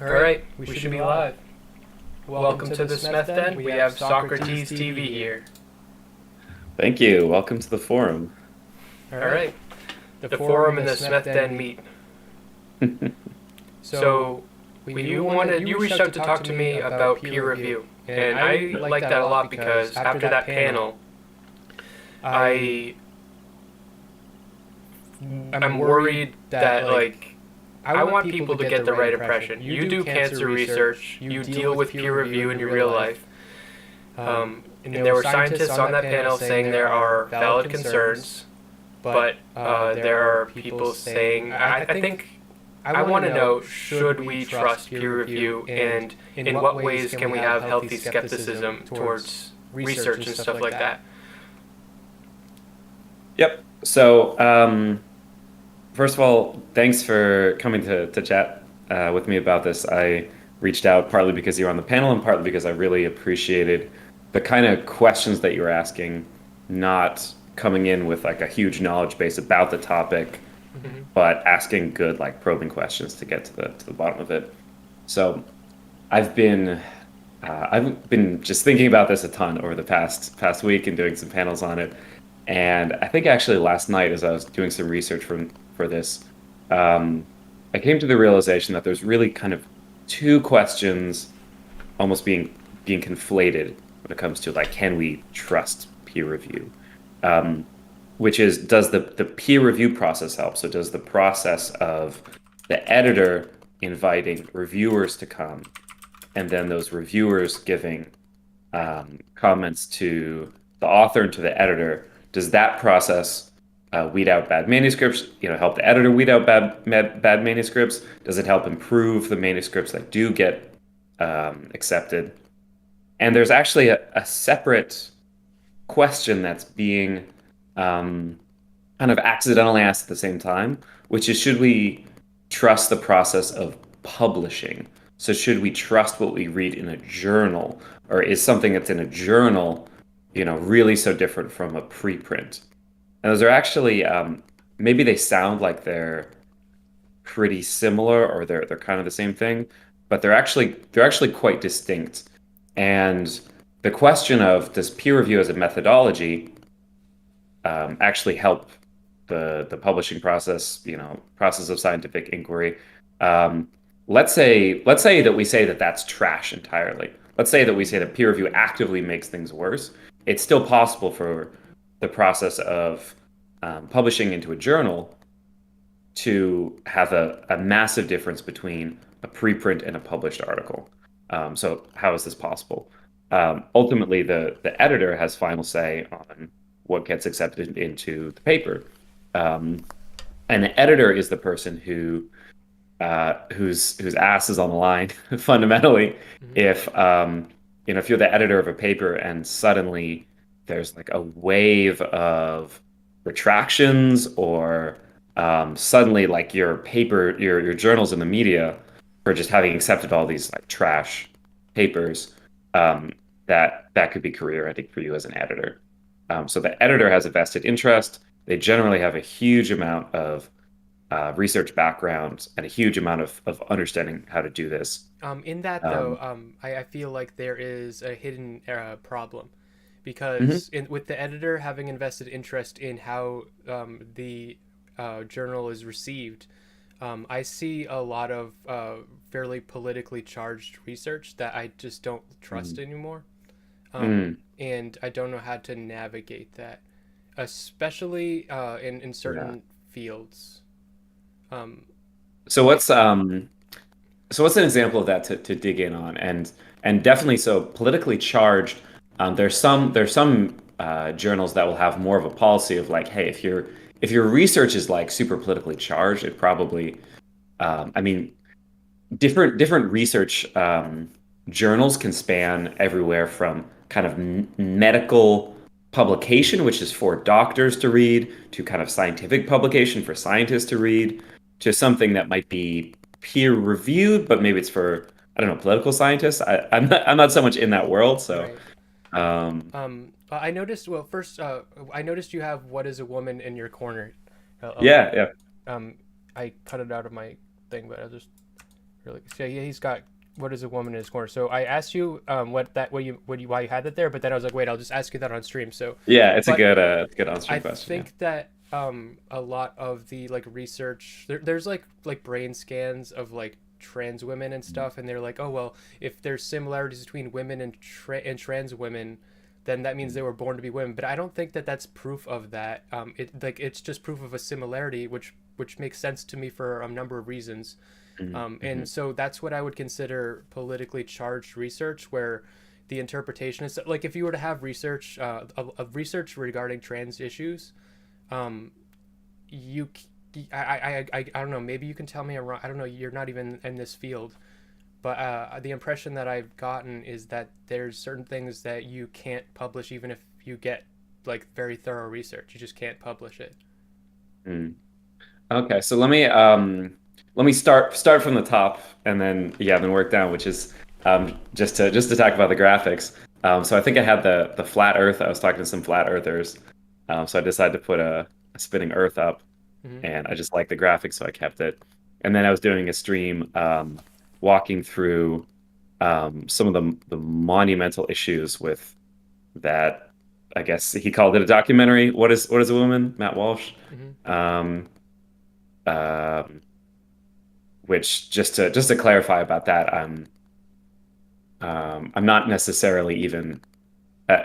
All right, we should be live. Welcome to the Smith Den. We have Socrates TV here. Thank you. Welcome to the forum. All right, the forum and the Smith Den meet. So, you reached out to talk to me about peer review, and I like that a lot because after that panel, I I'm worried that I want people to get the right impression. You do cancer research, you deal with peer review in your real life. And there were scientists on that panel saying there are valid concerns, but there are people saying, I think, I want to know, should we trust peer review, and in what ways can we have healthy skepticism towards research and stuff like that? Yep. So, first of all, thanks for coming to chat with me about this. I reached out partly because you were on the panel and partly because I really appreciated the kind of questions that you were asking, not coming in with like a huge knowledge base about the topic, but asking good like probing questions to get to the bottom of it. So, I've been I've been just thinking about this a ton over the past week and doing some panels on it. And I think actually last night, as I was doing some research for this, um, I came to the realization that there's really kind of two questions almost being conflated when it comes to like, can we trust peer review? Um, which is, does the peer review process help? So does the process of the editor inviting reviewers to come and then those reviewers giving comments to the author and to the editor, does that process weed out bad manuscripts? Help the editor weed out bad manuscripts? Does it help improve the manuscripts that do get accepted? And there's actually a separate question that's being kind of accidentally asked at the same time, which is, should we trust the process of publishing? So should we trust what we read in a journal, or is something that's in a journal, really so different from a preprint? And those are actually maybe they sound like they're pretty similar or they're kind of the same thing, but they're actually quite distinct. And the question of, does peer review as a methodology actually help the publishing process, process of scientific inquiry? Um, let's say that we say that that's trash entirely. Let's say that we say that peer review actively makes things worse. It's still possible for the process of publishing into a journal to have a massive difference between a preprint and a published article. So how is this possible? Ultimately, the editor has final say on what gets accepted into the paper. Um, and the editor is the person whose ass is on the line fundamentally. Mm-hmm. If you're the editor of a paper and suddenly there's like a wave of retractions, or suddenly like your paper, your journals in the media for just having accepted all these like trash papers, um, that could be career ending for you as an editor. So the editor has a vested interest. They generally have a huge amount of research background and a huge amount of understanding how to do this. In that though, Um, I feel like there is a hidden problem mhm. because with the editor having invested interest in how the journal is received, I see a lot of fairly politically charged research that I just don't trust Mm, anymore, mm, and I don't know how to navigate that, especially in yeah. certain fields. Um, So like what's an example of that to dig in on? And definitely so politically charged. There's some journals that will have more of a policy of like, hey, if your research is like super politically charged, it probably I mean, different research journals can span everywhere from kind of medical publication, which is for doctors to read, to kind of scientific publication for scientists to read, to something that might be peer reviewed, but maybe it's for, I don't know, political scientists. I'm not so much in that world, so right. um, I noticed. Well, first, I noticed you have "What Is a Woman" in your corner. Uh, yeah, yeah. um, I cut it out of my thing, but I just Really. So yeah, he's got what is a woman in his corner. So I asked you why you had that there, but then I was like, wait, I'll just ask you that on stream. So, Yeah, but it's a good on-stream I question. Yeah. think that a lot of the like research there's like brain scans of like trans women and stuff, and they're like, oh well, if there's similarities between women and trans women, then that means they were born to be women. But I don't think that that's proof of that. It's just proof of a similarity, which makes sense to me for a number of reasons. Mm-hmm. And so that's what I would consider politically charged research, where the interpretation is like if you were to have research of research regarding trans issues, um, you I don't know, maybe you can tell me I'm wrong. I don't know, you're not even in this field, but the impression that I've gotten is that there's certain things that you can't publish even if you get like very thorough research. You just can't publish it. Mm. Okay, so let me start from the top and then yeah, then work down, which is just to talk about the graphics. So I think I had the flat Earth. I was talking to some flat earthers, so I decided to put a spinning Earth up, Mm-hmm. and I just liked the graphics, so I kept it. And then I was doing a stream walking through some of the monumental issues with that. I guess he called it a documentary. What is a woman? Matt Walsh. Mm-hmm. Um, um, which just to clarify about that, I'm not necessarily even uh,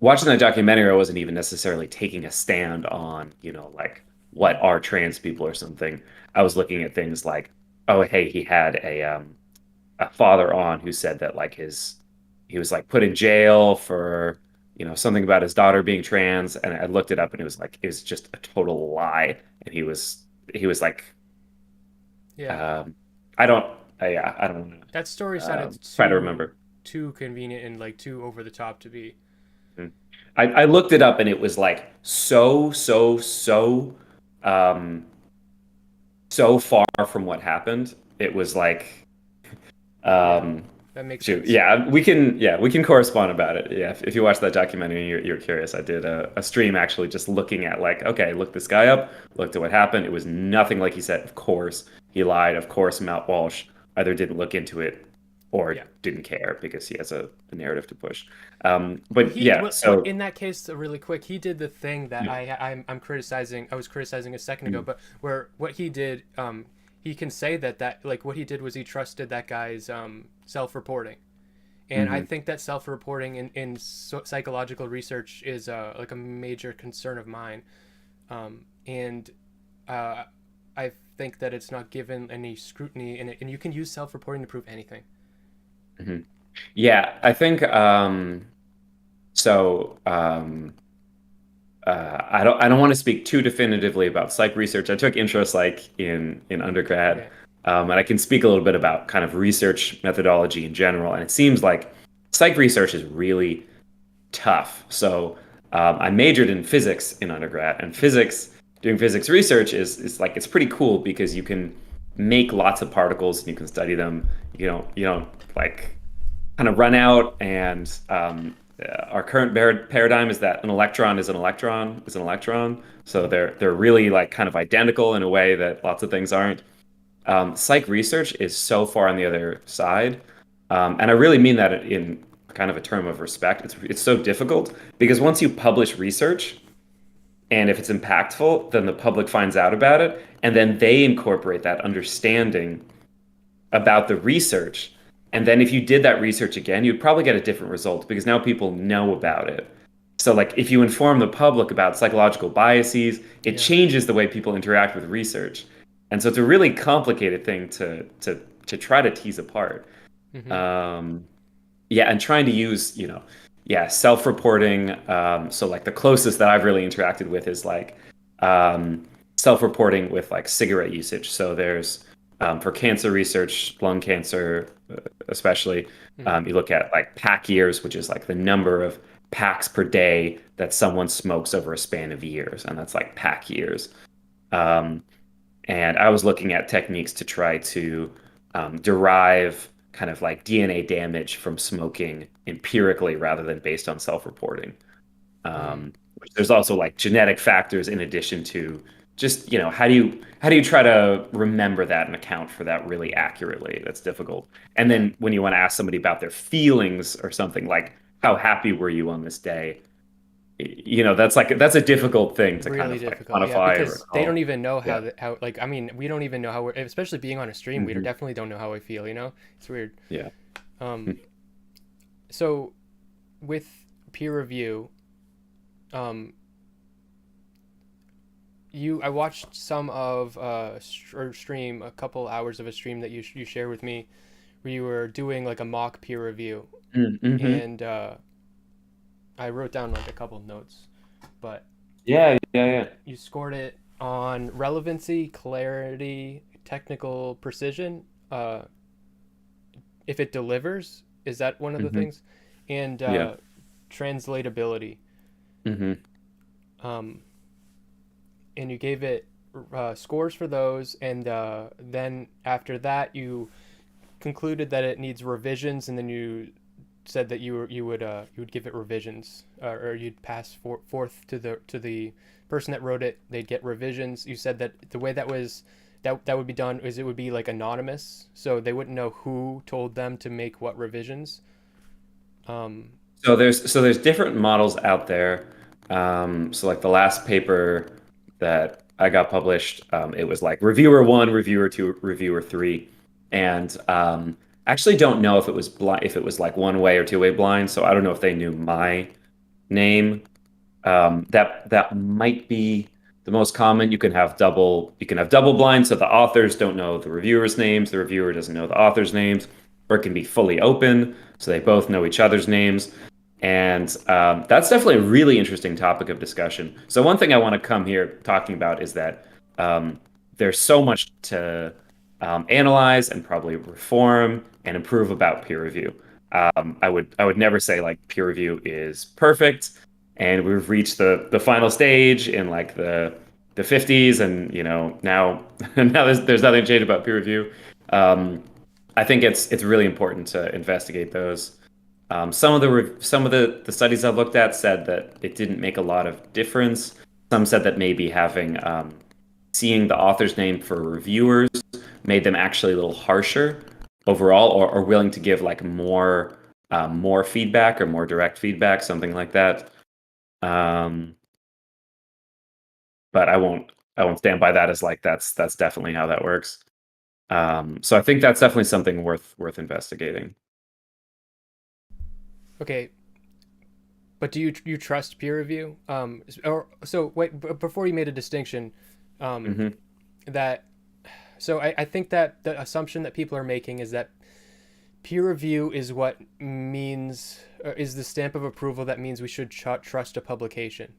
watching that documentary. I wasn't even necessarily taking a stand on, you know, like what are trans people or something. I was looking at things like, oh, hey, he had a father on who said that like his he was like put in jail for, you know, something about his daughter being trans, and I looked it up and it was like it was just a total lie, and he was like Yeah. um, I don't I don't That story sounded try to remember. too convenient and like too over the top to be. Mm. I looked it up and it was like um so far from what happened. It was like Yeah, um that makes shoot, sense. yeah, we can correspond about it. Yeah, if you watch that documentary and you're curious, I did a stream actually just looking at like, okay, look this guy up, looked at what happened. It was nothing like he said. Of course, he lied. Of course, Matt Walsh either didn't look into it or Yeah. didn't care because he has a narrative to push. Well, But yeah, so in that case, really quick, he did the thing that yeah. I'm criticizing. I was criticizing a second ago, Mm, but where what he did, he can say that like what he did was he trusted that guy's self-reporting, and I mhm. think that self-reporting in psychological research is like a major concern of mine, and uh, I think that it's not given any scrutiny, and you can use self-reporting to prove anything. Mhm. Yeah, I think so. I don't want to speak too definitively about psych research. I took intro psych in undergrad, Okay. and I can speak a little bit about kind of research methodology in general. And it seems like psych research is really tough. So I majored in physics in undergrad, and Mm-hmm. doing physics research is like it's pretty cool because you can make lots of particles and you can study them. You don't like kind of run out, and our current paradigm is that an electron is an electron is an electron. So Mm-hmm. they're really like kind of identical in a way that lots of things aren't. Psych research is so far on the other side, and I really mean that in kind of a term of respect. It's so difficult because once you publish research, and if it's impactful, then the public finds out about it, and then they incorporate that understanding about the research. And then if you did that research again, you'd probably get a different result because now people know about it. So like if you inform the public about psychological biases, it Yeah. changes the way people interact with research. And so it's a really complicated thing to try to tease apart. Mm-hmm. Um, yeah, and trying to use, you know, yeah, self-reporting. So like the closest that I've really interacted with is like um, self-reporting with like cigarette usage. So there's for cancer research, lung cancer especially, Mm-hmm. you look at like pack years, which is like the number of packs per day that someone smokes over a span of years, and that's like pack years. Um, and I was looking at techniques to try to derive kind of like DNA damage from smoking empirically rather than based on self-reporting. Mm-hmm. There's also like genetic factors in addition to just, how do you try to remember that and account for that really accurately? That's difficult. And Yeah, then when you want to ask somebody about their feelings or something like, how happy were you on this day? That's a difficult thing to kind really of like difficult. Yeah, quantify or because they don't recall. even know Yeah. how like I mean we don't even know how we're, especially being on a stream. We Hmm. definitely don't know how we feel. It's weird. Yeah. Um, so with peer review, um, I watched some of stream, a couple hours of a stream that you shared with me, where you were doing like a mock peer review, Mm-hmm. and I wrote down like a couple notes, but Yeah, yeah, yeah. you scored it on relevancy, clarity, technical precision. Uh, if it delivers, is that one of the Hmm. things? And Yeah. translatability. Hmm. Um, and you gave it scores for those, and then after that you concluded that it needs revisions, and then you said that you would give it revisions, or you'd pass forth to the person that wrote it. They'd get revisions. You said that the way that would be done is it would be like anonymous, so they wouldn't know who told them to make what revisions. Um, So there's different models out there. So like the last paper that I got published, it was like reviewer one, reviewer two, reviewer three, and actually don't know if it was blind, if it was like one way or two-way blind. So I don't know if they knew my name. That might be the most common. You can have double blind, so the authors don't know the reviewers' names, the reviewer doesn't know the authors' names, or it can be fully open, so they both know each other's names. And that's definitely a really interesting topic of discussion. So one thing I want to come here talking about is that um, there's so much to analyze and probably reform and improve about peer review. I would never say like peer review is perfect, and we've reached the final stage in like the 50s, and now now there's nothing changed about peer review. I think it's really important to investigate those. Some of the studies I've looked at said that it didn't make a lot of difference. Some said that maybe having seeing the author's name for reviewers made them actually a little harsher overall, or willing to give like more feedback or more direct feedback, something like that. Um, but I won't stand by that as like that's definitely how that works. So I think that's definitely something worth investigating. okay, but do you trust peer review? Or so wait, before you made a distinction, um, Hmm. that so I think that the assumption that people are making is that peer review is what means is the stamp of approval that means we should trust a publication.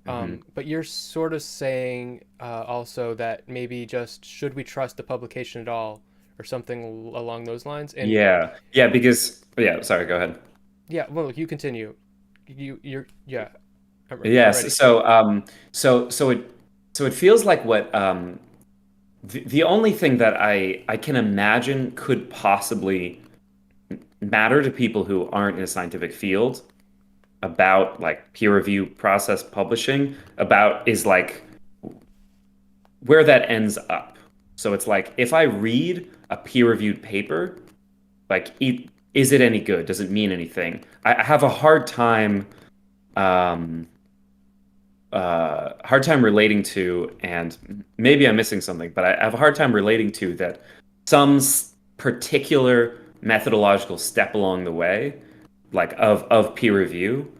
Hmm. But you're sort of saying also that maybe just should we trust the publication at all, or something along those lines. And Yeah, yeah, because yeah. Sorry, go ahead. yeah, well, you continue. You're yeah. I'm ready. Yes. So it feels like what the only thing that I can imagine could possibly matter to people who aren't in a scientific field about like peer review process publishing about is like where that ends up. So it's like if I read a peer-reviewed paper, like is it any good? Does it mean anything? I have a um, hard time relating to, and maybe I'm missing something, but I have a hard time relating to that some particular methodological step along the way, like of peer review,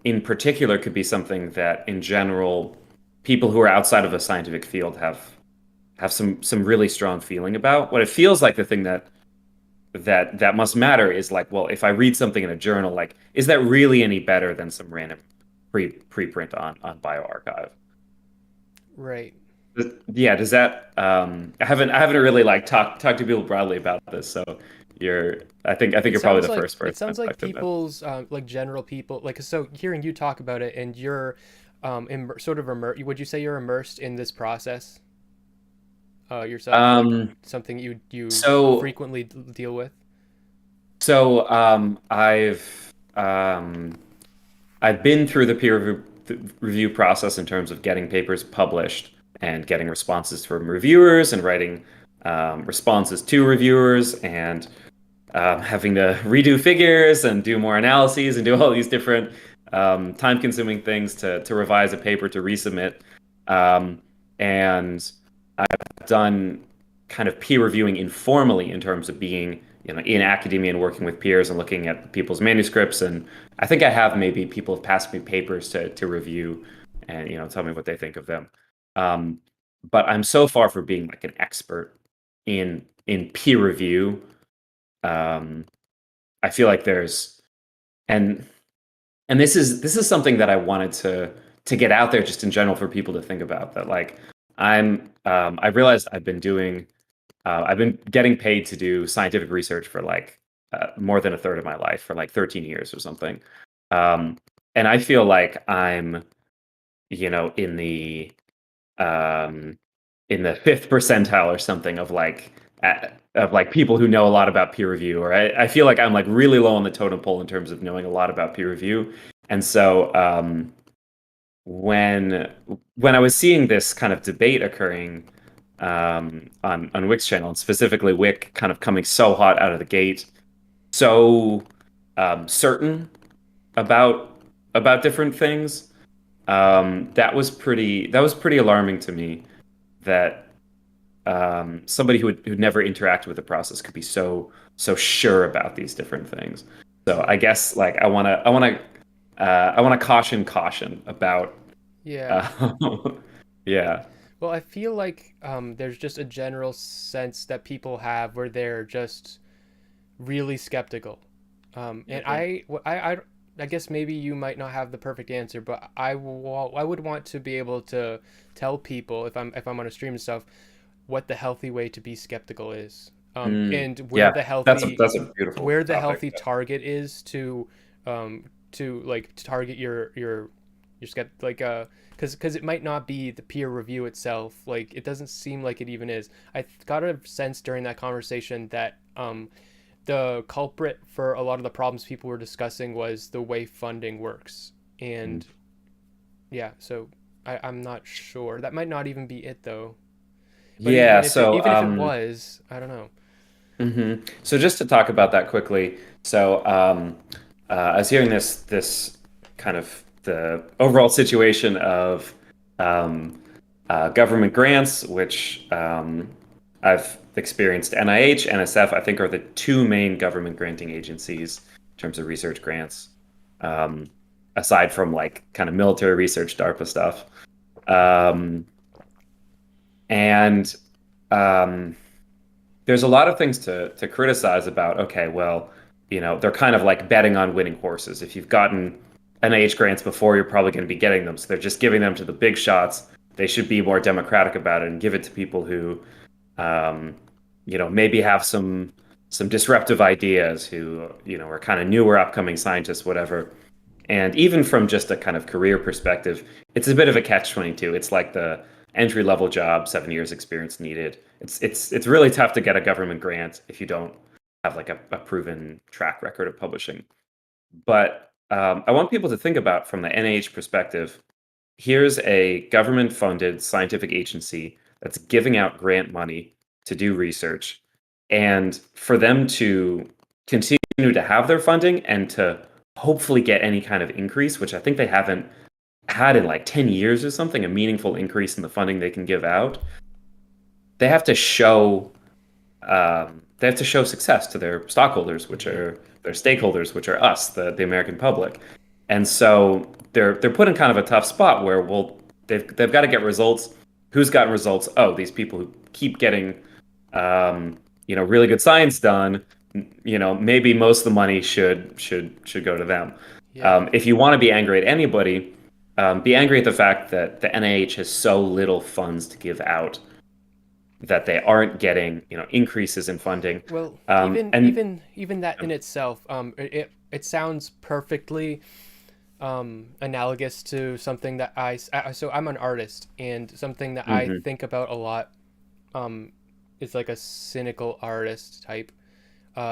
in particular, could be something that in general people who are outside of a scientific field have some really strong feeling about. What it feels like the thing that must matter is like, well, if I read something in a journal, like, is that really any better than some random preprint on bioRxiv? Right. Yeah, does that I haven't really like talked to people broadly about this, so I think It you're probably sounds the like first person I've talked to about. people's like general people like so hearing you talk about it, and you're sort of would you say you're immersed in this process yourself, like Um, something you so frequently deal with? so I've been through review process in terms of getting papers published and getting responses from reviewers and writing responses to reviewers and having to redo figures and do more analyses and do all these different time-consuming things to revise a paper to resubmit. And I've done kind of peer reviewing informally in terms of being, in academia and working with peers and looking at people's manuscripts. And I think I have maybe people have passed me papers to review and, tell me what they think of them. But I'm so far from being like an expert in peer review. I feel like and this is something that I wanted to get out there just in general for people to think about, that like I realized I've been getting paid to do scientific research for like more than a third of my life, for like 13 years or something. And I feel like I'm, in the fifth percentile or something of like people who know a lot about peer review, or I feel like I'm like really low on the totem pole in terms of knowing a lot about peer review. And so when I was seeing this kind of debate occurring on Wik's channel, and specifically Wik kind of coming so hot out of the gate, so certain about different things, that was pretty alarming to me, that somebody who'd never interacted with the process could be so sure about these different things. So I guess like I want to caution about. Yeah. Yeah. Well, I feel like there's just a general sense that people have where they're just really skeptical. And I guess maybe you might not have the perfect answer, but I would want to be able to tell people, if I'm on a stream and stuff, what the healthy way to be skeptical is, and where Yeah, the healthy that's a beautiful where the topic. healthy target is to target your like because it might not be the peer review itself. Like, it doesn't seem like it even is. I got a sense during that conversation that the culprit for a lot of the problems people were discussing was the way funding works. And yeah, so I'm not sure. That might not even be it though. But Yeah, even if it was, I don't know. So just to talk about that quickly, so I was hearing this kind of the overall situation of government grants, which I've experienced. NIH, NSF, I think, are the two main government granting agencies in terms of research grants, aside from like kind of military research, DARPA stuff. And there's a lot of things to criticize about. Okay, well, they're kind of like betting on winning horses. If you've gotten NIH grants before, you're probably going to be getting them. So they're just giving them to the big shots. They should be more democratic about it and give it to people who, maybe have some disruptive ideas, who, are kind of newer, upcoming scientists, whatever. And even from just a kind of career perspective, it's a bit of a catch-22. It's like the entry-level job, 7 years experience needed. It's really tough to get a government grant if you don't have like a proven track record of publishing. But I want people to think about, from the NIH perspective, here's a government-funded scientific agency that's giving out grant money to do research, and for them to continue to have their funding and to hopefully get any kind of increase, which I think they haven't had in like 10 years or something, a meaningful increase in the funding they can give out. They have to show success to their stockholders, which are their stakeholders, which are us, the American public. And so they're put in kind of a tough spot where, well, they've got to get results. Who's gotten results? Oh, these people who keep getting really good science done. Maybe most of the money should go to them. Yeah. If you want to be angry at anybody, be angry at the fact that the NIH has so little funds to give out, that they aren't getting increases in funding. Well, even that in itself, it sounds perfectly analogous to something that so I'm an artist, and something that I think about a lot, is like a cynical artist type,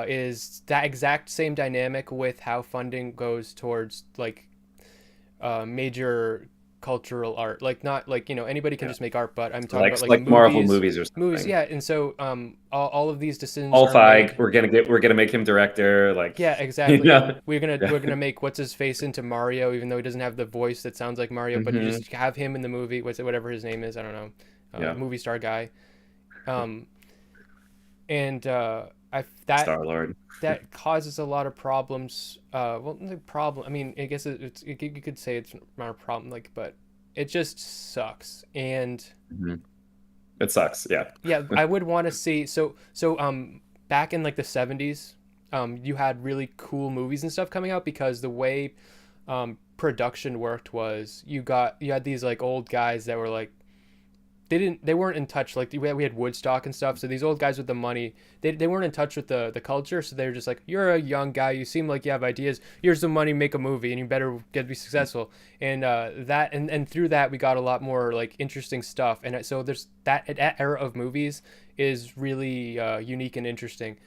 is that exact same dynamic with how funding goes towards like major cultural art. Like not like, anybody can Yeah. just make art, but I'm talking about Like like like Marvel movies. movies or Movies, something. yeah. And so all of these decisions Paul are Feig, made. we're gonna make him director, like Yeah, you exactly. And know. we're Yeah. gonna make what's his face into Mario, even though he doesn't have the voice that sounds like Mario, but you Hmm. just have him in the movie. What's it, whatever his name is, I don't know, Yeah. movie star guy. Um, and I that Star Lord. that causes a lot of problems. Well, the problem. I mean, I guess you could say it's not a problem, like, but it just sucks. And Hmm. It sucks. Yeah. yeah, I would want to see. Back in like the '70s, you had really cool movies and stuff coming out because the way production worked was you had these like old guys that were like they weren't in touch, like we had Woodstock and stuff, so these old guys with the money, they weren't in touch with the culture, so they were just like, you're a young guy, you seem like you have ideas, here's the money, make a movie and you better get to be successful. And and through that we got a lot more like interesting stuff. And so there's that era of movies is really unique and interesting.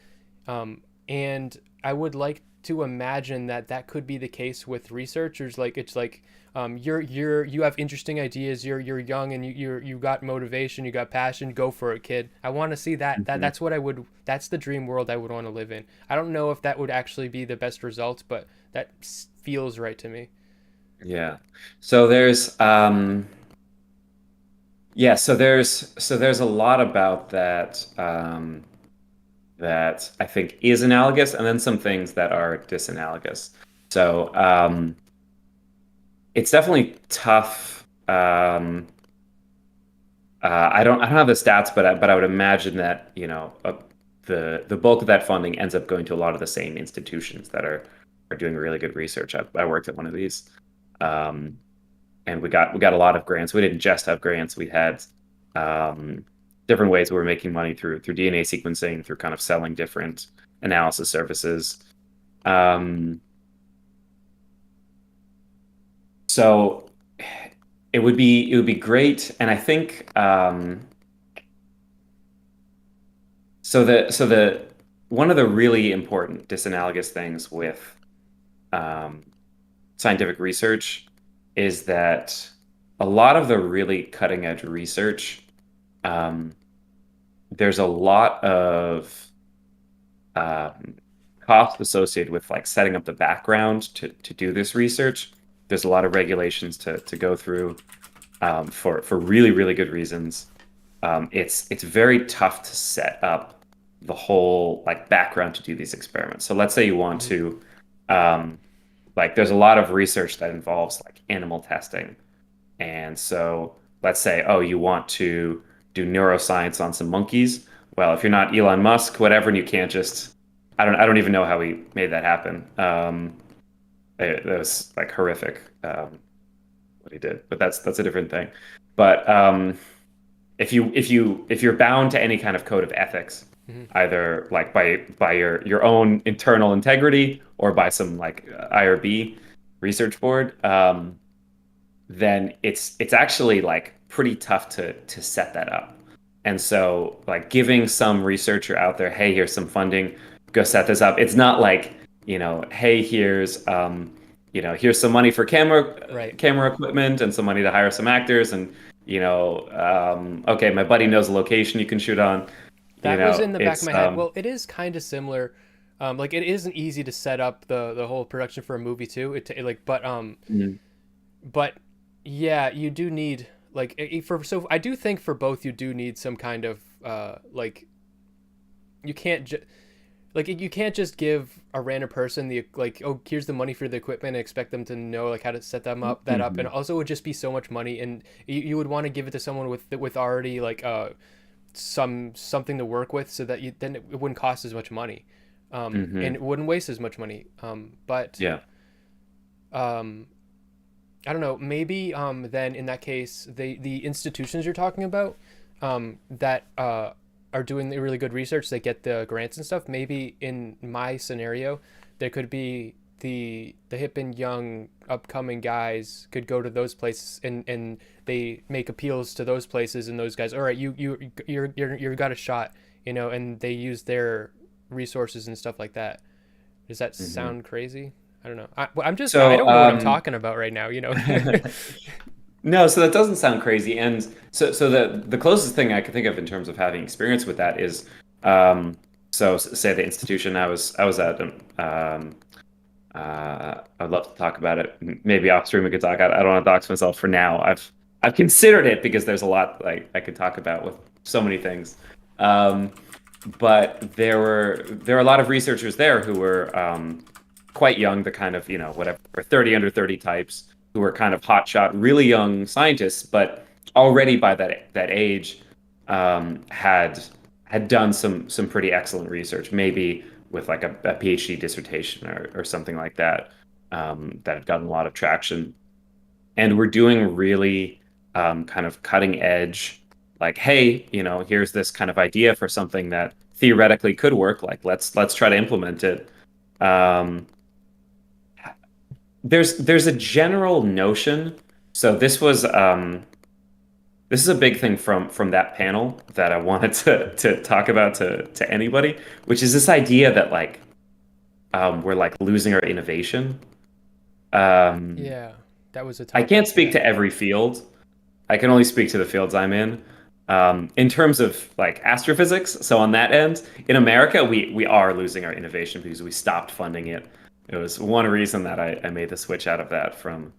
And I would like to imagine that that could be the case with researchers. Like it's like you have interesting ideas. You're young and you got motivation. You got passion. Go for it, kid. I want to see that. Hmm. That's what I would. That's the dream world I would want to live in. I don't know if that would actually be the best results, but that feels right to me. Yeah. So there's yeah, so there's a lot about that that I think is analogous, and then some things that are disanalogous. So it's definitely tough. I don't have the stats, but I would imagine that the bulk of that funding ends up going to a lot of the same institutions that are doing really good research. I worked at one of these, um, and we got a lot of grants. We didn't just have grants; we had different ways we were making money through DNA sequencing, through kind of selling different analysis services. Um, so it would be great, and I think so the one of the really important disanalogous things with um, scientific research is that a lot of the really cutting edge research, um, there's a lot of um, cost associated with like setting up the background to do this research. There's a lot of regulations to go through for really really good reasons. It's very tough to set up the whole like background to do these experiments. So let's say you want Mm-hmm. to um, like there's a lot of research that involves like animal testing. And so let's say, oh, you want to do neuroscience on some monkeys. Well, if you're not Elon Musk, whatever, and you can't just, I don't even know how he made that happen. It was like horrific, what he did, but that's a different thing. But if you're bound to any kind of code of ethics, Mm-hmm. either like by your own internal integrity or by some like IRB research board, then it's actually like pretty tough to set that up. And so like giving some researcher out there, hey, here's some funding, go set this up. It's not like, hey, here's some money for Right. camera equipment and some money to hire some actors and okay, my buddy knows a location you can shoot on. That was in the back of It's my head. Well, it is kind of similar. Like it isn't easy to set up the whole production for a movie too. Like, Mhm. but yeah, you do need like for so I do think for both you do need some kind of like you can't like you can't just give a random person the like, oh, here's the money for the equipment and expect them to know like how to set that up. And Mhm. also it would just be so much money, and you would want to give it to someone with already like something to work with, so that then it wouldn't cost as much money, and Mhm. it wouldn't waste as much money. But Yeah. um, I don't know. Maybe then in that case, the institutions you're talking about, that are doing the really good research, they get the grants and stuff. Maybe in my scenario, there could be the hip and young upcoming guys could go to those places, and they make appeals to those places, and those guys, all right, you got a shot, and they use their resources and stuff like that. Does that Mhm. sound crazy? I don't know. I'm just, I So don't know what I'm talking about right now, you know? no, so that doesn't sound crazy. And so the closest thing I can think of in terms of having experience with that is, um, say the institution I was at. I'd love to talk about it. Maybe off stream we could talk. I don't want to dox myself for now. I've considered it because there's a lot like I could talk about with so many things. Um, but there were a lot of researchers there who were quite young, the kind of, whatever, 30 under 30 types who were kind of hotshot, really young scientists, but already by that age had done some pretty excellent research, maybe with like a PhD dissertation or something like that, that had gotten a lot of traction. And we're doing really kind of cutting edge, like, hey, here's this kind of idea for something that theoretically could work. Like, let's try to implement it. Um, there's a general notion. So this is a big thing from that panel that I wanted to talk about to anybody, which is this idea that like we're like losing our innovation. Um, Yeah, that was a I can't topic. speak Yeah. to every field. I can only speak to the fields I'm in. In terms of like astrophysics, so on that end, in America, we are losing our innovation because we stopped funding it. It was one reason that I made the switch out of that from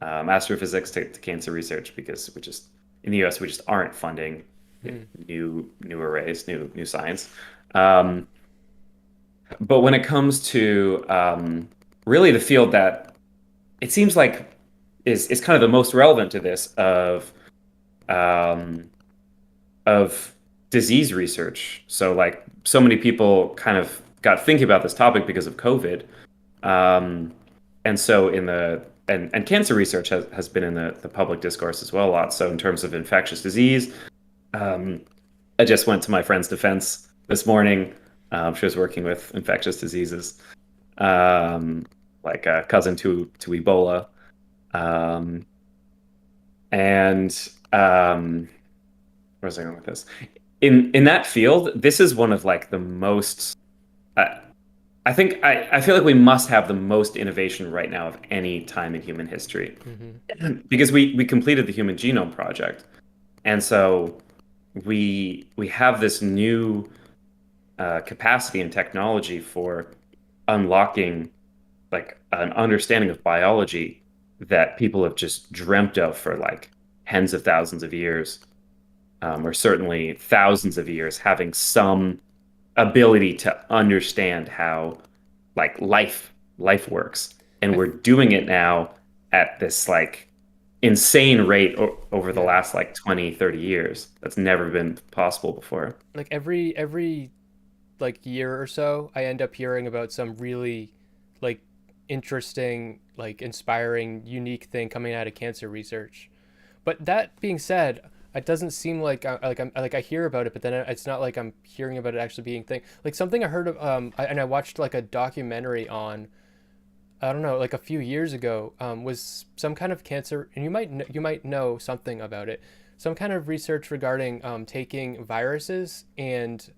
astrophysics to cancer research because we just in the US we just aren't funding Mm. new arrays, new science. Um, but when it comes to really the field that it seems like is kind of the most relevant to this um, of disease research. So like so many people kind of got thinking about this topic because of COVID. Um, and so in the and cancer research has been in the public discourse as well a lot. So in terms of infectious disease, um, I just went to my friend's defense this morning. She was working with infectious diseases, um, like a cousin to Ebola. Um, and where was I going with this? In that field, this is one of like the most. Uh, I feel like we must have the most innovation right now of any time in human history Hmm. because we completed the Human Genome Project, and so we have this new capacity and technology for unlocking like an understanding of biology that people have just dreamt of for like tens of thousands of years, or certainly thousands of years, having some ability to understand how like life works. And I we're doing it now at this like insane rate over the yeah, last like 20, 30 years. That's never been possible before. like every like year or so, I end up hearing about some really like interesting, like inspiring, unique thing coming out of cancer research. But that being said, it doesn't seem like I'm like I hear about it, but then it's not like I'm hearing about it actually being thing. Like something I heard of, and I watched like a documentary on, I don't know, like a few years ago, was some kind of cancer, and you might know something about it. Some kind of research regarding taking viruses and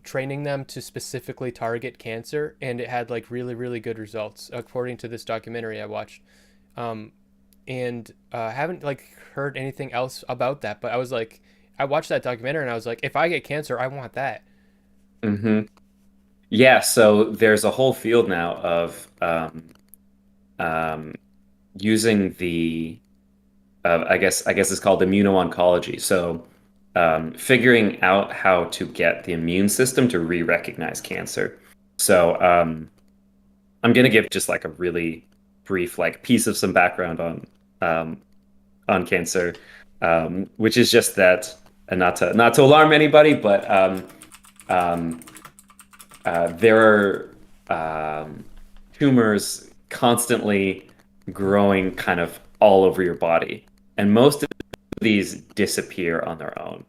training them to specifically target cancer, and it had like really good results according to this documentary I watched. Um, and haven't like heard anything else about that. But I was like, I watched that documentary and I was like, if I get cancer, I want that. Hmm. Yeah, so there's a whole field now of um, using the I guess it's called immuno-oncology. So figuring out how to get the immune system to re-recognize cancer. So I'm gonna give just like a really brief like piece of some background um, on cancer, which is just that, and not to alarm anybody, but um, there are tumors constantly growing kind of all over your body, and most of these disappear on their own.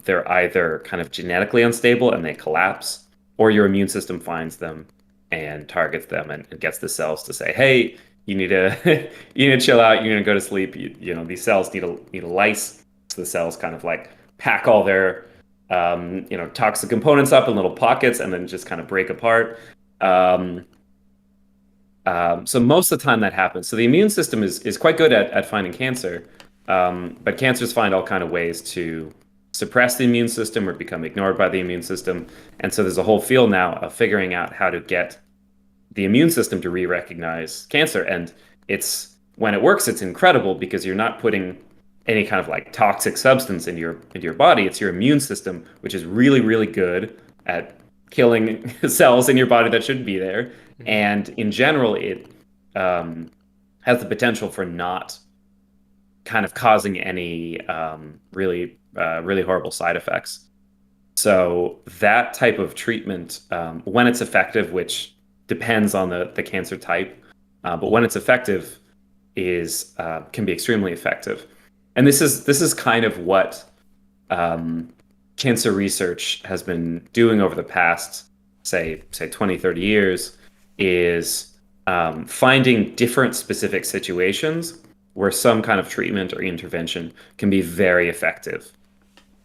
They're either kind of genetically unstable and they collapse, or your immune system finds them and targets them and gets the cells to say, "Hey, you need to you need to chill out. You're gonna go to sleep. These cells need a lyse." So the cells kind of like pack all their toxic components up in little pockets and then just kind of break apart. Um, So most of the time that happens. So the immune system is quite good at finding cancer, but cancers find all kind of ways to suppress the immune system or become ignored by the immune system. And so there's a whole field now of figuring out how to get the immune system to re-recognize cancer. And it's when it works, it's incredible because you're not putting any kind of like toxic substance into your body. It's your immune system, which is really, really good at killing cells in your body that shouldn't be there. And in general, it has the potential for not kind of causing any really horrible side effects. So that type of treatment, when it's effective, which depends on the cancer type, but when it's effective, is can be extremely effective. And this is kind of what cancer research has been doing over the past, say 20, 30 years, is finding different specific situations where some kind of treatment or intervention can be very effective.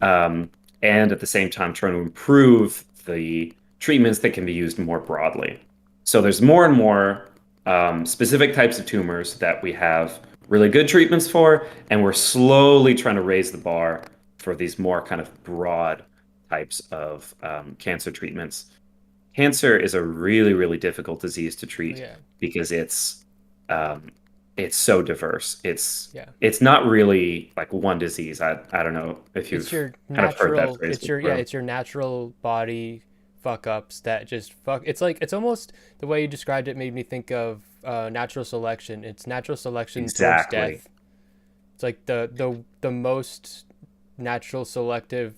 And at the same time, trying to improve the treatments that can be used more broadly. So there's more and more specific types of tumors that we have really good treatments for, and we're slowly trying to raise the bar for these more kind of broad types of cancer treatments. Cancer is a really, really difficult disease to treat Yeah. because it's so diverse. Yeah. It's not really like one disease. I don't know if you've It's your kind of heard that natural, phrase it's your, yeah, before. it's your natural body fuck ups that just fuck. It's like, it's almost the way you described it made me think of natural selection. It's natural selection towards Exactly. death. It's like the most natural selective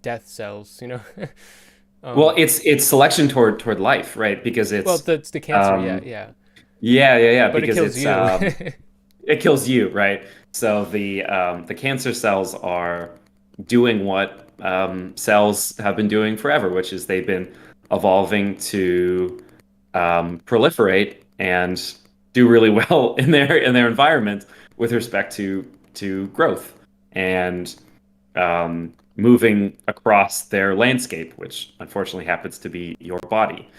death cells, you know? Well, um, it's selection toward life, right? Because well, it's it's the cancer, yeah, um yeah, yeah, but it because kills it's you. it kills you, right? So the cancer cells are doing what cells have been doing forever, which is they've been evolving to proliferate and do really well in their environment with respect to growth and moving across their landscape, which unfortunately happens to be your body.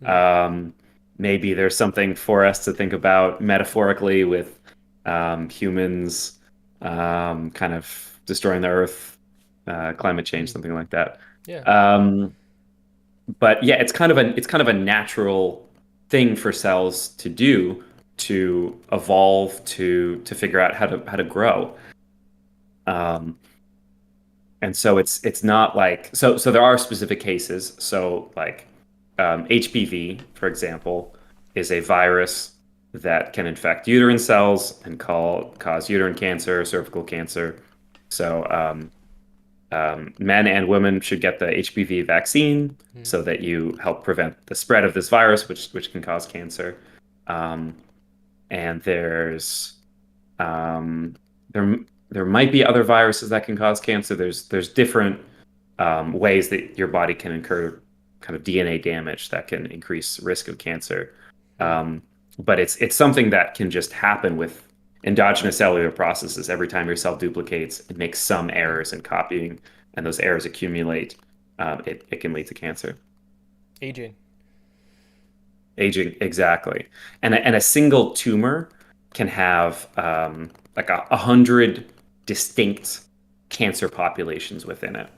Mhm. Um, Maybe there's something for us to think about metaphorically with humans kind of destroying the earth, climate change, Mhm. something like that. Yeah. Um, but yeah, it's kind of a natural thing for cells to do to evolve to figure out how to grow. Um, and so it's not like so there are specific cases. So like HPV, for example, is a virus that can infect uterine cells and cause uterine cancer, cervical cancer. So men and women should get the HPV vaccine Mhm. so that you help prevent the spread of this virus, which can cause cancer. Um, and um, there there might be other viruses that can cause cancer. There's different ways that your body can incur kind of DNA damage that can increase risk of cancer. Mhm. Um, but it's something that can just happen with endogenous cellular processes. Every time your cell duplicates, it makes some Yeah. errors in copying, and those errors accumulate. It can lead to cancer. Aging. Aging, exactly. And a single tumor can have like 100 distinct cancer populations within it.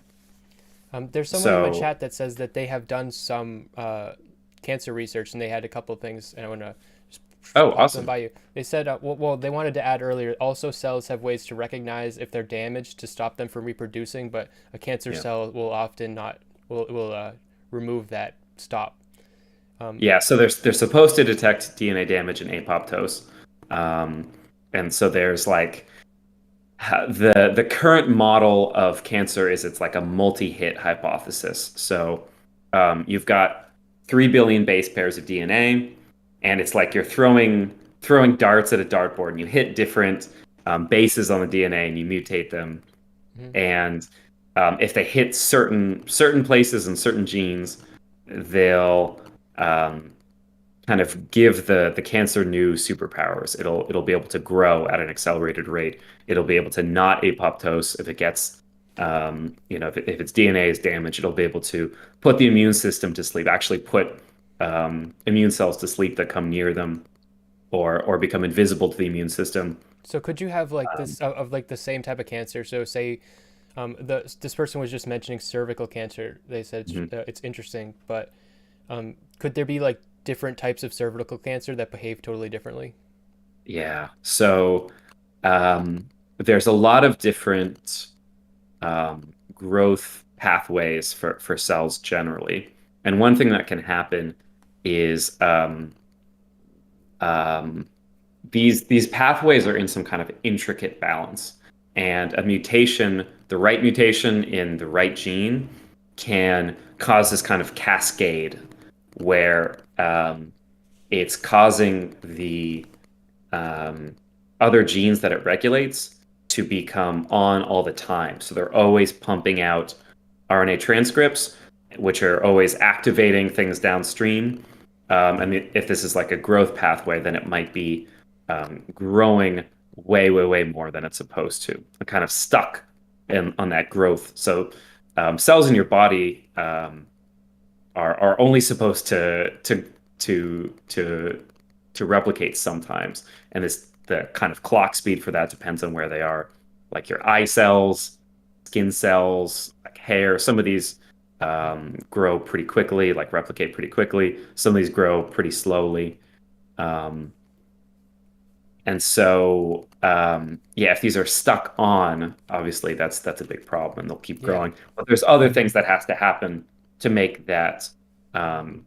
There's someone in my So, chat that says that they have done some cancer research and they had a couple of things, and I want to just oh, pop them awesome. by you. They said, well, they wanted to add earlier, also cells have ways to recognize if they're damaged to stop them from reproducing, but a cancer Yeah. cell will often not, will remove that stop. Um, Yeah, so they're supposed to detect DNA damage in apoptose. Um, and so there's like the current model of cancer is it's like a multi-hit hypothesis. So you've got 3 billion base pairs of DNA, and it's like you're throwing darts at a dartboard, and you hit different bases on the DNA, and you mutate them. mhm. And if they hit certain places and certain genes, they'll um, kind of give the cancer new superpowers. It'll be able to grow at an accelerated rate. It'll be able to not apoptose if it gets if its DNA is damaged. It'll be able to put the immune system to sleep. Actually, put immune cells to sleep that come near them, or become invisible to the immune system. So could you have like Um, this of like the same type of cancer? So say this person was just mentioning cervical cancer. They said mhm. it's interesting, but could there be like different types of cervical cancer that behave totally differently? Yeah. So there's a lot of different growth pathways for cells generally. And one thing that can happen is um, these pathways are in some kind of intricate balance, and a mutation, the right mutation in the right gene, can cause this kind of cascade where it's causing the um, other genes that it regulates to become on all the time. So they're always pumping out RNA transcripts, which are always activating things downstream. And if this is like a growth pathway, then it might be growing way, way, way more than it's supposed to. Kind of stuck on that growth. So cells in your body are only supposed to to replicate sometimes, and this the kind of clock speed for that depends on where they are, like your eye cells, skin cells, like hair. Some of these grow pretty quickly, like replicate pretty quickly. Some of these grow pretty slowly. Um, and so, yeah, if these are stuck on, obviously that's a big problem, and they'll keep Yeah. growing. But there's other things that has to happen to make that um,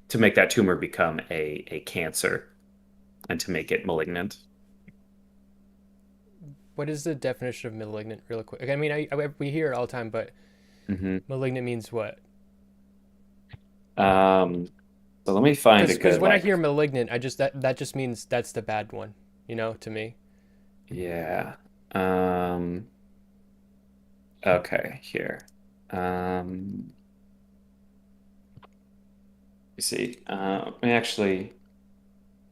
tumor become a cancer and to make it malignant. What is the definition of malignant, real quick? I mean, we hear it all the time, but Hmm. malignant means what? Um, so let me find a Because good when I like, hear malignant, I just that just means that's the bad one, to me. yeah. Um, okay, here. You see. Let me actually.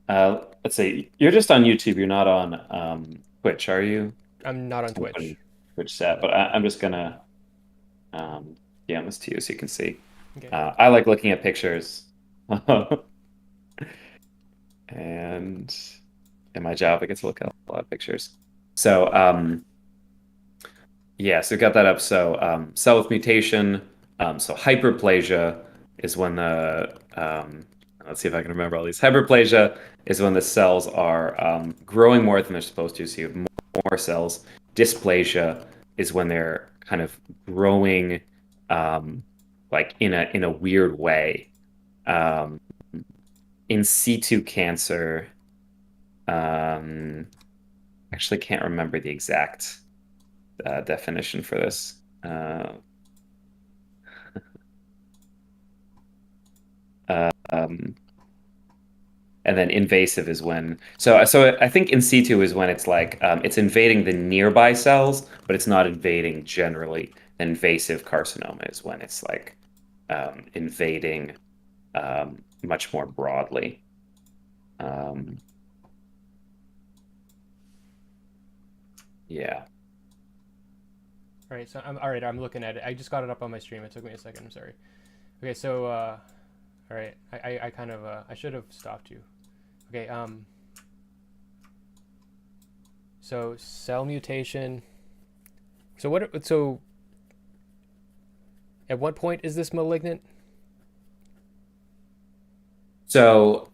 Let's see. You're just on YouTube. You're not on Twitch, are you? I'm not on I'm putting Twitch. Twitch chat, but I'm just gonna um, DM this to you so you can see. Okay. I like looking at pictures, and in my job, I get to look at a lot of pictures. So, yeah, so we got that up. So, cell with mutation. So hyperplasia is when let's see if I can remember all these. Hyperplasia is when the cells are growing more than they're supposed to. So you have more cells. Dysplasia is when they're kind of growing um, like in a weird way. Um, in situ cancer, um, actually can't remember the exact definition for this. Um, and then invasive is when so I think in situ is when it's like it's invading the nearby cells, but it's not invading generally. Invasive carcinoma is when it's like invading much more broadly. Um, yeah. All right. So I'm all right. I'm looking at it. I just got it up on my stream. It took me a second. I'm sorry. Okay. So all right. I kind of I should have stopped you. Okay. So cell mutation. So what? So at what point is this malignant? So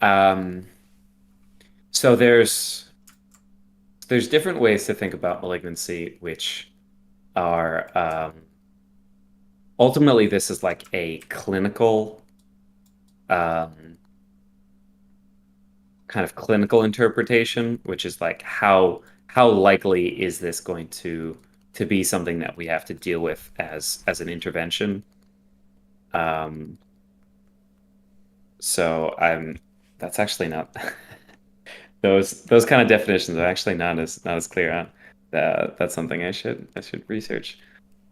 so there's different ways to think about malignancy, which are ultimately this is like a clinical um, kind of clinical interpretation, which is like how likely is this going to be something that we have to deal with as an intervention. Um, so I'm that's actually not those kind of definitions are actually not as clear on. That's something I should research.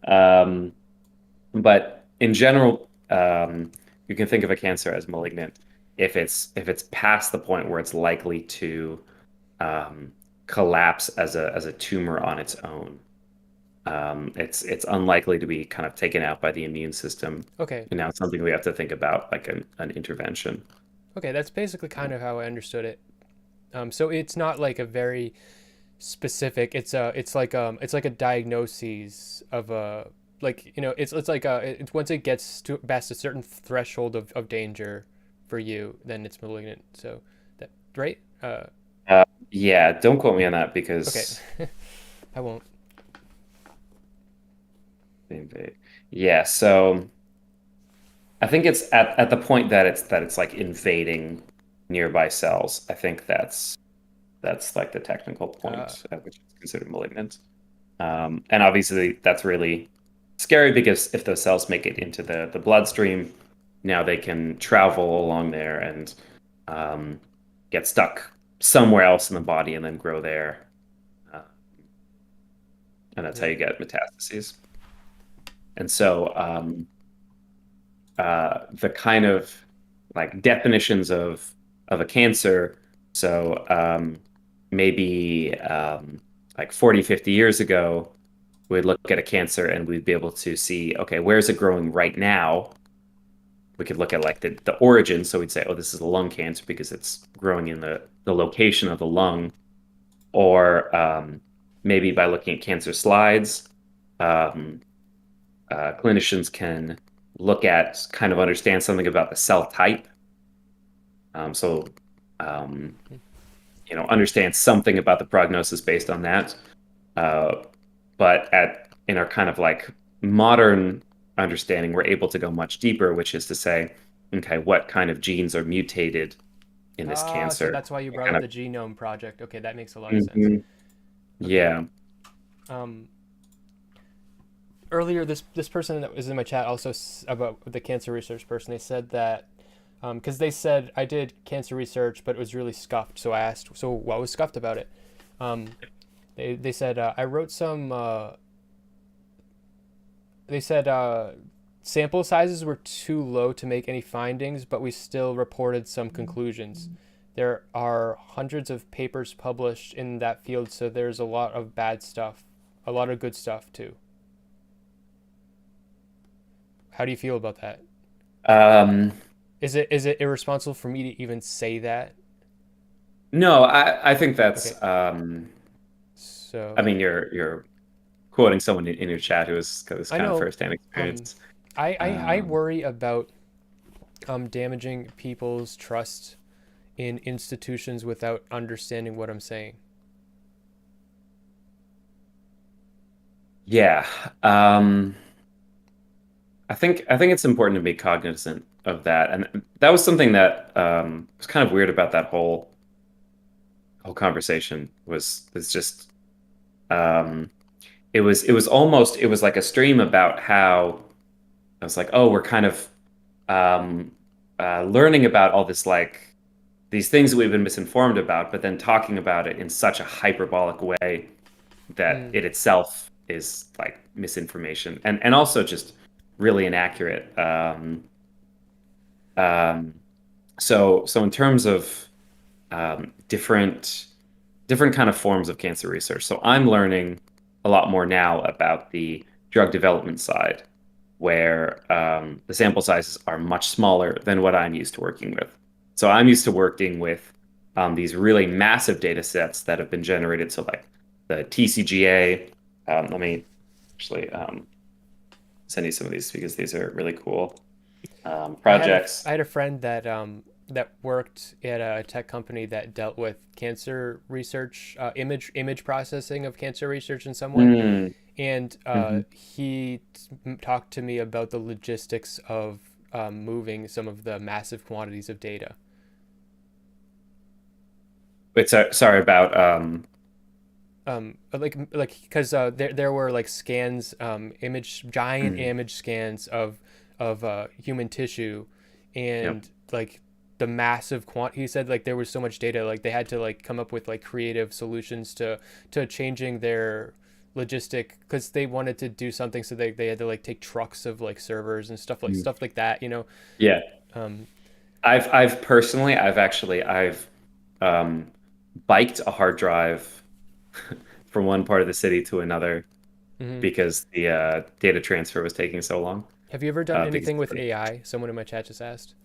Um, but in general, you can think of a cancer as malignant if it's past the point where it's likely to um, collapse as a tumor on its own. It's unlikely to be kind of taken out by the immune system. Okay. And now it's something we have to think about, like an intervention. Okay, that's basically kind of how I understood it. So it's not like a very specific. It's like a diagnosis of a, like, it's like it's once it gets to past a certain threshold of danger for you, then it's malignant. So that, right? Yeah, don't quote me on that Okay. because I won't. yeah, so I think it's at the point that it's like invading nearby cells. I think that's like the technical Uh, point at which it's considered malignant. And obviously that's really scary because if those cells make it into the bloodstream, now they can travel along there and um, get stuck somewhere else in the body and then grow there. Uh, and that's how yeah. you get metastases. And so the kind of like definitions of a cancer. So maybe like 40, 50 years ago, we'd look at a cancer and we'd be able to see, okay, where is it growing right now? We could look at like the origin. So we'd say, oh, this is a lung cancer because it's growing in the location of the lung. Or maybe by looking at cancer slides, um, clinicians can look at kind of understand something about the cell type. So, um, understand something about the prognosis based on that. Uh, but in our kind of like modern understanding, we're able to go much deeper, which is to say, okay, what kind of genes are mutated in this So cancer? that's why you brought Kind up of, the genome project. Okay, that makes a lot of sense. Mhm. Okay. Yeah. Um, Earlier, this person that was in my chat also about the cancer research person. They said that because they said I did cancer research, but it was really scuffed. So I asked, so what was scuffed about it? Um, they said I wrote some. They said sample sizes were too low to make any findings, but we still reported some conclusions. There are hundreds of papers published in that field, so there's a lot of bad stuff, a lot of good stuff too. How do you feel about that? Um, Is it irresponsible for me to even say that? no, I think Okay, that's I so mean you're quoting someone in your chat who has got this I kind of know firsthand um, experience. I Um, worry about damaging people's trust in institutions without understanding what I'm saying. yeah. Um, I think it's important to be cognizant of that, and that was something that was kind of weird about that whole conversation was it's just um, it was like a stream about how I was like, oh, we're kind of um, learning about all this like these things that we've been misinformed about, but then talking about it in such a hyperbolic way that Mm. it itself is like misinformation and also just really inaccurate. Um, so in terms of different kind of forms of cancer research, so I'm learning a lot more now about the drug development side, where the sample sizes are much smaller than what I'm used to working with. So I'm used to working with these really massive data sets that have been generated. So like the TCGA. Let me actually send you some of these because these are really cool I projects. had a friend that worked at a tech company that dealt with cancer research, image processing of cancer research in some way, Mm, and mhm. he talked to me about the logistics of moving some of the massive quantities of data. It's sorry about Like because there were like scans, giant mm, image scans of human tissue, yep. and like the massive he said like there was so much data, like they had to like come up with like creative solutions to changing their logistic, because they wanted to do something, so they had to like take trucks of like servers and Mm. stuff like that, Yeah. um I've personally I've um biked a hard drive from one part of the city to another Hmm. because the data transfer was taking so long. Have you ever done Because anything with AI? Someone in my chat just asked.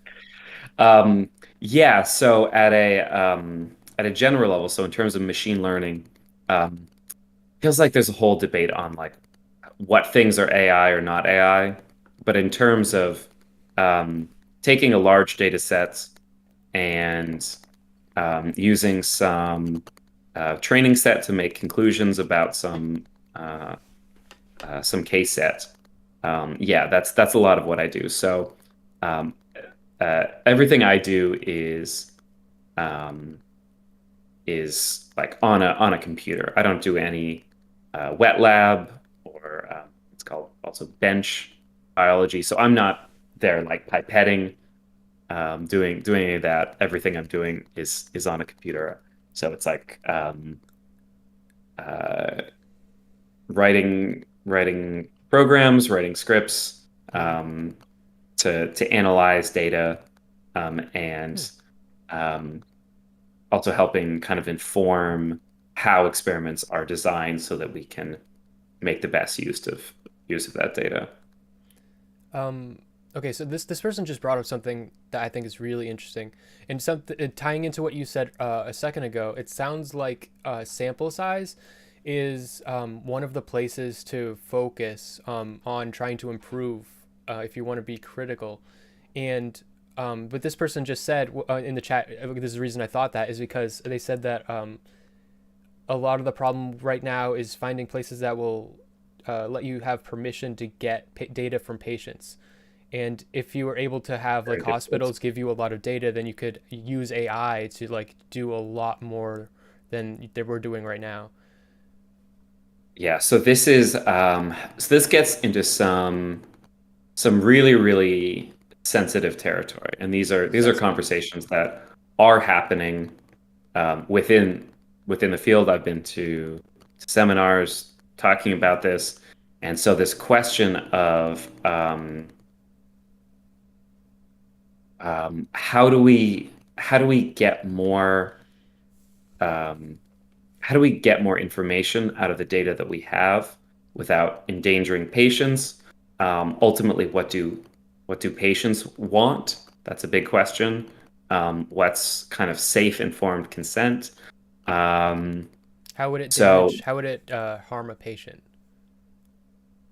yeah, so at a general level, so in terms of machine learning, um, feels like there's a whole debate on like what things are AI or not AI. But in terms of um, taking a large data set and using some training set to make conclusions about uh, some case set. Yeah, that's a lot of what I do. So um, everything I do um, is like on a computer. I don't do any wet lab or it's called also bench biology. So I'm not there like pipetting, doing any of that. Everything I'm doing is on a computer. So it's like uh, writing programs, writing scripts Mm. to analyze data and um, also helping kind of inform how experiments are designed so that we can make the best use of that data. Um, okay, so this person just brought up something that I think is really interesting, and something tying into what you said a second ago. It sounds like sample size is one of the places to focus on trying to improve if you want to be critical. And what this person just said in the chat, this is the reason I thought that is because they said that a lot of the problem right now is finding places that will let you have permission to get data from patients. And if you were able to have Very like difficult. hospitals give you a lot of data, then you could use AI to like do a lot more than they were doing right now. Yeah, so this gets into some really, really sensitive territory. And these are Sensitive. conversations that are happening within the field. I've been to seminars talking about this. And so this question of how do we get more um, how do we get more information out of the data that we have without endangering patients? Ultimately, what do patients want? That's a big question. What's kind of safe, informed consent? Um, How would it so, damage? How would it harm a patient?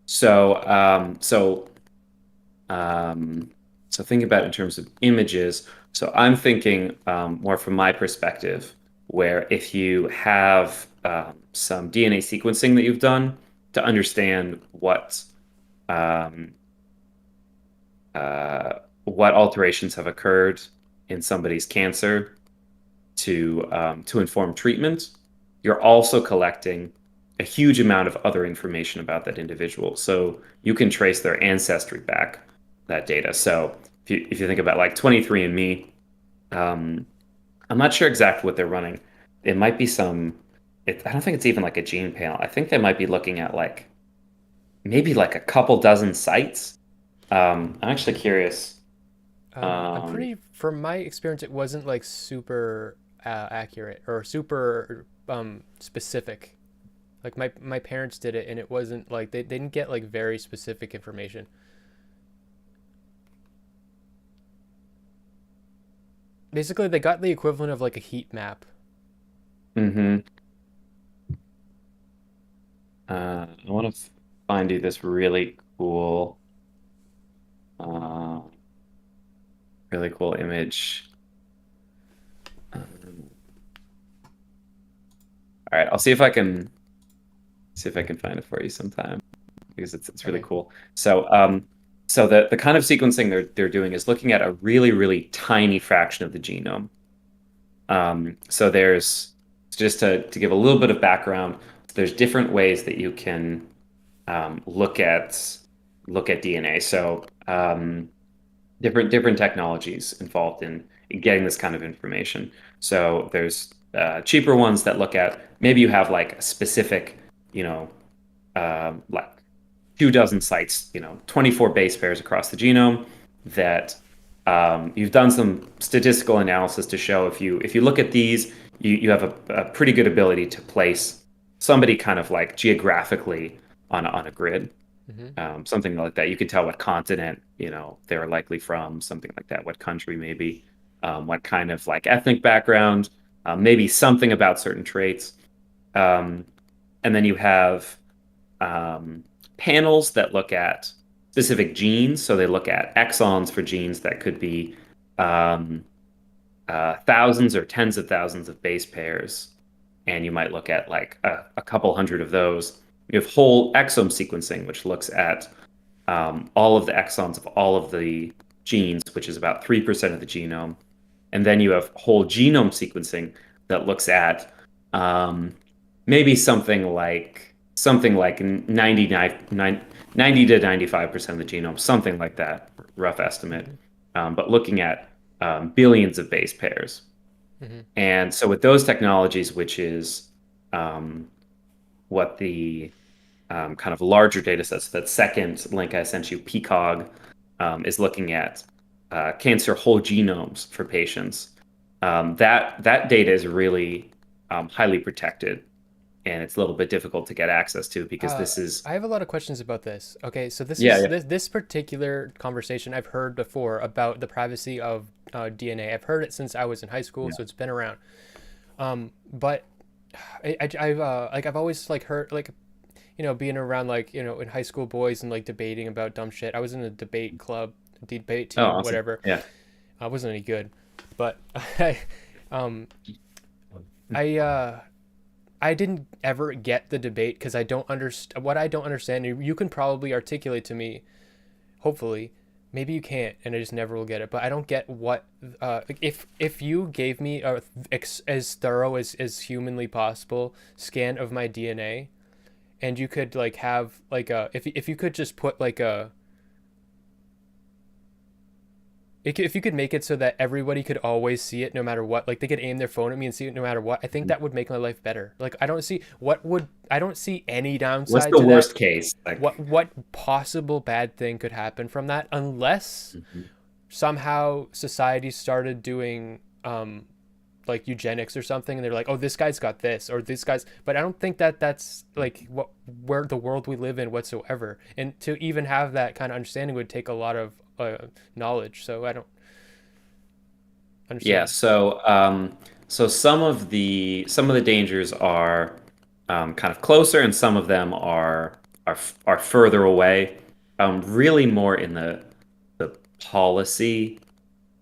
so, um, so, um, so thinking about it in terms of images. So I'm thinking more from my perspective, where if you have some DNA sequencing that you've done to understand um, what alterations have occurred in somebody's cancer to inform treatment, you're also collecting a huge amount of other information about that individual. So you can trace their ancestry back that data. So if you think about like 23andMe, um, I'm not sure exactly what they're running. It might be I don't think it's even like a gene panel. I think they might be looking at like maybe like a couple dozen sites. I'm actually curious. I'm Um, pretty, from my experience, it wasn't like super accurate or super specific. Like my parents did it, and it wasn't like they didn't get like very specific information. Basically, they got the equivalent of like a heat map. mhm. I want to find you this uh, really cool image. Um, all right, I'll see if I can find it for you sometime because it's really Okay. cool. So the kind of sequencing they're doing is looking at a really, really tiny fraction of the genome. So there's just to give a little bit of background, there's different ways that you can um, look at look at DNA. So different technologies involved in getting this kind of information. So there's cheaper ones that look at maybe you have like a specific, you know, like 2 dozen sites, 24 base pairs across the genome that you've done some statistical analysis to show if you look at these, you have a pretty good ability to place somebody kind of like geographically on a grid, Hmm. something like that. You could tell what continent, they're likely from, something like that, what country maybe, what kind of like ethnic background, maybe something about certain traits. Um, and then you have um, panels that look at specific genes. So they look at exons for genes that could be um, thousands or tens of thousands of base pairs. And you might look at like a couple hundred of those. You have whole exome sequencing, which looks at all of the exons of all of the genes, which is about 3% of the genome. And then you have whole genome sequencing that looks at maybe something like 90 to 95% of the genome, something like that, rough estimate. But looking at billions of base pairs. Hmm. And so with those technologies, which is um, what the kind of larger data sets, that second link I sent you, PCOG, is looking at cancer whole genomes for patients. That data is really highly protected, and it's a little bit difficult to get access to because this is I have a lot of questions about this. Okay, so yeah, yeah. this particular conversation I've heard before about the privacy of DNA. I've heard it since I was in high school, Yeah. so it's been around. But I've always like heard like being around like in high school boys and like debating about dumb shit. I was in a debate club, debate Oh, team, awesome. whatever. Yeah. I wasn't any good, but um, I I didn't ever get the debate because I don't understand what I don't understand. You can probably articulate to me, hopefully. Maybe you can't, and I just never will get it. But I don't get what if you gave me as thorough as humanly possible scan of my DNA, and you could like have like a if you could just put like a if you could make it so that everybody could always see it no matter what, like they could aim their phone at me and see it no matter what, I think that would make my life better. Like I don't see any What's downside the to that. worst case? Like, What possible bad thing could happen from that unless mhm. somehow society started doing like eugenics or something, and they're like, oh, this guy's got this or this guy's, but I don't think that that's like what where the world we live in whatsoever, and to even have that kind of understanding would take a lot of knowledge, so I don't Yeah, understand. so some of the dangers are kind of closer, and some of them are further away. Really more in the policy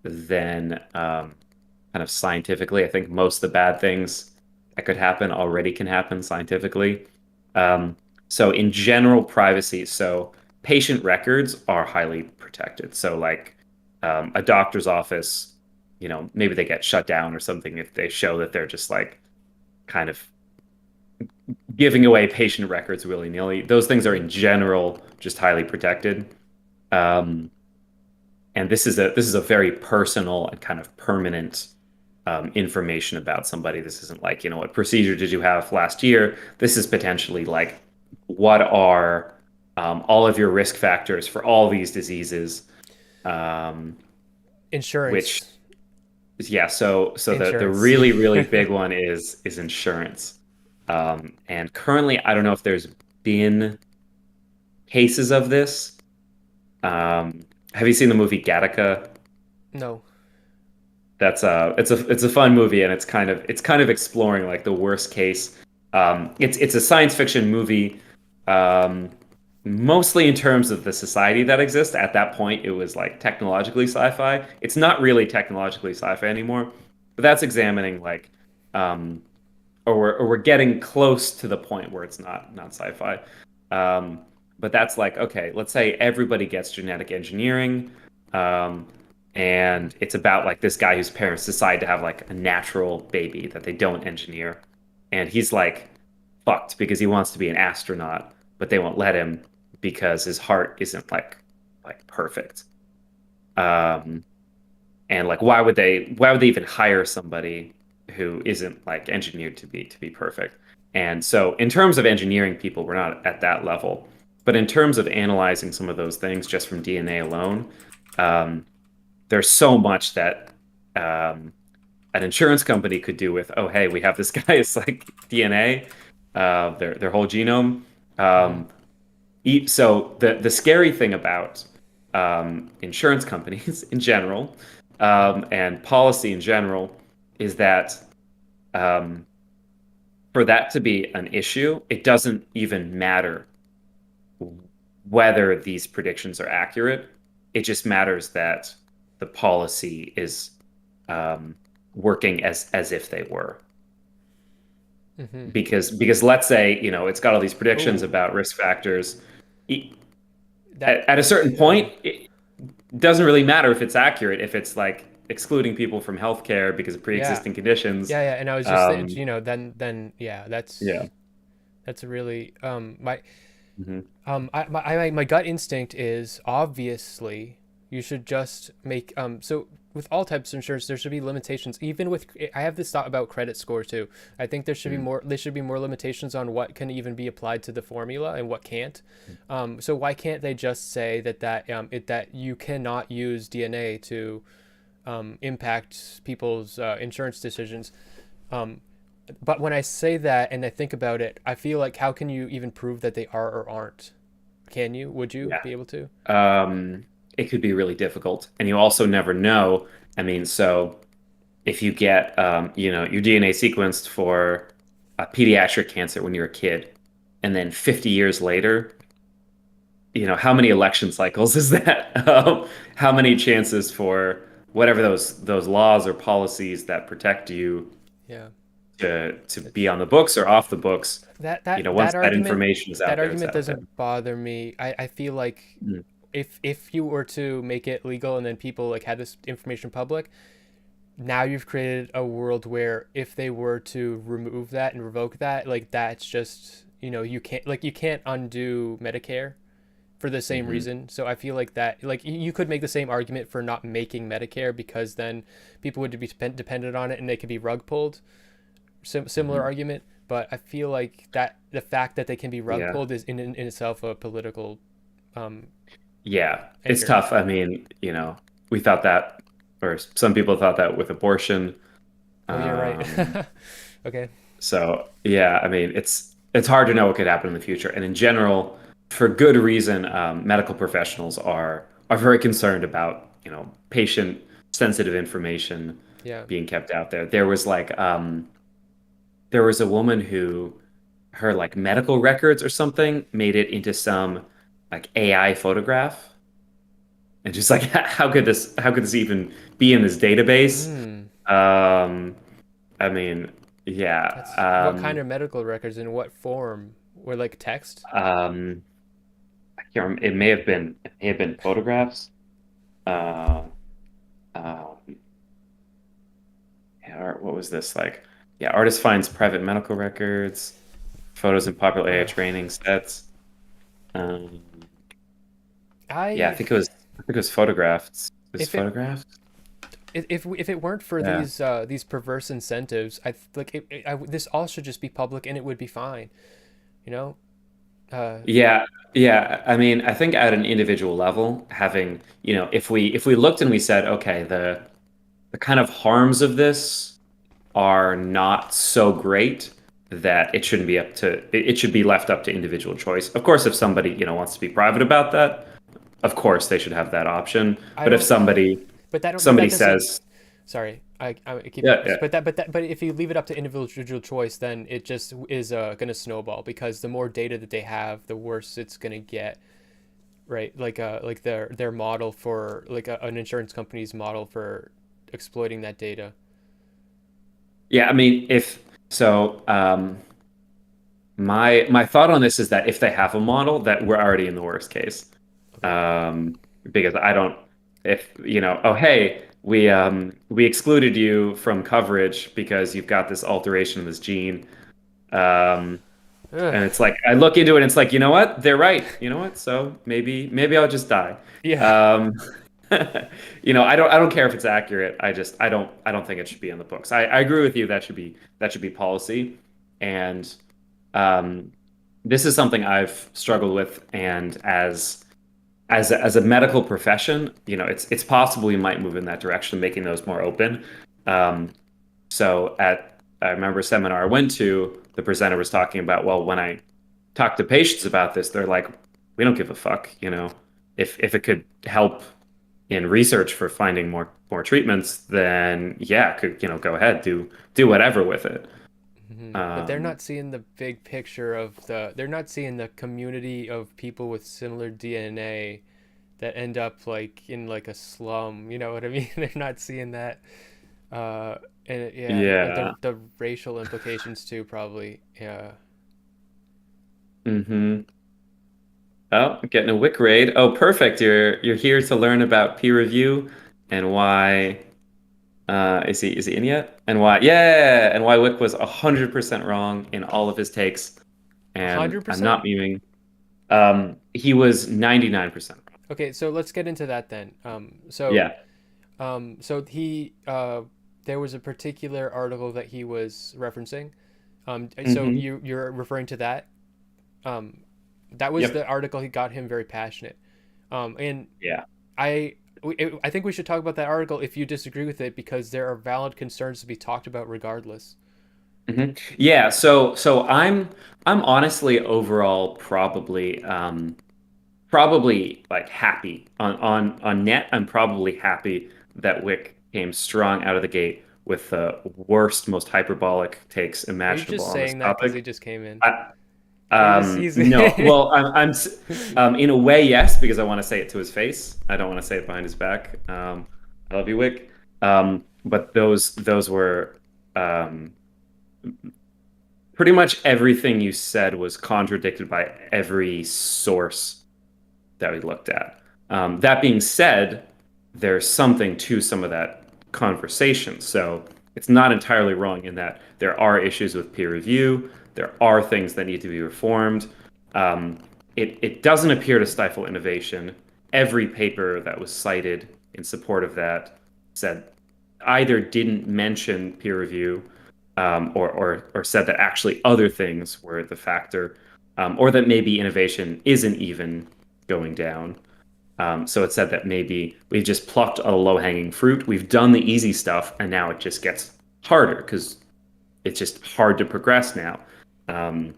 than kind of scientifically. I think most of the bad things that could happen already can happen scientifically. Um, so in general, privacy. So patient records are highly protected. So like a doctor's office, maybe they get shut down or something if they show that they're just like kind of giving away patient records willy-nilly. Those things are in general just highly protected. Um, and this is a very personal and kind of permanent information about somebody. This isn't like, what procedure did you have last year? This is potentially like, what are all of your risk factors for all these diseases? Um, which, Insurance. yeah, so the Insurance. really, really big one is insurance. And currently, I don't know if there's been cases of this. Have you seen the movie Gattaca? No. It's a fun movie, and it's kind of exploring like the worst case. It's a science fiction movie, um, mostly in terms of the society that exists. At that point, it was like technologically sci-fi. It's not really technologically sci-fi anymore, but that's examining like, um, or we're getting close to the point where it's not sci-fi. Um, but that's like, okay, let's say everybody gets genetic engineering. Um, and it's about like this guy whose parents decide to have like a natural baby that they don't engineer, and he's like fucked because he wants to be an astronaut, but they won't let him because his heart isn't like perfect. um and like why would they even hire somebody who isn't like engineered to be perfect? And so in terms of engineering people, we're not at that level, but in terms of analyzing some of those things just from DNA alone, um, there's so much that um, an insurance company could do with, oh, hey, we have this guy's like DNA, their whole genome. Hmm. Um, So the scary thing about insurance companies in general, and policy in general, is that um, for that to be an issue, it doesn't even matter whether these predictions are accurate. It just matters that the policy is working as if they were. Hmm. Because let's say, it's got all these predictions Oh, about risk factors. E- that At a certain point, it doesn't really matter if it's accurate, if it's like excluding people from healthcare because of yeah. pre-existing conditions. Yeah, yeah, and I was just Um, then yeah, yeah. that's a really my Hmm. my gut instinct is obviously you should just make so with all types of insurance there should be limitations even with I have this thought about credit score too. I think there should be more limitations on what can even be applied to the formula and what can't. So why can't they just say that you cannot use DNA to impact people's insurance decisions? Um, but when I say that and I think about it, I feel like how can you even prove that they are or aren't? Can you? Would you Yeah. be able to? Um, it could be really difficult. And you also never know. I mean, so if you get, your DNA sequenced for a pediatric cancer when you're a kid, and then 50 years later, how many election cycles is that? How many chances for whatever those laws or policies that protect you Yeah. to be It's on the books or off the books, once that that argument information is that out there, it's argument out there. doesn't bother me. I feel like Mm. if you were to make it legal and then people like had this information public, now you've created a world where if they were to remove that and revoke that, like that's just you can't undo Medicare for the same Hmm. reason. So I feel like that like you could make the same argument for not making Medicare because then people would be dependent on it and they could be rug pulled. Similar Hmm. argument, but I feel like that the fact that they can be rug Yeah. pulled is in itself a political um, Yeah, it's anchor. tough. I mean, we thought that, or some people thought that with abortion. Oh, you're right. Um, Okay. so yeah, I mean, it's hard to know what could happen in the future. And in general, for good reason, medical professionals are very concerned about, patient sensitive information Yeah. being kept out there. There was a woman who her like medical records or something made it into some like AI photograph. And just like how could this even be in this database? Hmm. Um, I mean, yeah. That's what kind of medical records in what form? Or like text? Um, I can't remember. It may have been photographs. Uh, um, yeah, or what was this like? Yeah, artist finds private medical records, photos in popular AI Uh, training sets. Um, yeah, I I think it was. I think it was photographs. It was if it photographs. if it weren't for Yeah. these perverse incentives, this all should just be public and it would be fine. You know? Uh, Yeah, yeah. I mean, I think at an individual level, having, if we looked and we said, okay, the kind of harms of this are not so great that it shouldn't be it should be left up to individual choice. Of course, if somebody, wants to be private about that, of course they should have that option. I But if don't. But somebody that doesn't. says, Sorry, I keep. yeah, yeah, But if you leave it up to individual choice, then it just is gonna snowball because the more data that they have, the worse it's gonna get. Right, like their model for like an insurance company's model for exploiting that data. yeah, I mean, if so, my thought on this is that if they have a model, that we're already in the worst case. Okay. um, because I don't, if oh hey, we excluded you from coverage because you've got this alteration of this gene, um, Ugh. and it's like I look into it and it's like, you know what, they're right, you know what, so maybe I'll just die. Yeah. Um, I don't care if it's accurate. I don't think it should be in the books. I agree with you. That should be policy, and um, this is something I've struggled with, and as a medical profession, it's possible we might move in that direction, making those more open. Um, so I remember a seminar I went to, the presenter was talking about, well, when I talk to patients about this, they're like, we don't give a fuck, you know. If it could help in research for finding more treatments, then yeah, could, you know, go ahead, do whatever with it. But they're Um, not seeing the big picture of they're not seeing the community of people with similar DNA that end up like in like a slum. You know what I mean? They're not seeing that. Uh, yeah, yeah. the racial implications too, probably. Yeah. hmm Oh, getting a Wick raid. Oh, perfect. You're here to learn about peer review and why is he in yet? And why yeah, and why Wick was 100% wrong in all of his takes. And I'm 100%? not memeing. He was 99% wrong. Okay, so let's get into that then. Yeah. So there was a particular article that he was referencing. So hmm you're referring to that. Um, that was the Yep. article he got him very passionate. And Yeah. I I think we should talk about that article if you disagree with it because there are valid concerns to be talked about regardless. Yeah, so I'm honestly overall probably like happy on net. I'm probably happy that Wick came strong out of the gate with the worst, most hyperbolic takes Are you imaginable just on this saying that because he topic. just came in? I, He's no, well, in a way, yes, because I want to say it to his face. I don't want to say it behind his back. I love you, Wick. But those were um, pretty much everything you said was contradicted by every source that we looked at. That being said, there's something to some of that conversation. So it's not entirely wrong in that there are issues with peer review, there are things that need to be reformed. Um, it doesn't appear to stifle innovation. Every paper that was cited in support of that said either didn't mention peer review or said that actually other things were the factor, or that maybe innovation isn't even going down. So it said that maybe we've just plucked a low-hanging fruit, we've done the easy stuff, and now it just gets harder because it's just hard to progress now. Um,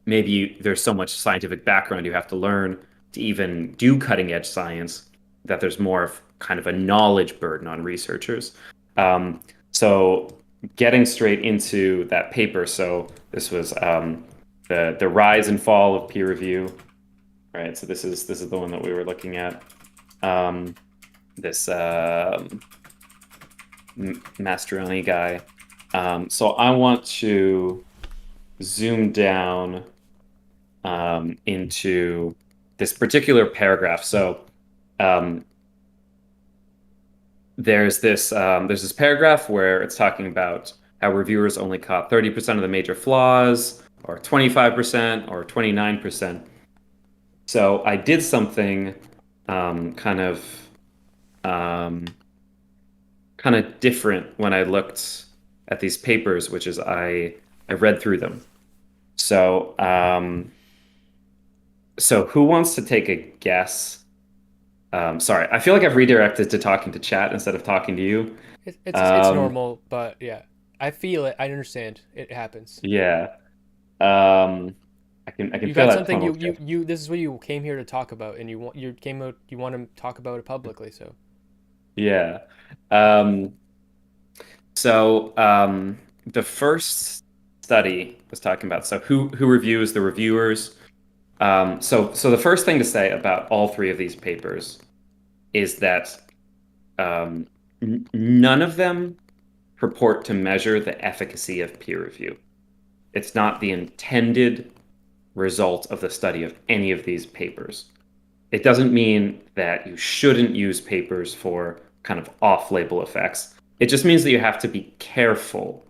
maybe there's so much scientific background you have to learn to even do cutting-edge science that there's more of kind of a knowledge burden on researchers. Um, so getting straight into that paper, so this was the rise and fall of peer review, right? So this is the one that we were looking at. Um, this Mastroni guy. So I want to zoom down into this particular paragraph. So um, there's this paragraph where it's talking about how reviewers only caught 30% of the major flaws, or 25%, or 29%. So I did something kind of um, kind of different when I looked at these papers, which is I read through them. So so who wants to take a guess? Sorry, I feel like I've redirected to talking to chat instead of talking to you. it's Um, normal, but yeah, I feel it. I understand. It happens. yeah. Um, I can You feel got that something tunnel shift. this is what you came here to talk about, and you want to talk about it publicly. So Yeah. Um, so the first study was talking about so who reviews the reviewers. So the first thing to say about all three of these papers is that um, none of them purport to measure the efficacy of peer review. It's not the intended result of the study of any of these papers. It doesn't mean that you shouldn't use papers for kind of off-label effects. It just means that you have to be careful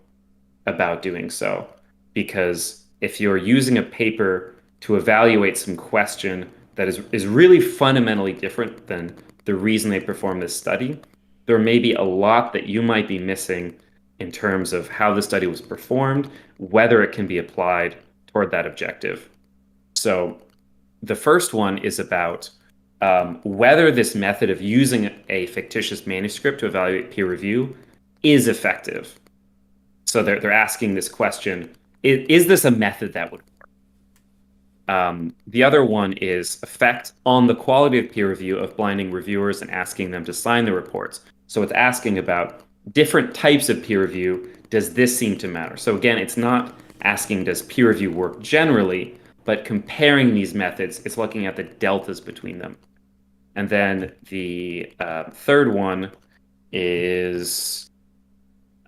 about doing so. Because if you're using a paper to evaluate some question that is really fundamentally different than the reason they performed this study, there may be a lot that you might be missing in terms of how the study was performed, whether it can be applied toward that objective. So the first one is about whether this method of using a fictitious manuscript to evaluate peer review is effective. So they're asking this question: is this a method that would work? The other one is effect on the quality of peer review of blinding reviewers and asking them to sign the reports. So it's asking about different types of peer review. Does this seem to matter? So again, it's not asking does peer review work generally, but comparing these methods, it's looking at the deltas between them. And then the third one is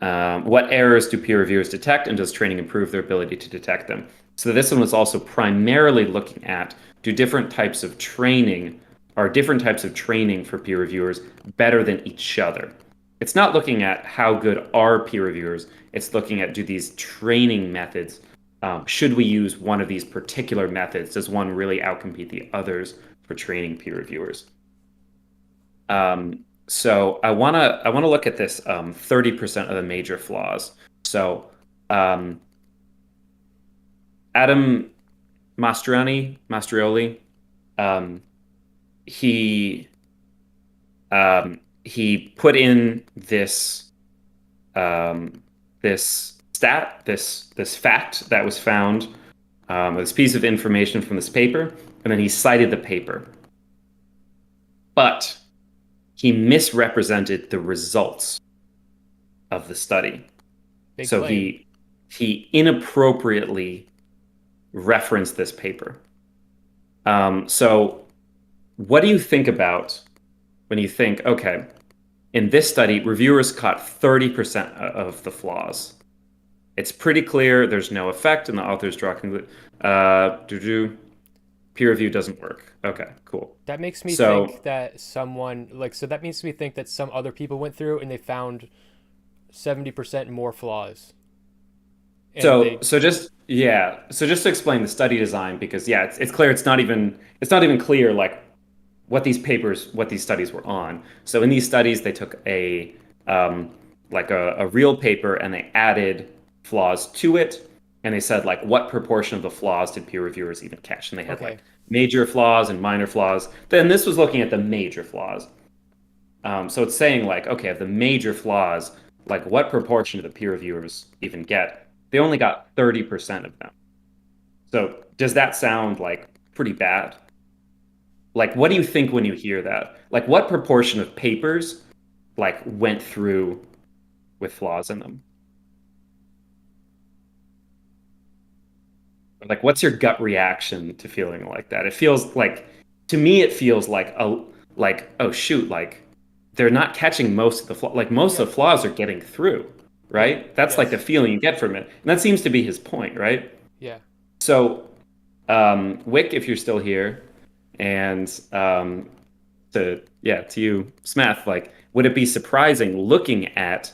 what errors do peer reviewers detect, and does training improve their ability to detect them? So this one was also primarily looking at do different types of training for peer reviewers better than each other. It's not looking at how good are peer reviewers. It's looking at do these training methods, should we use one of these particular methods? Does one really outcompete the others for training peer reviewers? So I wanna look at this 30% of the major flaws. So Adam Mastroianni, um, he he put in this this fact that was found, this piece of information from this paper, and then he cited the paper. But he misrepresented the results of the study. Big So claim. he inappropriately referenced this paper. So what do you think about when you think, okay, in this study, reviewers caught 30% of the flaws. It's pretty clear there's no effect, and the authors draw conclusion. Peer review doesn't work. Okay, cool. That makes me So think that someone like so that makes me think that some other people went through and they found 70% more flaws. And So they so just yeah, so just to explain the study design, because yeah, it's clear it's not even clear like what these studies were on. So in these studies, they took like a real paper and they added flaws to it, and they said like what proportion of the flaws did peer reviewers even catch, and they had okay. like major flaws and minor flaws. Then this was looking at the major flaws. So it's saying like, okay, of the major flaws, like what proportion of the peer reviewers even get? They only got 30% of them. So does that sound like pretty bad? Like, what do you think when you hear that? Like, what proportion of papers like went through with flaws in them? Like, what's your gut reaction to feeling like that? It feels like, to me, it feels like oh shoot, like they're not catching most of the flaw. Like most of Yep. the flaws are getting through, Yep. right? That's like the Yes. feeling you get from it, and that seems to be his point, right? Yeah. So, Wick, if you're still here, and to you, Smith, like, would it be surprising looking at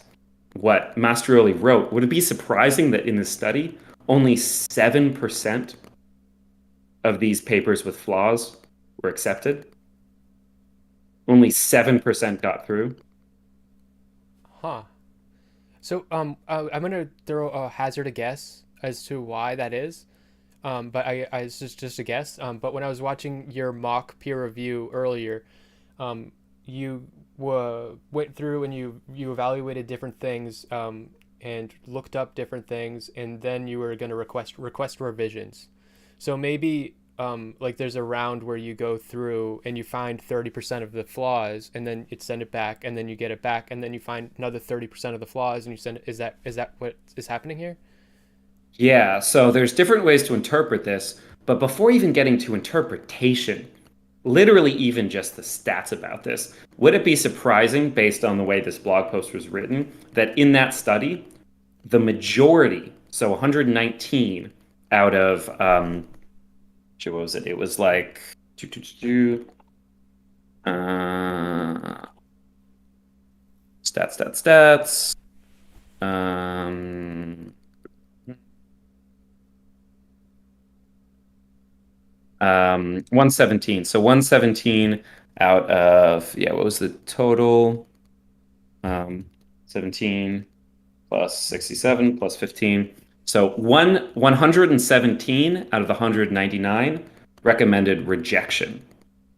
what Mastroianni wrote? Would it be surprising that in the study only 7% of these papers with flaws were accepted? Only 7% got through. Huh. So I'm gonna throw a hazard a guess as to why that is. But I it's just a guess. But when I was watching your mock peer review earlier, you went through and you evaluated different things, and looked up different things, and then you were gonna request revisions. So maybe like there's a round where you go through and you find 30% of the flaws, and then you send it back, and then you get it back, and then you find another 30% of the flaws, and you send it. Is that what is happening here? Yeah, so there's different ways to interpret this, but before even getting to interpretation, literally even just the stats about this, would it be surprising, based on the way this blog post was written, that in that study, the majority, so 119 out of, what was it? It was like, uh, stats. Um, 117. So 117 out of, yeah, what was the total? 17 plus 67 plus 15. So 117 out of the 199 recommended rejection.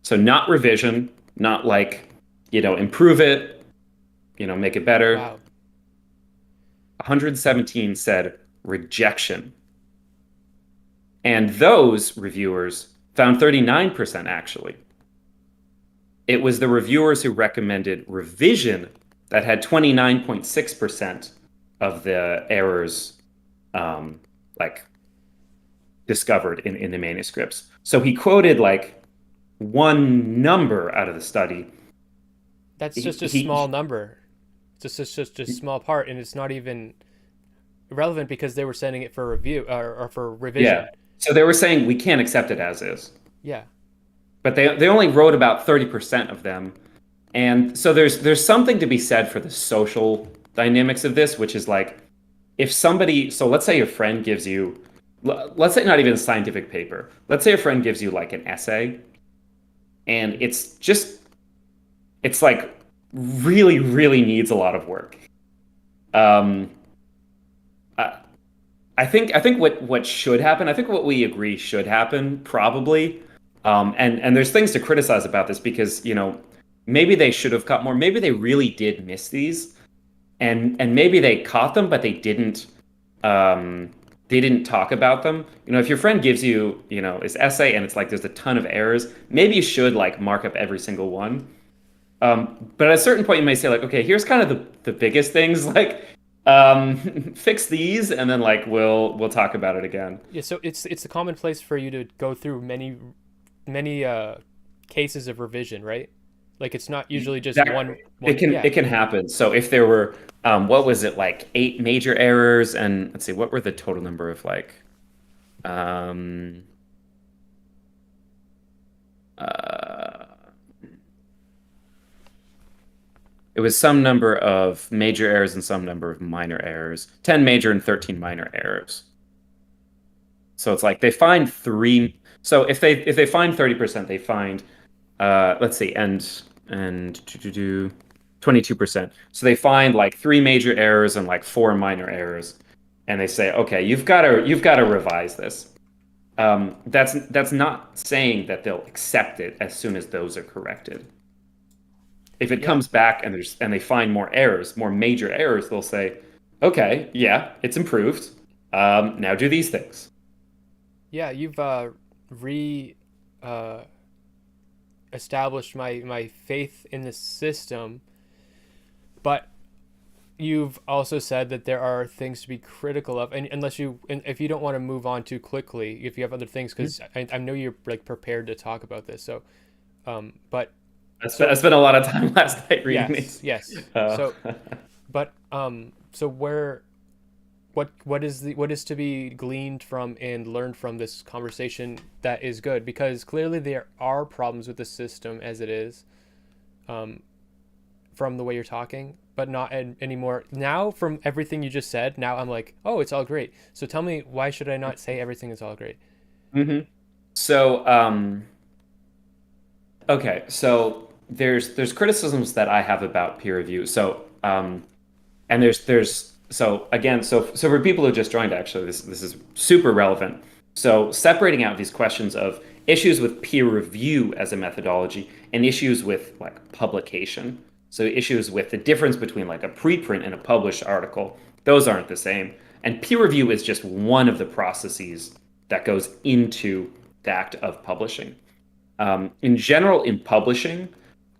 So not revision, not like, improve it, make it better. Wow. 117 said rejection. And those reviewers found 39% actually. It was the reviewers who recommended revision that had 29.6% of the errors like discovered in the manuscripts. So he quoted like one number out of the study. That's just a small number. Just a small part, and it's not even relevant because they were sending it for review or for revision. Yeah. So they were saying we can't accept it as is. Yeah. But they only wrote about 30% of them. And so there's something to be said for the social dynamics of this, which is like if somebody, so let's say your friend gives you, let's say not even a scientific paper. Let's say a friend gives you like an essay and it's like really, really needs a lot of work. Um, I think what should happen, I think what we agree should happen probably, and there's things to criticize about this because, maybe they should have caught more. Maybe they really did miss these, and maybe they caught them, but they didn't talk about them. If your friend gives you, this essay and it's like there's a ton of errors, maybe you should like mark up every single one. But at a certain point, you may say like, okay, here's kind of the biggest things, like fix these, and then like we'll talk about it again. Yeah. So it's a commonplace for you to go through many cases of revision, right? Like it's not usually just Exactly. one. It can happen. So if there were, what was it, like 8 major errors, and let's see, what were the total number of like, um, uh, it was some number of major errors and some number of minor errors, 10 major and 13 minor errors. So it's like they find three. So if they find 30%, they find, let's see, and 22%. So they find like 3 major errors and like 4 minor errors, and they say, okay, you've got to revise this. That's not saying that they'll accept it as soon as those are corrected. If it Yeah. comes back and they find more errors, more major errors, they'll say, okay, yeah, it's improved. Now do these things. Yeah. You've re uh, established my faith in the system, but you've also said that there are things to be critical of, and if you don't want to move on too quickly, if you have other things, because I know you're like prepared to talk about this. So, but I spent a lot of time last night reading yes, these. yes. Uh, So, but so what is to be gleaned from and learned from this conversation that is good? Because clearly there are problems with the system as it is, um, from the way you're talking, but not anymore. Now, from everything you just said, now I'm like, oh, it's all great. So tell me, why should I not say everything is all great? hmm So, okay, so there's criticisms that I have about peer review. So, and there's so again, so for people who just joined, actually, this is super relevant. So, separating out these questions of issues with peer review as a methodology and issues with like publication. So, issues with the difference between like a preprint and a published article, those aren't the same. And peer review is just one of the processes that goes into the act of publishing. In general, in publishing,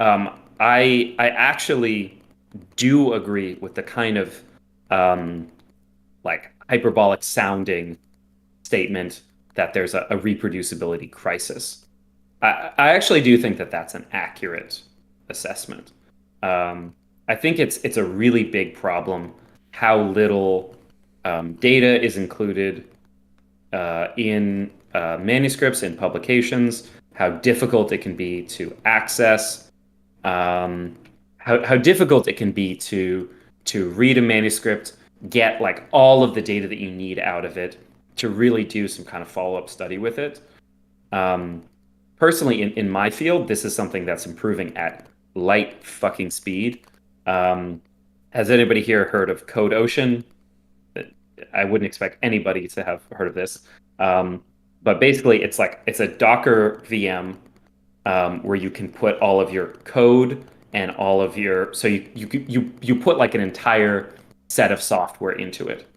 I actually do agree with the kind of um, like hyperbolic sounding statement that there's a reproducibility crisis. I actually do think that that's an accurate assessment. I think it's a really big problem how little data is included in manuscripts and publications, how difficult it can be to access, how difficult it can be to read a manuscript, get like all of the data that you need out of it to really do some kind of follow-up study with it. Um, Personally, in my field, this is something that's improving at light fucking speed. Um, has anybody here heard of Code Ocean? I wouldn't expect anybody to have heard of this. But basically, it's a Docker VM where you can put all of your code and all of your, so you put like an entire set of software into it.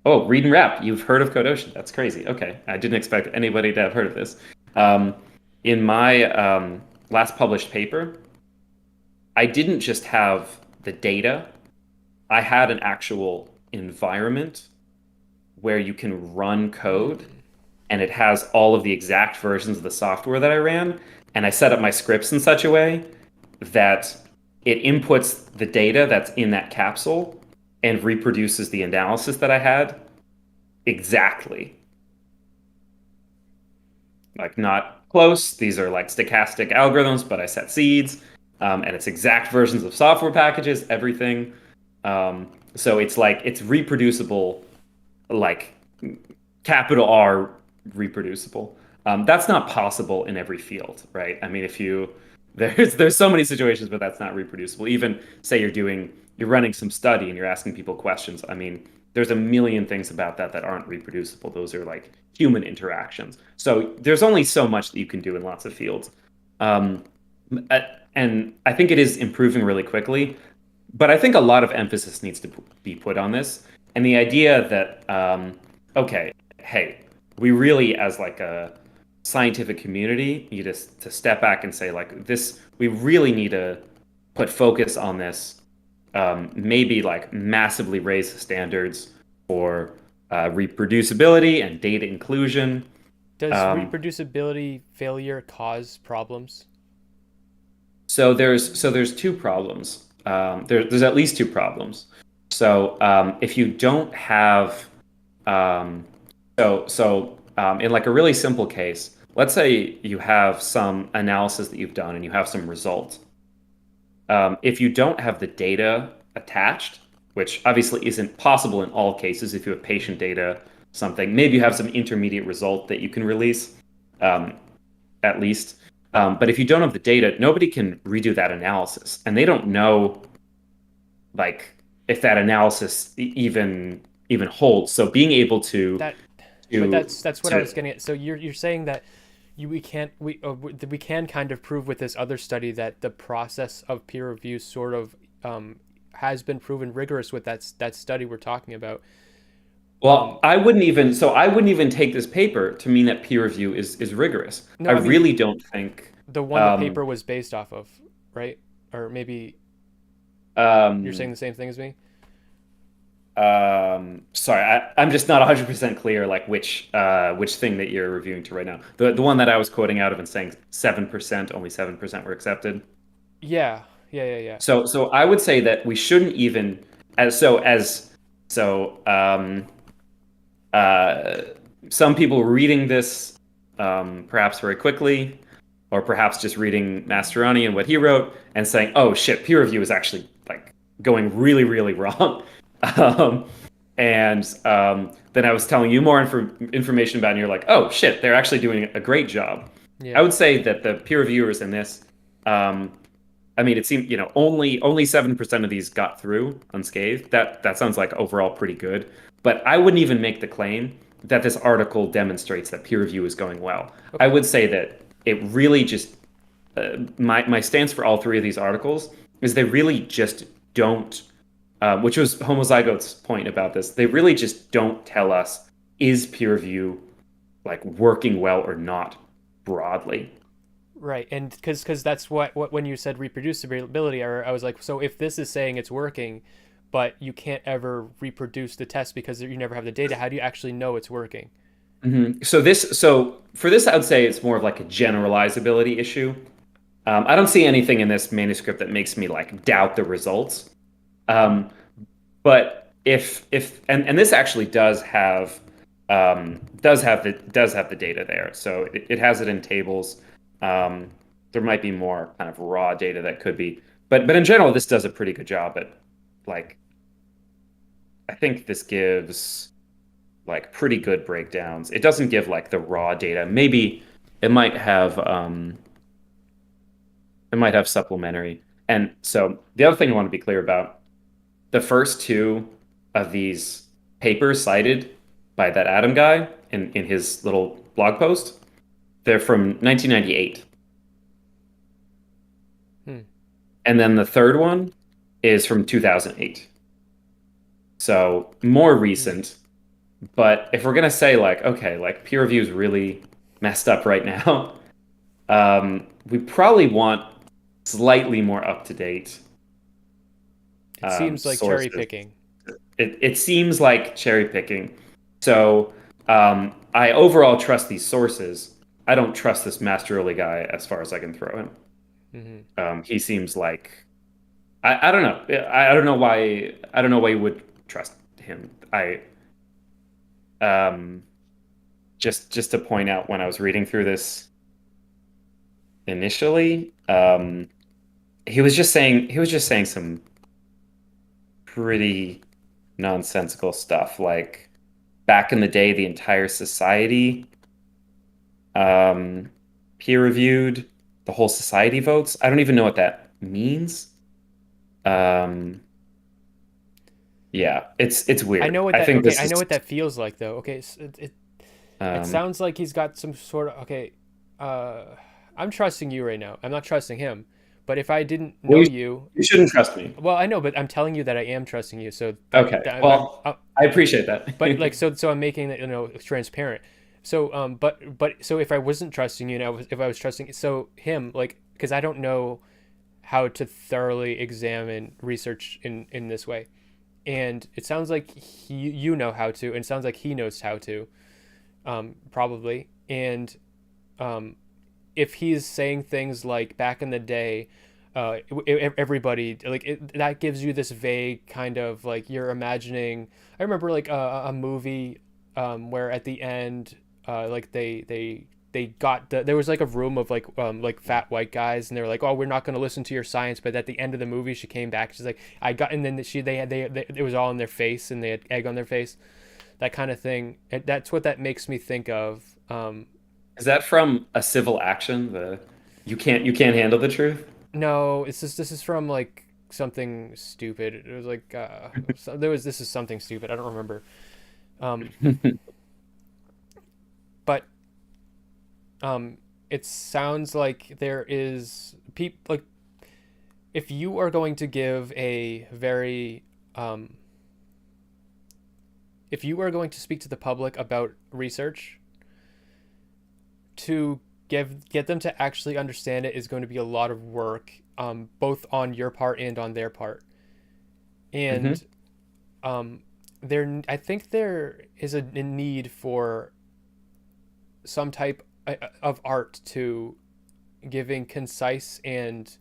Oh, Read and Rap. You've heard of CodeOcean. That's crazy. Okay. I didn't expect anybody to have heard of this. Um, in my last published paper, I didn't just have the data, I had an actual environment where you can run code and it has all of the exact versions of the software that I ran. And I set up my scripts in such a way that it inputs the data that's in that capsule and reproduces the analysis that I had exactly. Like not close. These are like stochastic algorithms, but I set seeds, and it's exact versions of software packages, everything. So it's like it's reproducible, like capital R reproducible. That's not possible in every field, right? I mean, if you there's so many situations where that's not reproducible. Even say you're running some study and you're asking people questions. I mean, there's a million things about that aren't reproducible. Those are like human interactions. So there's only so much that you can do in lots of fields. Um, and I think it is improving really quickly, but I think a lot of emphasis needs to be put on this. And the idea that, okay, hey, we really, as like a scientific community, need to step back and say, like, this, we really need to put focus on this, maybe like massively raise the standards for reproducibility and data inclusion. Does Um, reproducibility failure cause problems? so there's two problems. There's at least two problems. So if you don't have um, in like a really simple case, let's say you have some analysis that you've done and you have some results. If you don't have the data attached, which obviously isn't possible in all cases, if you have patient data, something, maybe you have some intermediate result that you can release, um, at least. But if you don't have the data, nobody can redo that analysis, and they don't know like if that analysis even holds. So being able That, but to that's what I was to getting at. So you're saying that we can't we can kind of prove with this other study that the process of peer review sort of has been proven rigorous with that study we're talking about. well, I wouldn't even take this paper to mean that peer review is rigorous. I No, I mean really don't think. the one the Um, paper was based off of, right? Or maybe you're saying um, the same thing as me? sorry, I'm just not 100% clear like which thing that you're reviewing to right now. The one that I was quoting out of and saying 7%, only 7% were accepted. Yeah, yeah. So I would say that we shouldn't even so uh, some people reading this perhaps very quickly, or perhaps just reading Masterani and what he wrote and saying, "Oh shit, peer review is actually like going really, really wrong." um, and then I was telling you more information about it, and you're like, "Oh shit, they're actually doing a great job." I Yeah. would say that the peer reviewers in this, um, I mean, it seemed, only 7% of these got through unscathed. That sounds like overall pretty good. But I wouldn't even make the claim that this article demonstrates that peer review is going well. I Okay. would say that it really just my stance for all three of these articles is they really just don't, which was Homozygote's point about this. They really just don't tell us is peer review like working well or not broadly. Right, and because that's what when you said reproducibility, I was like, so if this is saying it's working, but you can't ever reproduce the test because you never have the data, how do you actually know it's working? So for this, I would say it's more of like a generalizability issue. I don't see anything in this manuscript that makes me like doubt the results. Hmm. Um, but if and this actually does have the data there. So it has it in tables. Um, there might be more kind of raw data that could be, but in general, this does a pretty good job at like I think this gives like pretty good breakdowns. It doesn't give like the raw data. Maybe it might have um, it might have supplementary. And so the other thing I want to be clear about, the first two of these papers cited by that Adam guy in his little blog post, they're from 1998. Hmm. And then the third one is from 2008. So more Hmm. recent. But if we're gonna say like, okay, like peer review is really messed up right now, we probably want slightly more up to date It seems like cherry sources. picking. It seems like cherry picking. So I overall trust these sources. I don't trust this Masteroli guy as far as I can throw him. He seems like I don't know. I don't know why. I don't know why you would trust him. I just to point out when I was reading through this initially, he was just saying some pretty nonsensical stuff. Like back in the day, the entire society um, peer reviewed, the whole society votes. I don't even know what that means. Um, yeah, it's I weird. know what I that. think Okay, this I is know what that feels like though. Okay, so it um, sounds like he's got some sort of okay. Uh, I'm trusting you right now. I'm not trusting him. But if I didn't well, know you, you shouldn't trust me. well, I know, but I'm telling you that I am trusting you. So Okay, well, I appreciate that. but like so I'm making it transparent. So but so if I wasn't trusting you, and if I was trusting so him like because I don't know how to thoroughly examine research in this way, and it sounds like you know how to, and it sounds like he knows how to, probably, and um, if he's saying things like back in the day, everybody like that gives you this vague kind of like you're imagining. I remember like a movie where at the end, like they got there was like a room of like fat white guys, and they were like, oh, we're not going to listen to your science, but at the end of the movie she came back, she's like, I got, and then they it was all in their face, and they had egg on their face, that kind of thing. That's what that makes me think of. Is that from a civil action? The you can't handle the truth? No, this is from like something stupid. It was like there was this is something stupid. I don't remember. Um, but it sounds like there is like if you are going to give a very if you are going to speak to the public about research, to get them to actually understand it is going to be a lot of work, both on your part and on their part. Hmm. And there, I think there is a need for some type of art to giving concise and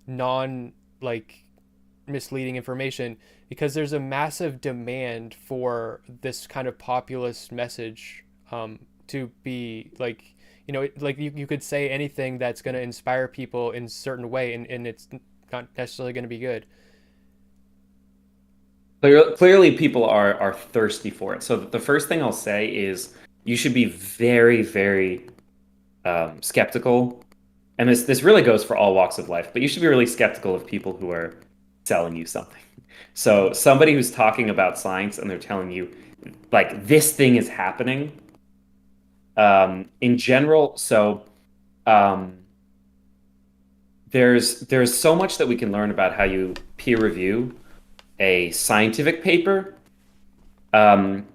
non like misleading information, because there's a massive demand for this kind of populist message, to be like like you could say anything that's going to inspire people in a certain way, and it's not necessarily going to be good. Clearly, people are thirsty for it. So the first thing I'll say is you should be very, very skeptical, and this really goes for all walks of life. But you should be really skeptical of people who are selling you something. So somebody who's talking about science and they're telling you like this thing is happening in general. So um, there's so much that we can learn about how you peer review a scientific paper. Um,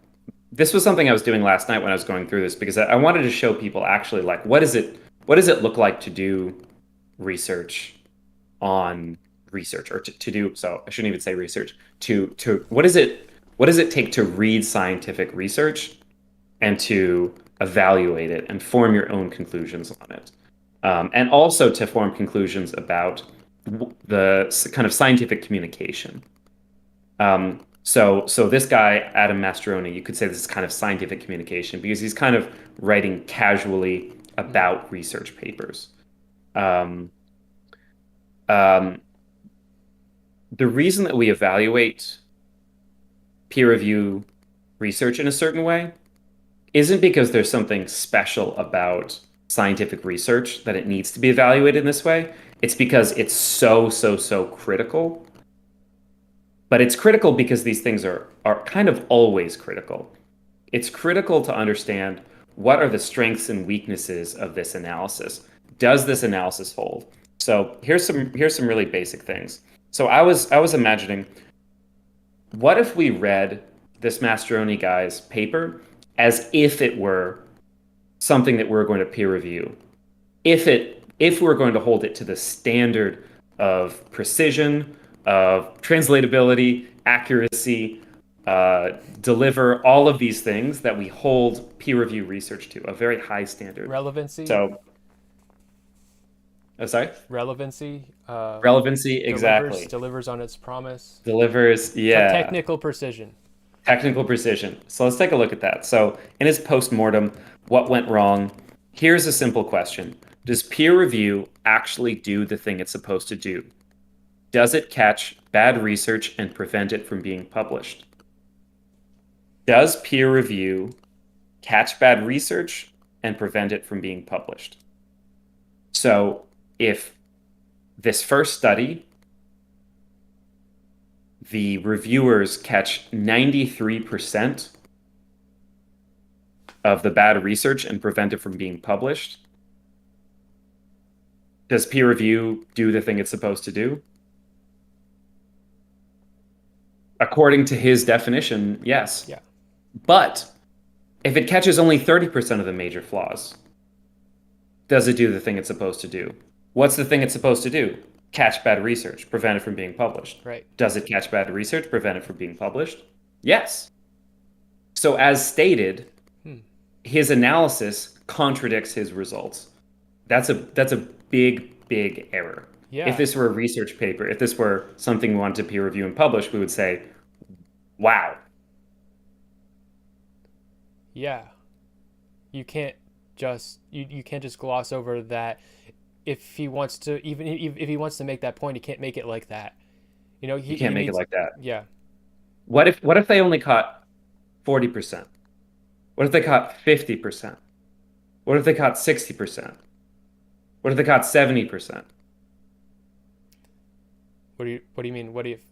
this was something I was doing last night when I was going through this because I wanted to show people actually like what does it look like to do research on research, or to do, so I shouldn't even say research, to what does it take to read scientific research and to evaluate it and form your own conclusions on it, and also to form conclusions about the kind of scientific communication. So this guy, Adam Mastroeni, you could say this is kind of scientific communication because he's kind of writing casually Mm-hmm. about research papers. Um, um, the reason that we evaluate peer review research in a certain way isn't because there's something special about scientific research that it needs to be evaluated in this way. It's because it's so, so, so critical. But it's critical because these things are kind of always critical. It's critical to understand what are the strengths and weaknesses of this analysis. Does this analysis hold? So here's some really basic things. So I was imagining, what if we read this Mastroeni guy's paper as if it were something that we're going to peer review. If we're going to hold it to the standard of precision, of translatability, accuracy, deliver all of these things that we hold peer review research to, a very high standard. Relevancy. So, sorry? Relevancy. Relevancy, exactly. Delivers on its promise. Delivers, yeah. Technical precision. Technical precision. So let's take a look at that. So in his postmortem, what went wrong? Here's a simple question. Does peer review actually do the thing it's supposed to do? Does it catch bad research and prevent it from being published? Does peer review catch bad research and prevent it from being published? So if this first study, the reviewers catch 93% of the bad research and prevent it from being published, does peer review do the thing it's supposed to do? According to his definition, yes. Yeah. But if it catches only 30% of the major flaws, does it do the thing it's supposed to do? What's the thing it's supposed to do? Catch bad research, prevent it from being published. Right. Does it catch bad research, prevent it from being published? Yes. So as stated, his analysis contradicts his results. That's a big error. Yeah. If this were a research paper, if this were something we wanted to peer review and publish, we would say, wow. Yeah. You can't just you can't just gloss over that. If he wants to, even if he wants to make that point, he can't make it like that. You know, he can't make it like that. Yeah. What if they only caught 40%? What if they caught 50%? What if they caught 60%? What if they caught 70%? What do you mean? What if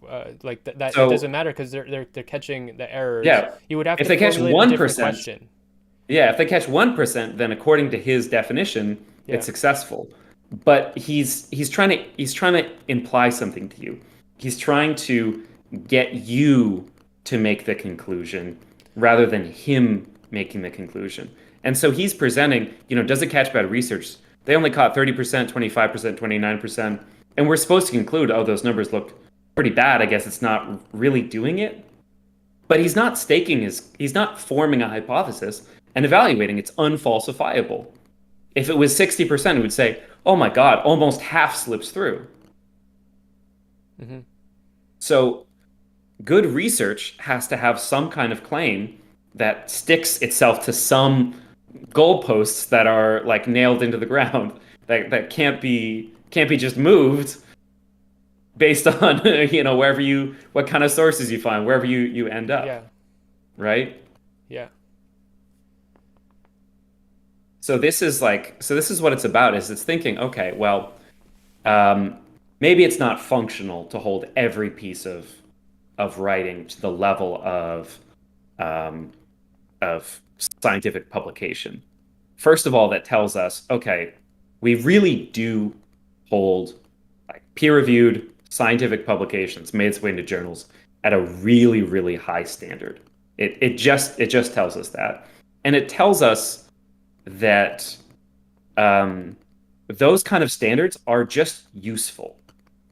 like that? So, it doesn't matter because they're catching the errors. Yeah. You would have if to they catch formulate a different 1%. question. Yeah, if they catch 1%, then according to his definition, it's successful. But he's trying to imply something to you. He's trying to get you to make the conclusion rather than him making the conclusion. And so he's presenting, does it catch bad research? They only caught 30%, 25%, 29%. And we're supposed to conclude, oh, those numbers look pretty bad. I guess it's not really doing it. But he's not forming a hypothesis and evaluating. It's unfalsifiable. If it was 60%, we would say, oh my God, almost half slips through. Mm-hmm. So good research has to have some kind of claim that sticks itself to some goalposts that are like nailed into the ground, that can't be just moved based on what kind of sources you find, wherever you end up. Yeah. Right? Yeah. So this is what it's about, is it's thinking, okay, well, maybe it's not functional to hold every piece of writing to the level of scientific publication. First of all, that tells us, okay, we really do hold like peer-reviewed scientific publications made its way into journals at a really, really high standard. It just tells us that, and it tells us that those kind of standards are just useful.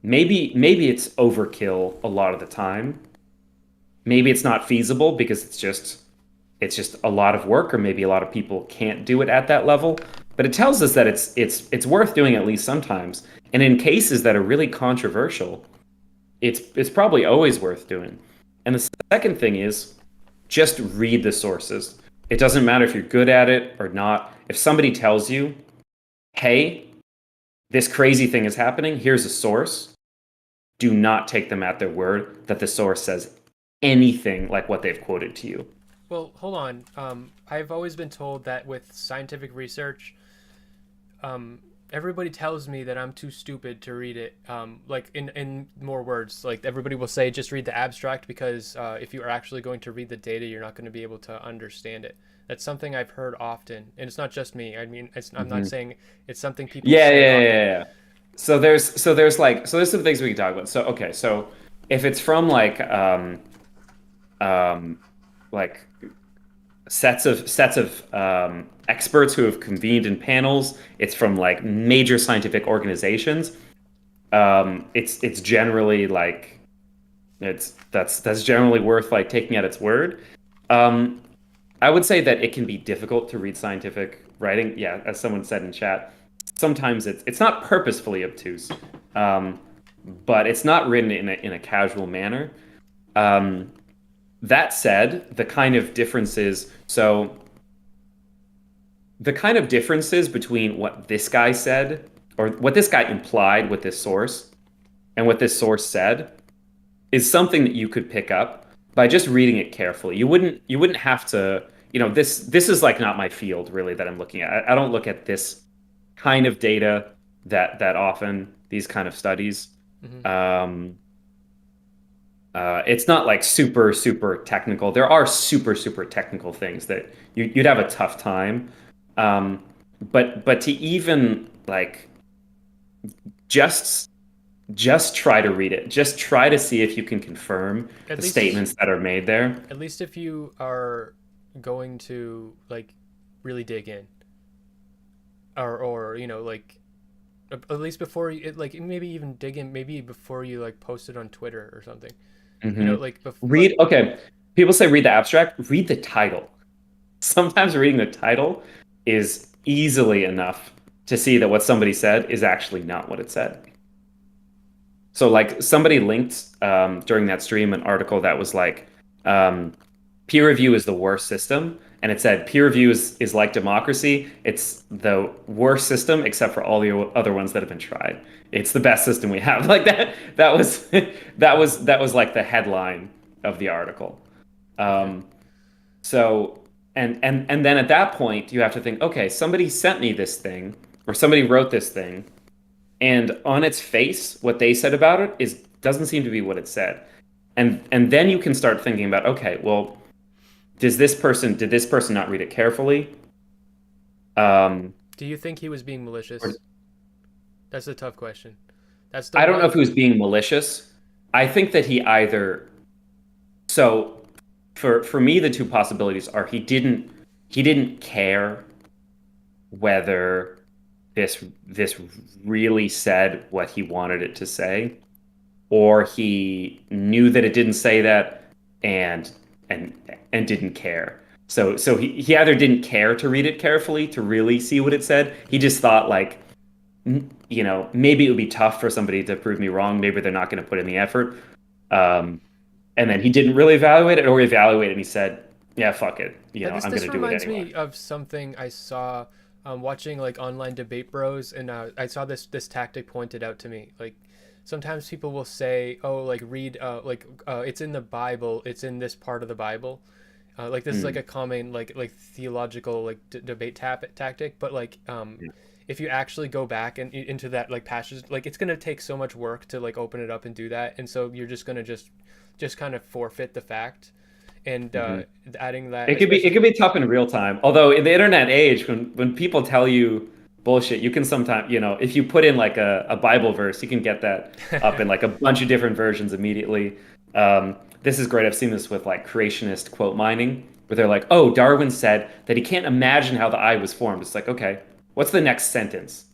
Maybe it's overkill a lot of the time. Maybe it's not feasible because it's just a lot of work, or maybe a lot of people can't do it at that level. But it tells us that it's worth doing at least sometimes. And in cases that are really controversial, it's probably always worth doing. And the second thing is just read the sources. It doesn't matter if you're good at it or not. If somebody tells you, hey, this crazy thing is happening, here's a source, do not take them at their word that the source says anything like what they've quoted to you. Well, hold on. I've always been told that with scientific research, everybody tells me that I'm too stupid to read it. Like in more words, like everybody will say, just read the abstract, because if you are actually going to read the data, you're not going to be able to understand it. That's something I've heard often, and it's not just me. I mean, I'm not saying it's something people say often. So there's some things we can talk about. So okay, so if it's from like like sets of experts who have convened in panels. It's from like major scientific organizations. It's generally like that's generally worth like taking at its word. Um, I would say that it can be difficult to read scientific writing. Yeah, as someone said in chat, sometimes it's not purposefully obtuse, um, but it's not written in a casual manner. Um, that said, the kind of differences between what this guy said or what this guy implied with this source and what this source said is something that you could pick up by just reading it carefully. You wouldn't have to, this is like not my field really that I'm looking at. I don't look at this kind of data that often, these kind of studies. Mm-hmm. It's not like super, super technical. There are super, super technical things that you'd have a tough time. Um, but to even like just just try to read it. Just try to see if you can confirm At the least statements that are made there. at least if you are going to like really dig in, or like at least before you like maybe even dig in, maybe before you like post it on Twitter or something. Hmm. Like Read, okay. People say read the abstract, read the title. Sometimes reading the title is easily enough to see that what somebody said is actually not what it said. So, like, somebody linked during that stream an article that was like, um, peer review is the worst system. And it said peer review is like democracy. It's the worst system except for all the other ones that have been tried. It's the best system we have. Like that. That was that was like the headline of the article. Okay. Um, so and then at that point you have to think, okay, somebody sent me this thing or somebody wrote this thing, and on its face, what they said about it is doesn't seem to be what it said. And then you can start thinking about, okay, well, did this person not read it carefully? Um, Do you think he was being or, malicious? That's a tough question. That's the I don't know one. if he was being malicious. I think that he either so for me the two possibilities are he didn't care whether this really said what he wanted it to say, or he knew that it didn't say that and and and didn't care. So he either didn't care to read it carefully to really see what it said. He just thought like, maybe it would be tough for somebody to prove me wrong. Maybe they're not going to put in the effort. Um, and then he didn't really evaluate it, or evaluate it and he said, yeah, fuck it. Yeah, I'm this going to do it reminds anyway. me of something I saw watching like online debate bros, and I saw this tactic pointed out to me. Like sometimes people will say, "Oh, like read it's in the Bible, it's in this part of the Bible." Like this is like Mm, a common like theological like debate tactic, but like yeah. if you actually go back and into that like passage, like it's gonna take so much work to like open it up and do that, and so you're just gonna just kind of forfeit the fact, and Mhm. adding that, It could be tough in real time. Although in the internet age, when people tell you bullshit, you can sometimes, if you put in like a Bible verse, you can get that up in like a bunch of different versions immediately. This is great. I've seen this with like creationist quote mining, where they're like, "Oh, Darwin said that he can't imagine how the eye was formed." It's like, okay, what's the next sentence?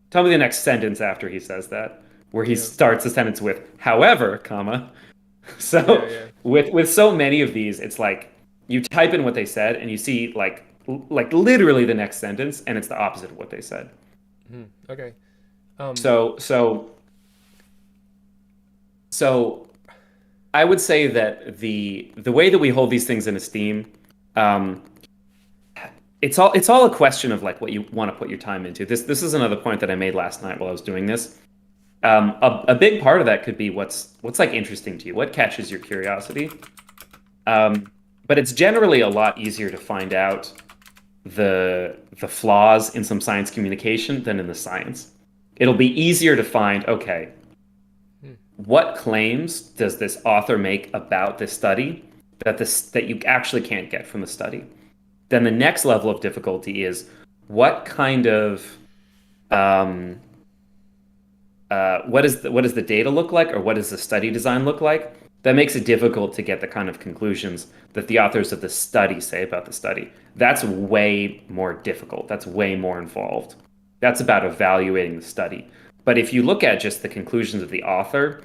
Tell me the next sentence after he says that, where he yeah, starts the sentence with "however," comma. yeah, So yeah. with so many of these, it's like you type in what they said and you see like literally the next sentence and it's the opposite of what they said. Okay. Um, So so so I would say that the way that we hold these things in esteem, um, it's all a question of like what you want to put your time into. This is another point that I made last night while I was doing this. A big part of that could be what's like interesting to you, what catches your curiosity. But it's generally a lot easier to find out the flaws in some science communication than in the science. It'll be easier to find, okay, hmm, what claims does this author make about this study that you actually can't get from the study? Then the next level of difficulty is what kind of what does the data look like, or what does the study design look like? that makes it difficult to get the kind of conclusions that the authors of the study say about the study. That's way more difficult. That's way more involved. That's about evaluating the study. But if you look at just the conclusions of the author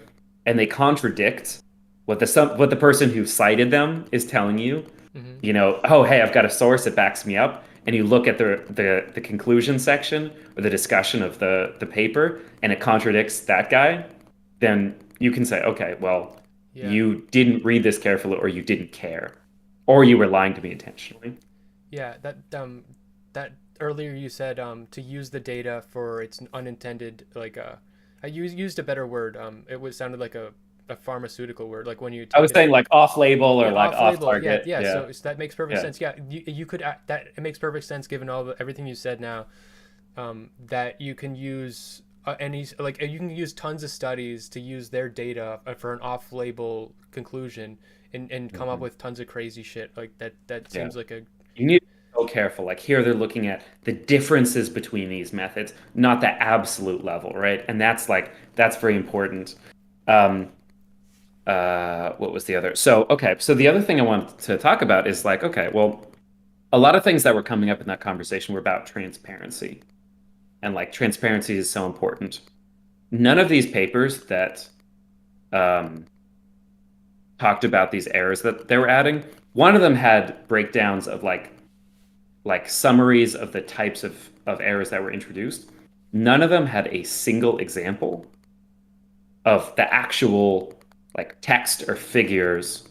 and they contradict what the person who cited them is telling you, Mm-hmm. oh hey, I've got a source that backs me up, and you look at the conclusion section or the discussion of the paper and it contradicts that guy, then you can say, okay, well, Yeah. you didn't read this carefully, or you didn't care, or you were lying to me intentionally. Yeah, that earlier you said to use the data for its unintended like I used a better word. It was sounded like a pharmaceutical word, like when you I take was it. saying like off label or Yeah, like off off label. Yeah, target. yeah. Yeah. So that makes perfect Yeah. sense. Yeah, you could that it makes perfect sense given everything you said now. That you can use any like you can use tons of studies to use their data for an off-label conclusion and come up Mhm. with tons of crazy shit like that. That Yeah. seems like a You need to be so careful. Like here, they're looking at the differences between these methods, not the absolute level, right? And that's very important. Um, what was the other? So, okay. So the other thing I want to talk about is like, okay, well, a lot of things that were coming up in that conversation were about transparency, and like transparency is so important. None of these papers that um, talked about these errors that they were adding. One of them had breakdowns of like summaries of the types of errors that were introduced. None of them had a single example of the actual like text or figures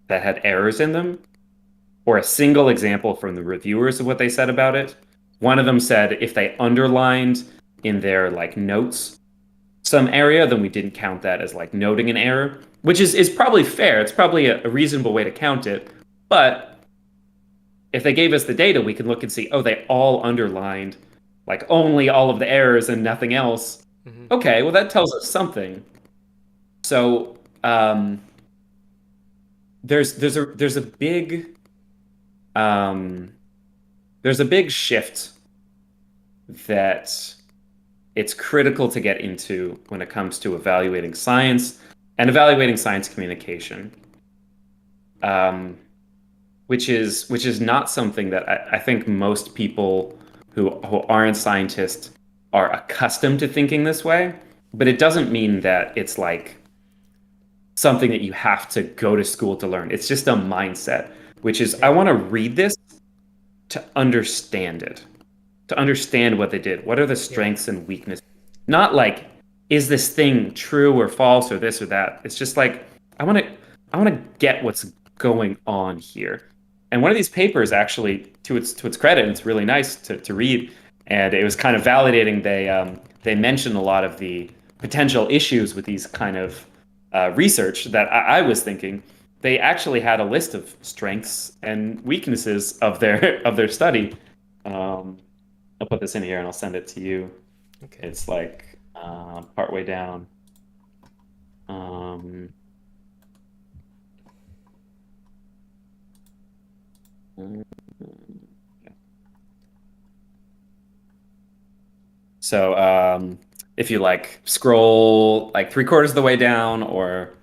that had errors in them, or a single example from the reviewers of what they said about it. One of them said if they underlined in their like notes some area, then we didn't count that as like noting an error, which is probably fair. It's probably a reasonable way to count it. But if they gave us the data, we could look and see, oh, they all underlined like only all of the errors and nothing else. mhm. Okay, well that tells us something. So there's a big um, there's a big shift that it's critical to get into when it comes to evaluating science and evaluating science communication, um, which is not something that I think most people who aren't scientists are accustomed to thinking this way. But it doesn't mean that it's like something that you have to go to school to learn. It's just a mindset, which is I Yeah, want to read this to understand it, to understand what they did. What are the yeah, strengths and weaknesses? Not like, is this thing true or false or this or that? It's just like I want to I want to get what's going on here. And one of these papers actually, to its credit, it's really nice to read, and it was kind of validating. They mentioned a lot of the potential issues with these kind of research that I was thinking. They actually had a list of strengths and weaknesses of their of their study. Um, I'll put this in here and I'll send it to you. okay. It's like partway down. Um, so if you like scroll like three-quarters of the way down, or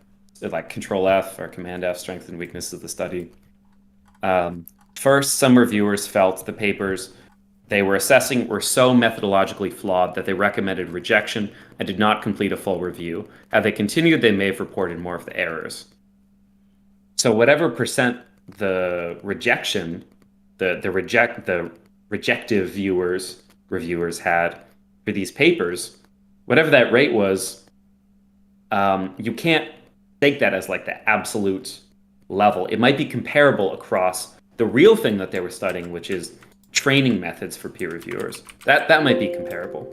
like Control F or Command F, strengths and weaknesses of the study. Um, First, some reviewers felt the papers they were assessing were so methodologically flawed that they recommended rejection and did not complete a full review. Had they continued, they may have reported more of the errors. So whatever percent the rejection, the rejective reviewers had for these papers, whatever that rate was, you can't take that as like the absolute level. It might be comparable across the real thing that they were studying, which is training methods for peer reviewers. That might be comparable,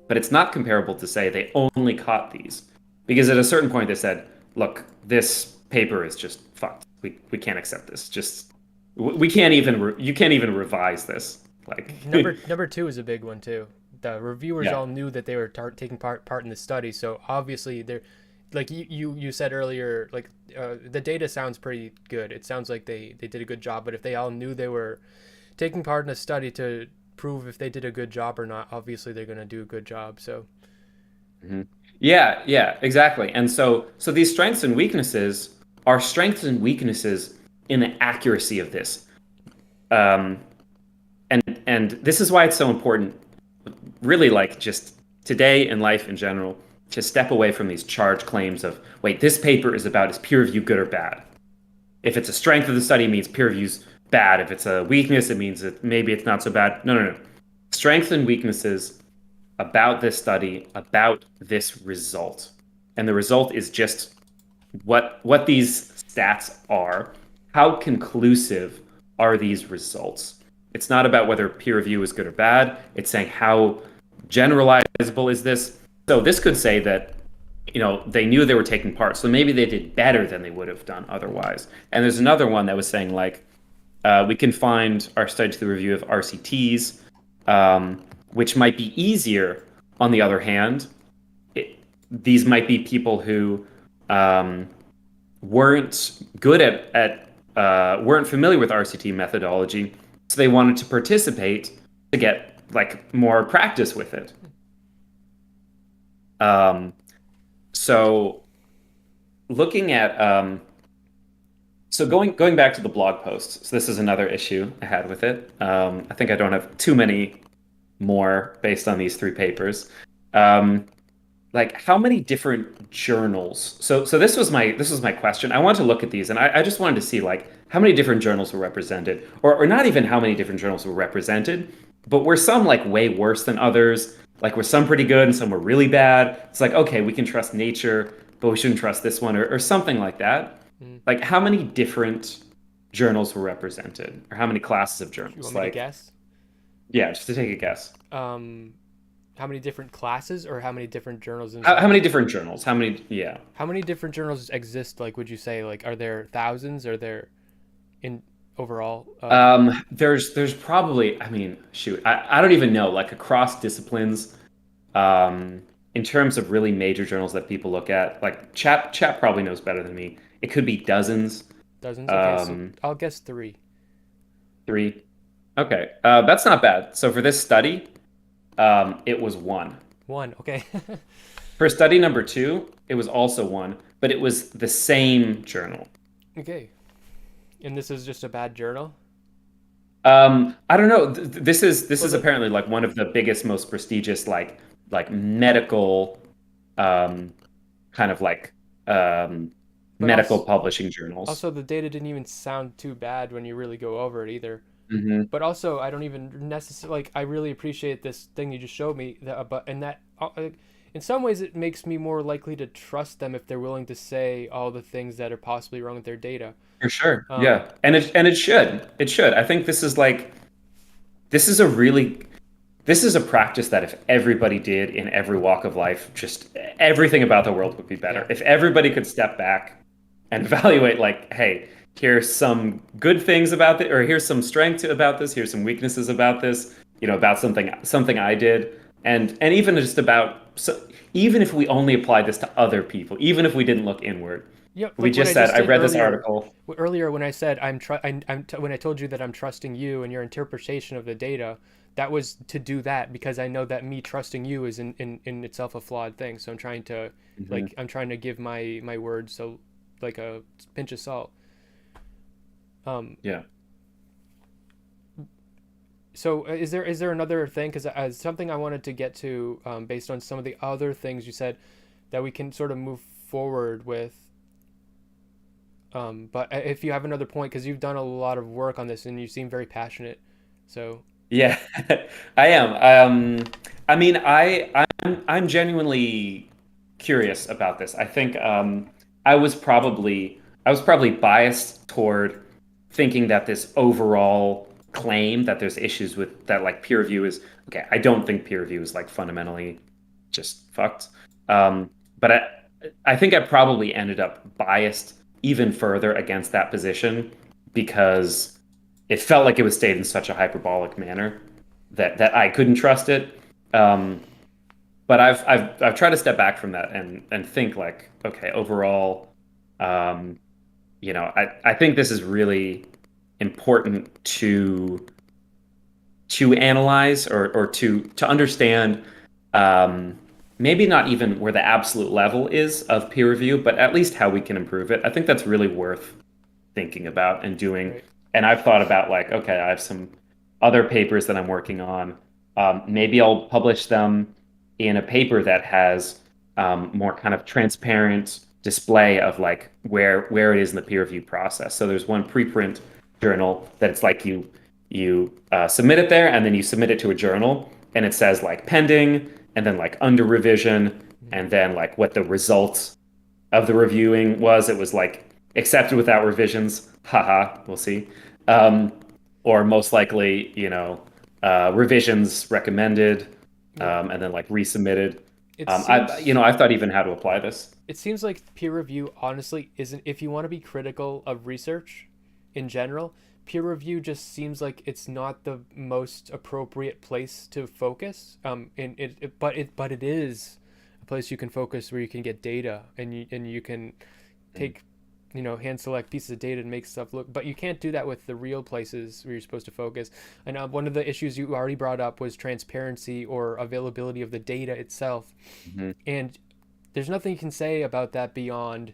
but it's not comparable to say they only caught these, because at a certain point they said, "Look, this paper is just fucked. We can't accept this. Just we can't even you can't even revise this." Like, Number two is a big one too. The reviewers yeah, all knew that they were taking part in the study, so obviously they're like you said earlier, like the data sounds pretty good. It sounds like they did a good job, but if they all knew they were taking part in a study to prove if they did a good job or not, obviously they're going to do a good job. So hmm Yeah, exactly. And so these strengths and weaknesses are strengths and weaknesses in the accuracy of this. Um, and this is why it's so important, really, like just today in life in general, to step away from these charged claims of, wait, this paper is about is peer review good or bad? If it's a strength of the study, it means peer review's bad. If it's a weakness, it means that maybe it's not so bad. No. Strengths and weaknesses about this study, about this result. And the result is just what these stats are. How conclusive are these results? It's not about whether peer review is good or bad. It's saying how generalizable is this. So this could say that they knew they were taking part, so maybe they did better than they would have done otherwise. And there's another one that was saying like we can find our study to the review of RCTs, which might be easier. On the other hand, these might be people who weren't good weren't familiar with RCT methodology, so they wanted to participate to get like more practice with it. So looking at so going back to the blog posts, so this is another issue I had with it. I think I don't have too many more based on these 3 papers. Like how many different journals? So this was my question. I wanted to look at these, and I just wanted to see like how many different journals were represented, or not even how many different journals were represented, but were some like way worse than others? Like were some pretty good and some were really bad? It's like, okay, we can trust Nature, but we shouldn't trust this one, or something like that. Like how many different journals were represented, or how many classes of journals? You want me to guess? Yeah, just to take a guess. How many different classes, or how many different journals? How many different journals? How many? Yeah. How many different journals exist? Like, would you say, like, are there thousands? Are there in overall? There's probably. I mean, shoot, I don't even know. Like across disciplines, in terms of really major journals that people look at, like Chap probably knows better than me. It could be dozens. Dozens. Okay, so I'll guess 3. 3. Okay, that's not bad. So for this study, it was 1. 1. Okay. For study number 2, it was also 1, but it was the same journal. Okay. And this is just a bad journal? I don't know. This is apparently like one of the biggest, most prestigious like medical kind of like medical publishing journals. Also, the data didn't even sound too bad when you really go over it either. Mm-hmm. But also, I don't even necessarily like. I really appreciate this thing you just showed me. In some ways, it makes me more likely to trust them if they're willing to say all the things that are possibly wrong with their data. For sure, yeah, and it should. I think this is a practice that if everybody did in every walk of life, just everything about the world would be better. Yeah. If everybody could step back and evaluate, like, hey, here's some good things about it, or here's some strength about this, here's some weaknesses about this, about something I did, and even just about, so even if we only applied this to other people, even if we didn't look inward. Yep, we just said, I read this article. Earlier when I said when I told you that I'm trusting you and your interpretation of the data, that was to do that because I know that me trusting you is in itself a flawed thing. So I'm trying to I'm trying to give my words so like a pinch of salt. Yeah. So is there another thing? Because something I wanted to get to based on some of the other things you said that we can sort of move forward with. But if you have another point, because you've done a lot of work on this and you seem very passionate, so. Yeah, I am. I mean, I'm genuinely curious about this. I think I was probably biased toward thinking that this overall claim that there's issues with that, like peer review is okay. I don't think peer review is like fundamentally just fucked. But I think I probably ended up biased even further against that position because it felt like it was stated in such a hyperbolic manner that I couldn't trust it. But I've tried to step back from that and think like, okay, overall, I think this is really important to analyze or to understand maybe not even where the absolute level is of peer review, but at least how we can improve it. I think that's really worth thinking about and doing. Right. And I've thought about like, okay, I have some other papers that I'm working on. Maybe I'll publish them in a paper that has more kind of transparent display of like where it is in the peer review process. So there's one preprint journal that it's like you submit it there and then you submit it to a journal and it says like pending and then like under revision and then like what the results of the reviewing was. It was like accepted without revisions. Haha, we'll see. Um, or most likely, revisions recommended, and then like resubmitted. It I've thought even how to apply this. it seems like peer review honestly isn't, if you want to be critical of research in general, peer review just seems like it's not the most appropriate place to focus. But it is a place you can focus where you can get data and you can take hand select pieces of data and make stuff look, but you can't do that with the real places where you're supposed to focus. And one of the issues you already brought up was transparency or availability of the data itself. Mm-hmm. And there's nothing you can say about that beyond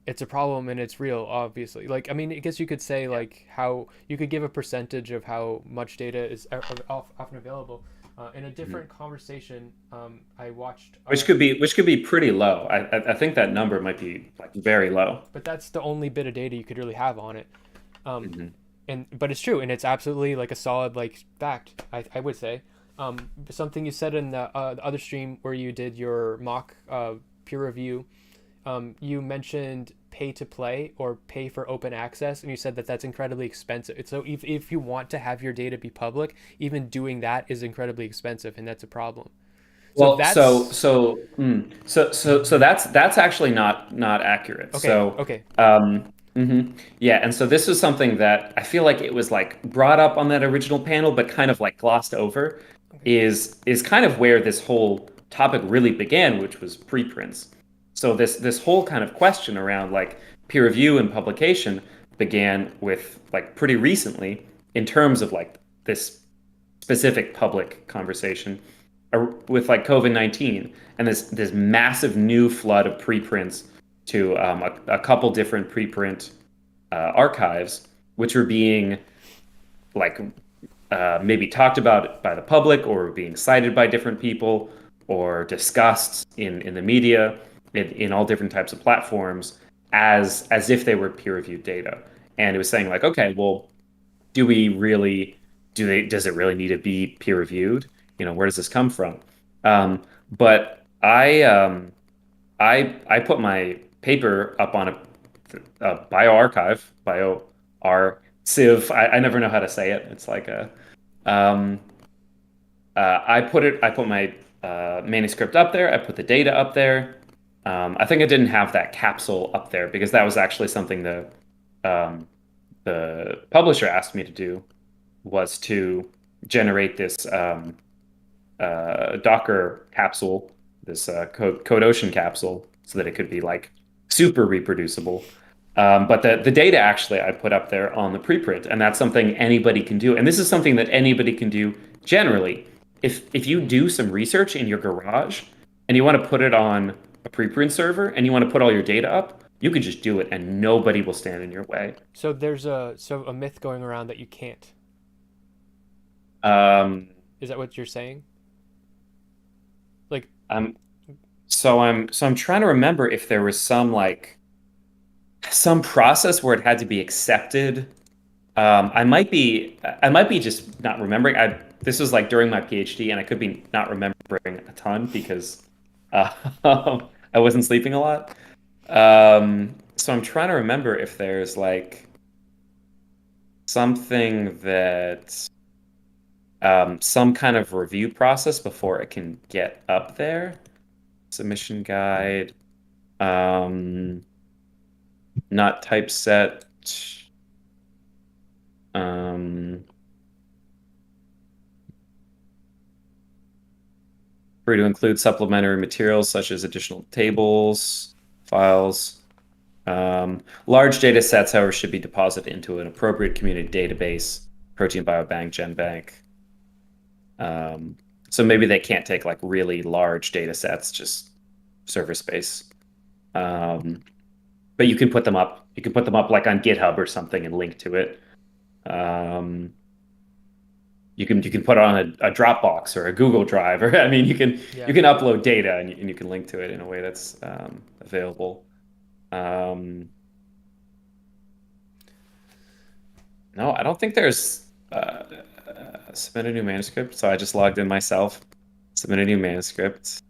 it's a problem and it's real, obviously. Like, I mean, I guess you could say like how you could give a percentage of how much data is often available. In a different conversation, I watched, Which could be pretty low. I think that number might be like very low. but that's the only bit of data you could really have on it. Hmm. But it's true, and it's absolutely like a solid like fact. I would say. Something you said in the other stream where you did your mock peer review, you mentioned pay to play or pay for open access, and you said that that's incredibly expensive. So if you want to have your data be public, even doing that is incredibly expensive, and that's a problem. So Well, that's so that's actually not accurate. okay. So, Okay. yeah, and so this was something that I feel like it was like brought up on that original panel, but kind of like glossed over, Okay. is kind of where this whole topic really began, which was preprints. So this whole kind of question around like peer review and publication began with like pretty recently in terms of like this specific public conversation with like COVID-19 and this massive new flood of preprints to a couple different preprint archives, which were being like maybe talked about by the public or being cited by different people or discussed in the media in all different types of platforms as if they were peer-reviewed data. And it was saying like, okay, well, do we really does it really need to be peer reviewed? Where does this come from? But I put my paper up on a bioarchive, I never know how to say it. It's like a um, I put my manuscript up there. I put the data up there. I think I didn't have that capsule up there because that was actually something um, the publisher asked me to do, was to generate this Docker capsule, this CodeOcean capsule, so that it could be like super reproducible. But the data actually I put up there on the preprint, and that's something anybody can do. And this is something that anybody can do generally. If you do some research in your garage and you want to put it on a preprint server and you want to put all your data up, you could just do it and nobody will stand in your way. So there's a myth going around that you can't. Um, Is that what you're saying? Like, I'm so I'm trying to remember if there was some process where it had to be accepted. I might be just not remembering. This was like during my PhD, and I could be not remembering a ton because uh, I wasn't sleeping a lot. So I'm trying to remember if there's like something that some kind of review process before it can get up there. Submission guide, um, not typeset. Um, Free to include supplementary materials such as additional tables, files. Large data sets, however, should be deposited into an appropriate community database, Protein Biobank, GenBank. Um, So maybe they can't take like really large data sets, just server space. Um, but you can put them up. You can put them up like on GitHub or something and link to it. Um, you can put it on a Dropbox or a Google Drive, or I mean, you Yeah. can upload data and you can link to it in a way that's available. Um, no, I don't think there's submit a new manuscript. So I just logged in myself. Submit a new manuscript.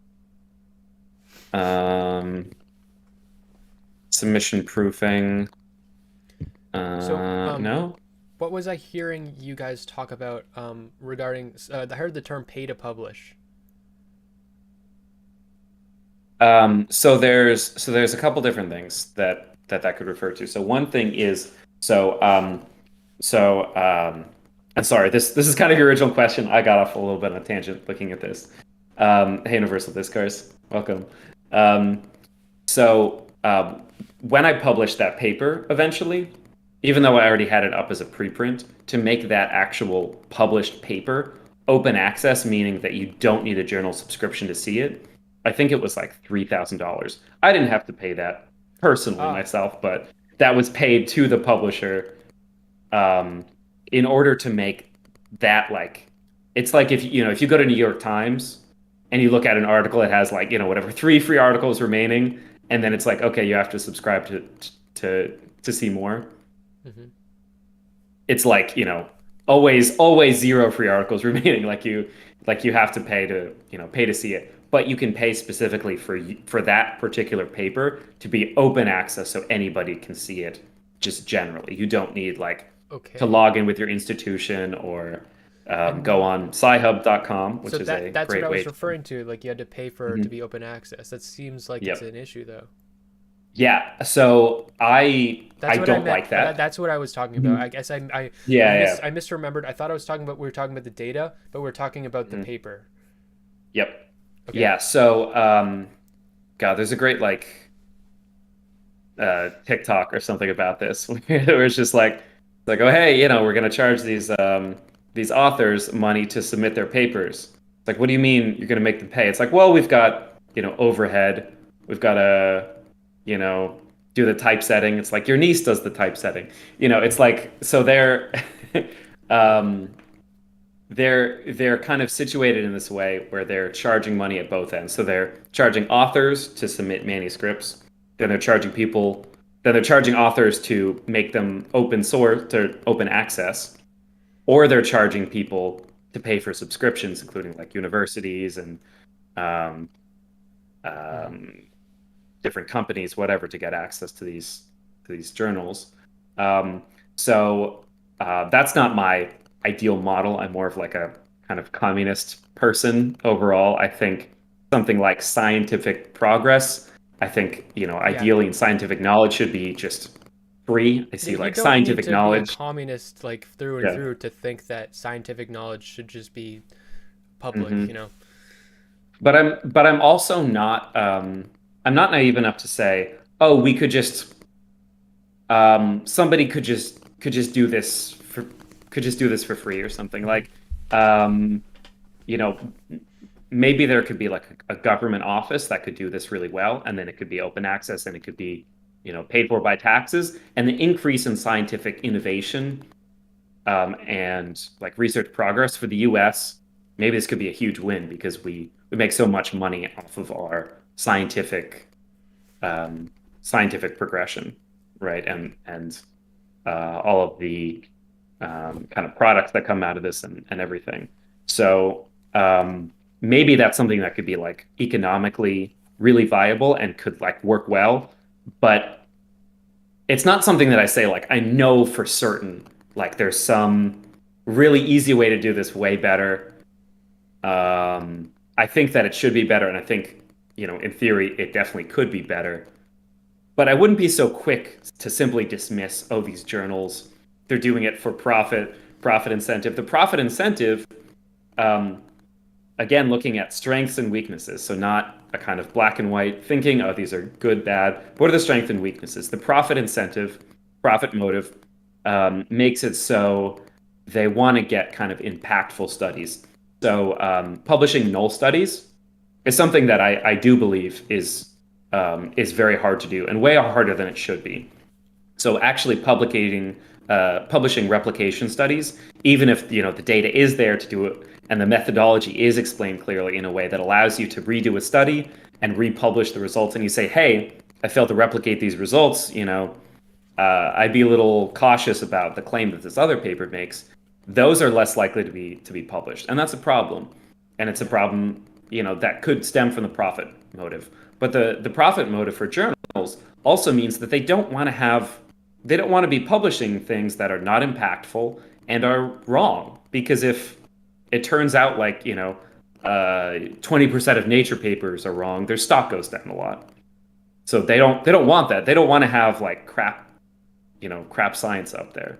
Um, Submission proofing. So, No. what was I hearing you guys talk about regarding? I heard the term "pay to publish." So there's a couple different things that could refer to. So one thing is so so I'm sorry, this is kind of your original question. I got off a little bit on a tangent looking at this. Hey, Universal Discourse, welcome. Um, so when I published that paper eventually, even though I already had it up as a preprint, to make that actual published paper open access, meaning that you don't need a journal subscription to see it, I think it was like $3,000. I didn't have to pay that personally Ah, myself, but that was paid to the publisher um, in order to make that like it's like if you go to New York Times and you look at an article, it has like whatever 3 free articles remaining, and then it's like okay, you have to subscribe to see more. hmm. It's like always 0 free articles remaining. Like you have to pay to see it, but you can pay specifically for that particular paper to be open access so anybody can see it. Just generally, you don't need like to Okay. log in with your institution or go And on sci-hub.com, which so is a that's what great I way was to. referring to. Like you had to pay for it to Mhm. be open access. That seems like it's Yep. an issue, though. Yeah, so I That's what I don't meant. like that. That's what I was talking about. I Mhm. guess Yeah, yeah. I misremembered. I thought I was talking about we were talking about the data, but we're talking about the Mhm. paper. Yep. Okay. Yeah, so God, there's a great like TikTok or something about this where it's just like, oh hey, we're gonna charge these authors money to submit their papers. It's like, what do you mean you're gonna make them pay? It's like, well, we've got overhead, we've got to you know do the typesetting. It's like your niece does the typesetting. It's like so um, they're kind of situated in this way where they're charging money at both ends. So they're charging authors to submit manuscripts, then they're charging authors to make them open source to open access, or they're charging people to pay for subscriptions, including like universities and um, Hmm. um, different companies, whatever, to get access to these journals. Um, so that's not my ideal model. I'm more of like a kind of communist person overall. I think something like scientific progress. I think Yeah. ideally, in scientific knowledge should be just free. I see You like don't need scientific to be a knowledge. communist like through and Yeah. through to think that scientific knowledge should just be public, hmm you know. but I'm also not I'm not naive enough to say, oh, we could just somebody could just do this for free or something Hmm. like um, you know maybe there could be like a government office that could do this really well, and then it could be open access and it could be paid for by taxes, and the increase in scientific innovation and like research progress for the US, maybe this could be a huge win because we make so much money off of our um, scientific progression, right? And all of the kind of products that come out of this and everything. So maybe that's something that could be like economically really viable and could like work well, but it's not something that I say like I know for certain like there's some really easy way to do this way better. I think that it should be better, and I think in theory it definitely could be better. But I wouldn't be so quick to simply dismiss, oh, these journals, they're doing it for profit incentive. The profit incentive, um, again, looking at strengths and weaknesses. So not a kind of black and white thinking, oh, these are good, bad. What are the strengths and weaknesses? The profit incentive, profit motive, makes it so they want to get kind of impactful studies. So publishing null studies is something that I do believe is very hard to do and way harder than it should be. So actually publishing replication studies, even if the data is there to do it and the methodology is explained clearly in a way that allows you to redo a study and republish the results, and you say, hey, I failed to replicate these results, I'd be a little cautious about the claim that this other paper makes. Those are less likely to be published, and that's a problem. And it's a problem, that could stem from the profit motive. But the profit motive for journals also means that they don't want to be publishing things that are not impactful and are wrong. Because if it turns out like 20% of Nature papers are wrong, their stock goes down a lot. So they don't want that. They don't want to have like crap science up there.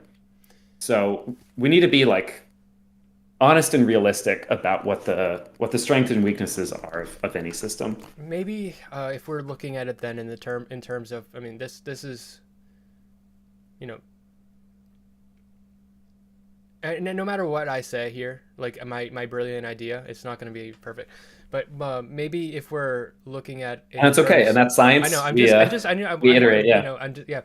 So we need to be like honest and realistic about what the strengths and weaknesses are of any system. Maybe if we're looking at it then in terms of, I mean, this is, and no matter what I say here, like my brilliant idea, it's not going to be perfect. But maybe if we're looking at, and it's okay, and that's science. I know. We iterate. Yeah.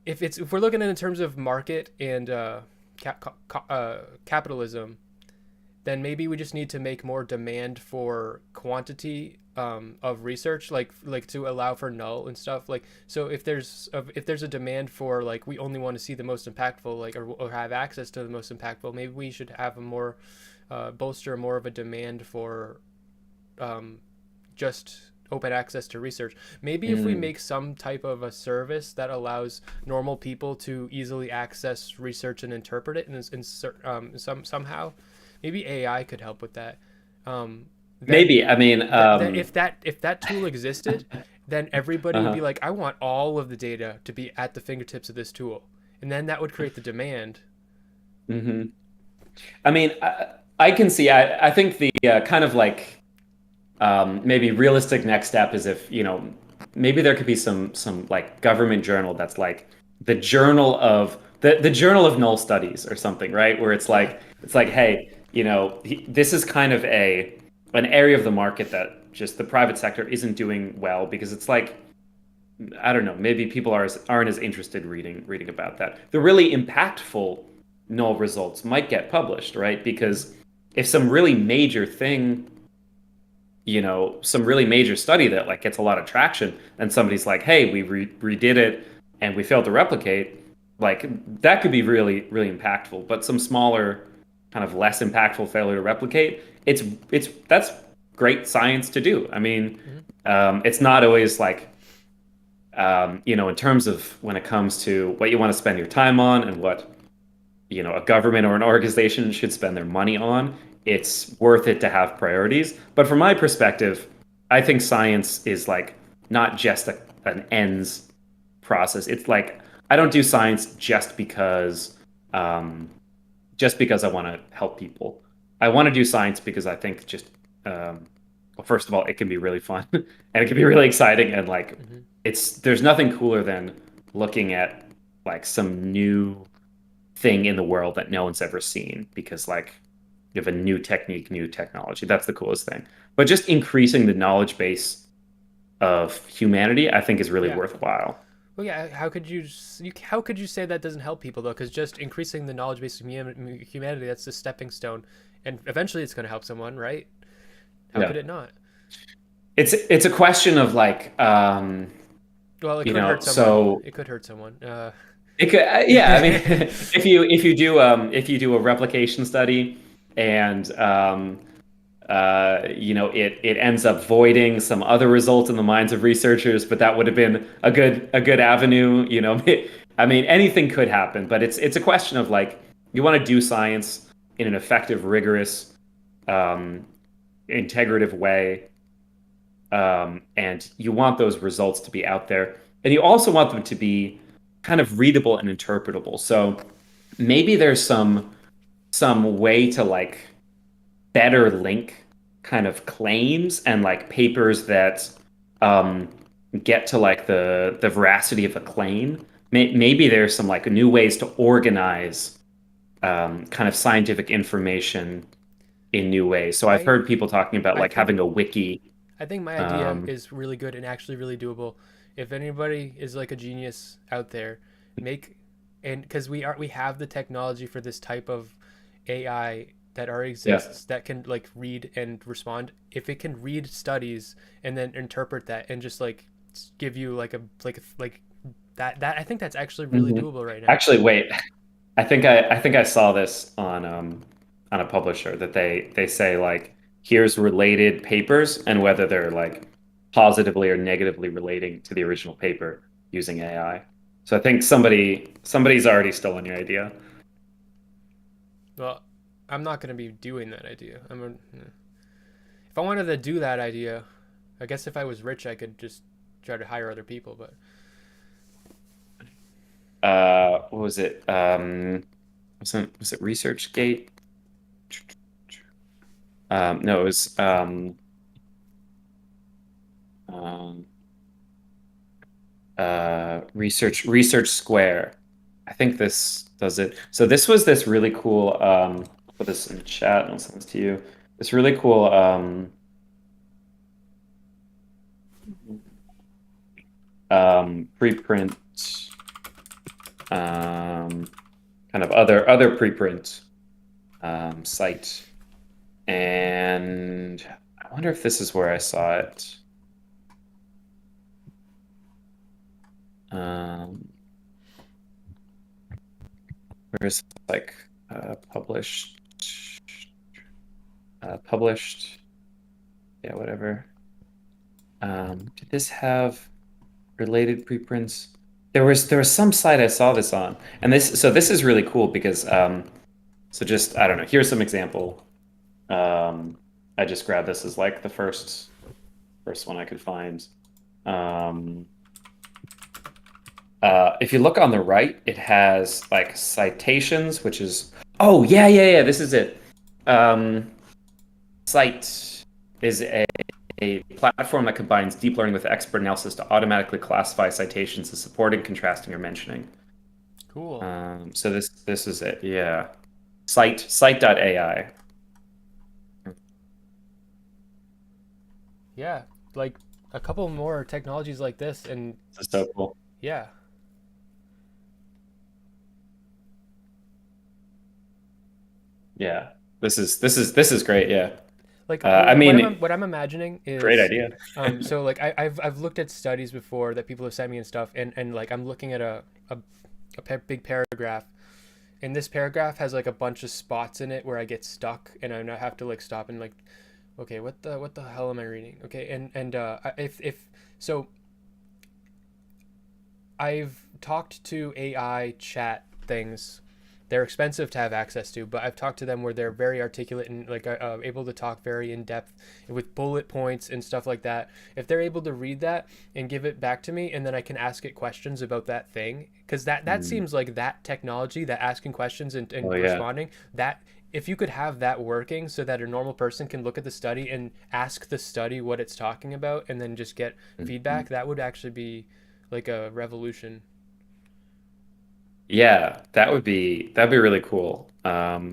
If we're looking at it in terms of market and capitalism, then maybe we just need to make more demand for quantity of research, like to allow for null and stuff. Like, so if there's a demand for, like, we only want to see the most impactful, like, or have access to the most impactful, maybe we should have a more bolster more of a demand for just open access to research. Maybe if we make some type of a service that allows normal people to easily access research and interpret it somehow, maybe AI could help with that. Maybe. I mean, if that tool existed, then everybody would be like, I want all of the data to be at the fingertips of this tool, and then that would create the demand. Mm-hmm. I mean, I can see. I think the kind of like maybe realistic next step is if maybe there could be some like government journal that's like the journal of the journal of null studies or something, right? Where it's like hey, this is kind of an area of the market that just the private sector isn't doing well, because it's like, I don't know, maybe people aren't as interested reading about that. The really impactful null results might get published, right? Because if some really major thing, some really major study that like gets a lot of traction, and somebody's like, hey, we redid it and we failed to replicate, like that could be really, really impactful. But some smaller, kind of less impactful failure to replicate, that's great science to do. I mean, it's not always like, in terms of when it comes to what you want to spend your time on and what a government or an organization should spend their money on, it's worth it to have priorities. But from my perspective, I think science is like not just an ends process. It's like, I don't do science just because I want to help people. I want to do science because I think just well, first of all, it can be really fun and it can be really exciting, and like there's nothing cooler than looking at like some new thing in the world that no one's ever seen, because like you have a new technique, new technology. That's the coolest thing. But just increasing the knowledge base of humanity, I think, is really worthwhile. Well, yeah. How could you say that doesn't help people though? Because just increasing the knowledge base of humanity, that's a stepping stone, and eventually it's going to help someone, right? How could it not? It's a question of like, well, it could hurt someone. So it could hurt someone. It could, yeah. I mean, if you do a replication study and it ends up voiding some other result in the minds of researchers, but that would have been a good avenue. I mean, anything could happen, but it's a question of like, you want to do science in an effective, rigorous, integrative way, and you want those results to be out there, and you also want them to be kind of readable and interpretable. So maybe there's some way to like better link kind of claims and like papers that get to like the veracity of a claim. Maybe there's some like new ways to organize kind of scientific information in new ways. So I've I heard people talking about I like think having a wiki. I think my idea Um, is really good and actually really doable. If anybody is like a genius out there, make and because we have the technology for this type of AI that already yeah. exists that can like read and respond. If it can read studies and then interpret that and just like give you like that I think that's actually really Mhm. doable right now. Actually, wait. I think I saw this on a publisher that they say like here's related papers and whether they're like positively or negatively relating to the original paper using AI. So I think somebody's already stolen your idea. Well, I'm not gonna be doing that idea. If I wanted to do that idea, I guess if I was rich, I could just try to hire other people. But What was it? Was it ResearchGate? No, it was um, Research Square. I think this does it. So this was this really cool. I'll put this in the chat and I'll send this to you. This really cool preprint, um, kind of other preprint site, and I wonder if this is where I saw it. Um, where's like published, published, yeah, whatever. Did this have related preprints? There was some site I saw this on, and this is really cool because so just I don't know. Here's some example. I just grabbed this as like the first one I could find. Um, if you look on the right, it has like citations, which is oh yeah. This is it. Um, Cite is a platform that combines deep learning with expert analysis to automatically classify citations as supporting, contrasting, or mentioning. cool. So this is it. Yeah. Cite.ai. Yeah, like a couple more technologies like this, and This is so cool. yeah, Yeah. This is great. Yeah. like I mean, what I'm imagining great is, idea. so like I've looked at studies before that people have sent me and stuff, and like I'm looking at big paragraph, and this paragraph has like a bunch of spots in it where I get stuck, and I have to like stop and like, okay, what the hell am I reading? Okay, and if so, I've talked to AI chat things. They're expensive to have access to, but I've talked to them where they're very articulate and like able to talk very in depth with bullet points and stuff like that. If they're able to read that and give it back to me, and then I can ask it questions about that thing, because that Mm. seems like that technology, that asking questions and Oh yeah. responding, that if you could have that working so that a normal person can look at the study and ask the study what it's talking about and then just get Mhm. feedback, that would actually be like a revolution. Yeah, that'd be really cool. Yeah,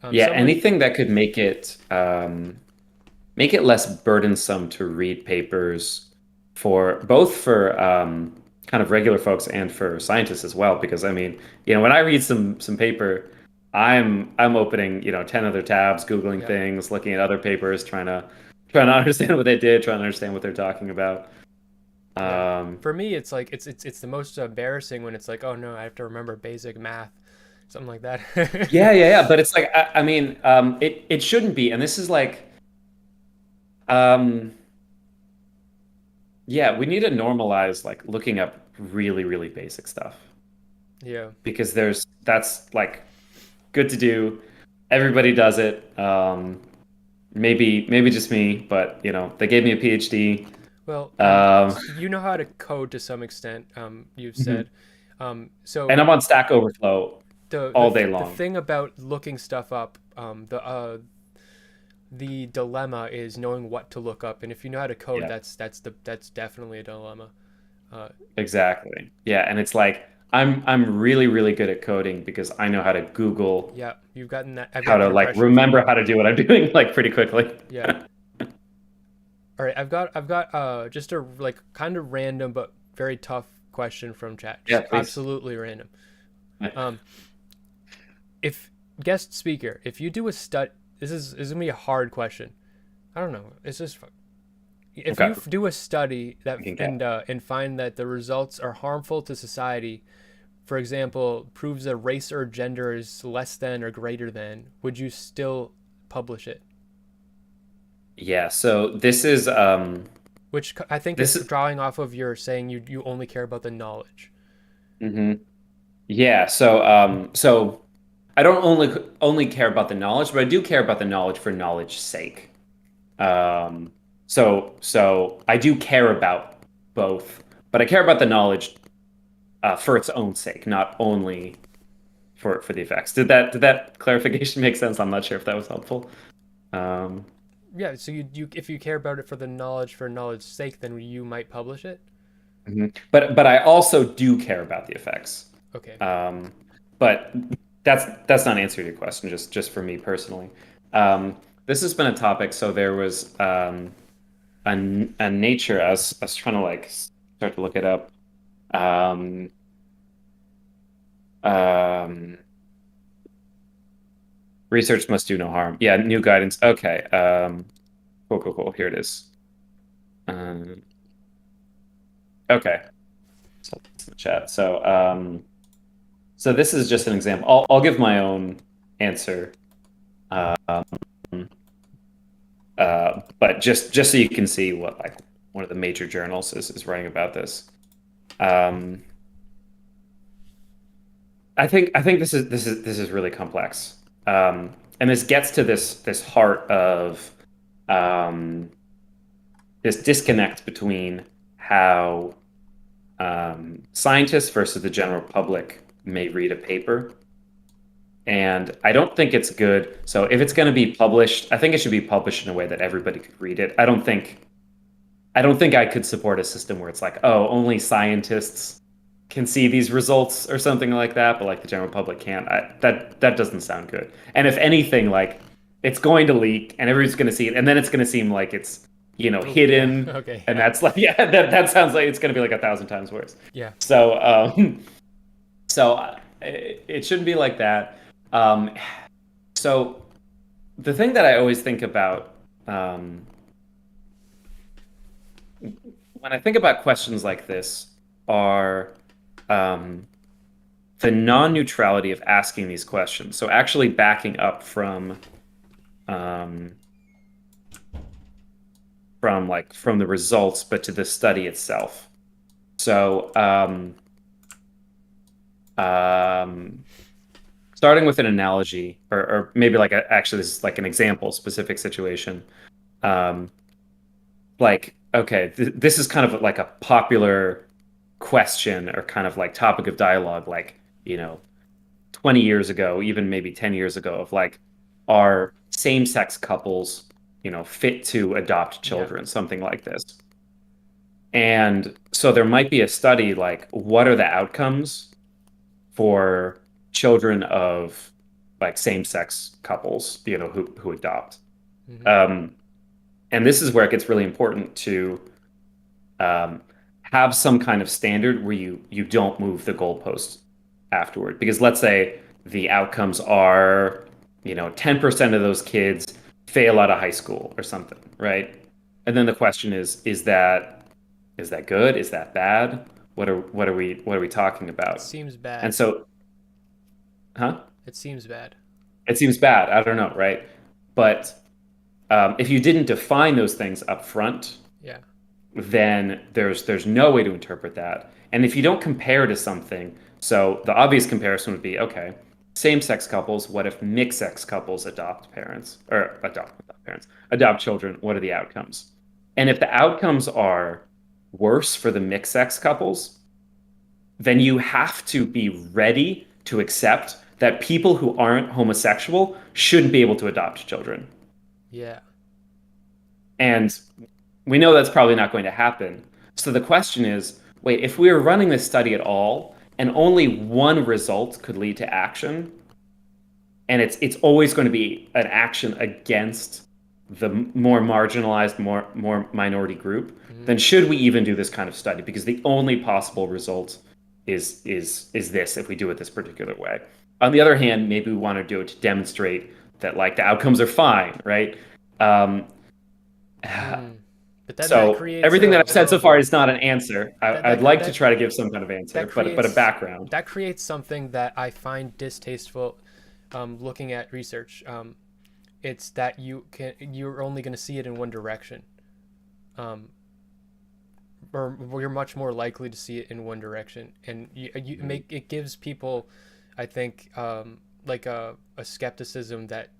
Someone, anything that could make it less burdensome to read papers for both for kind of regular folks and for scientists as well. Because I mean, when I read some paper, I'm opening 10 other tabs, Googling yeah, things, looking at other papers, trying to understand what they did, trying to understand what they're talking about. yeah. Um, For me, it's like it's the most embarrassing when it's like, oh no, I have to remember basic math, something like yeah, that. yeah, yeah. But it's like I mean, it shouldn't be, and this is like um. Yeah, we need to normalize like looking up really, really basic stuff Yeah. because that's like good to do. Everybody does it. Maybe just me, but they gave me a PhD. Well, Um, you know how to code to some extent. You've Mhm. said. So and I'm on Stack Overflow all day the long. thing about looking stuff up, the dilemma is knowing what to look up, and if you know how to code, Yeah, that's definitely a dilemma. Uh, exactly. Yeah, and it's like I'm really really good at coding because I know how to Google Yeah, you've gotten that. I've how gotten to that like impression from remember you. how to do what I'm doing like pretty quickly. Yeah. All right, I've got just a like kind of random but very tough question from chat. Yeah, Just please. absolutely random. Um, if guest speaker, if you do a stud, this is gonna be a hard question. I don't know. It's just if Okay. you do a study that Thinking cat. and find that the results are harmful to society, for example, proves a race or gender is less than or greater than, would you still publish it? Yeah, so this is Which I think is this is drawing off of your saying you only care about the knowledge. mhm. Yeah, so I don't only care about the knowledge, but I do care about the knowledge for knowledge's sake. Um, so I do care about both, but I care about the knowledge for its own sake, not only for the effects. Did that clarification make sense? I'm not sure if that was helpful. Um, Yeah, so you if you care about it for knowledge's sake, then you might publish it. but I also do care about the effects. Okay. Um, but that's not answering your question, just for me personally. Um, this has been a topic. So there was a Nature. I was trying to like start to look it up. Um, um, Research must do no harm. Yeah, new guidance. Okay. Cool. Here it is. Um, okay. So it's in the chat. So this is just an example. I'll give my own answer. Um, but just so you can see what like one of the major journals is writing about this. Um, I think this is really complex, and this gets to this heart of um, this disconnect between how scientists versus the general public may read a paper. And I don't think it's good. So if it's going to be published, I think it should be published in a way that everybody could read it. I don't think I could support a system where it's like, oh, only scientists can see these results or something like that, but like the general public can't. That doesn't sound good. And if anything, like it's going to leak and everyone's going to see it, and then it's going to seem like it's Oh yeah. hidden, Okay. and Yeah. that's like yeah, that sounds like it's going to be like 1,000 times worse. Yeah. So it shouldn't be like that. Um, so the thing that I always think about um, when I think about questions like this are um, the non-neutrality of asking these questions. So actually backing up um, from the results, but to the study itself. So um, starting with an analogy, or maybe like actually this is like an example specific situation. Um, like okay, this is kind of like a popular question or kind of like topic of dialogue, like 20 years ago, even maybe 10 years ago, of like, are same-sex couples, fit to adopt Yeah. children, something like this. And so there might be a study like, what are the outcomes for children of like same-sex couples, who adopt? Hmm. Um, and this is where it gets really important to um, have some kind of standard where you don't move the goalpost afterward. Because let's say the outcomes are, 10% of those kids fail out of high school or something, right? And then the question is that good? Is that bad? What are we talking It about? seems And bad. so, huh? It seems bad. It seems bad. I don't know, right? But if you didn't define those things up front, Yeah. then there's no way to interpret that. And if you don't compare to something, so the obvious comparison would be, okay, same-sex couples, what if mixed-sex couples adopt parents or adopt parents, adopt children, what are the outcomes? And if the outcomes are worse for the mixed-sex couples, then you have to be ready to accept that people who aren't homosexual shouldn't be able to adopt children. Yeah. And we know that's probably not going to happen. So the question is, wait, if we were running this study at all, and only one result could lead to action, and it's always going to be an action against the more marginalized, more minority group, then should we even do this kind of study? Because the only possible result is this if we do it this particular way. On the other hand, maybe we want to do it to demonstrate that like the outcomes are fine, right? But then So that creates everything that I've said so far is not an answer. I'd like to that- try to give some kind of answer, that but a background. That creates something that I find distasteful looking at research. It's that you're only going to see it in one direction. Or you're much more likely to see it in one direction, and it gives people, I think, like a skepticism that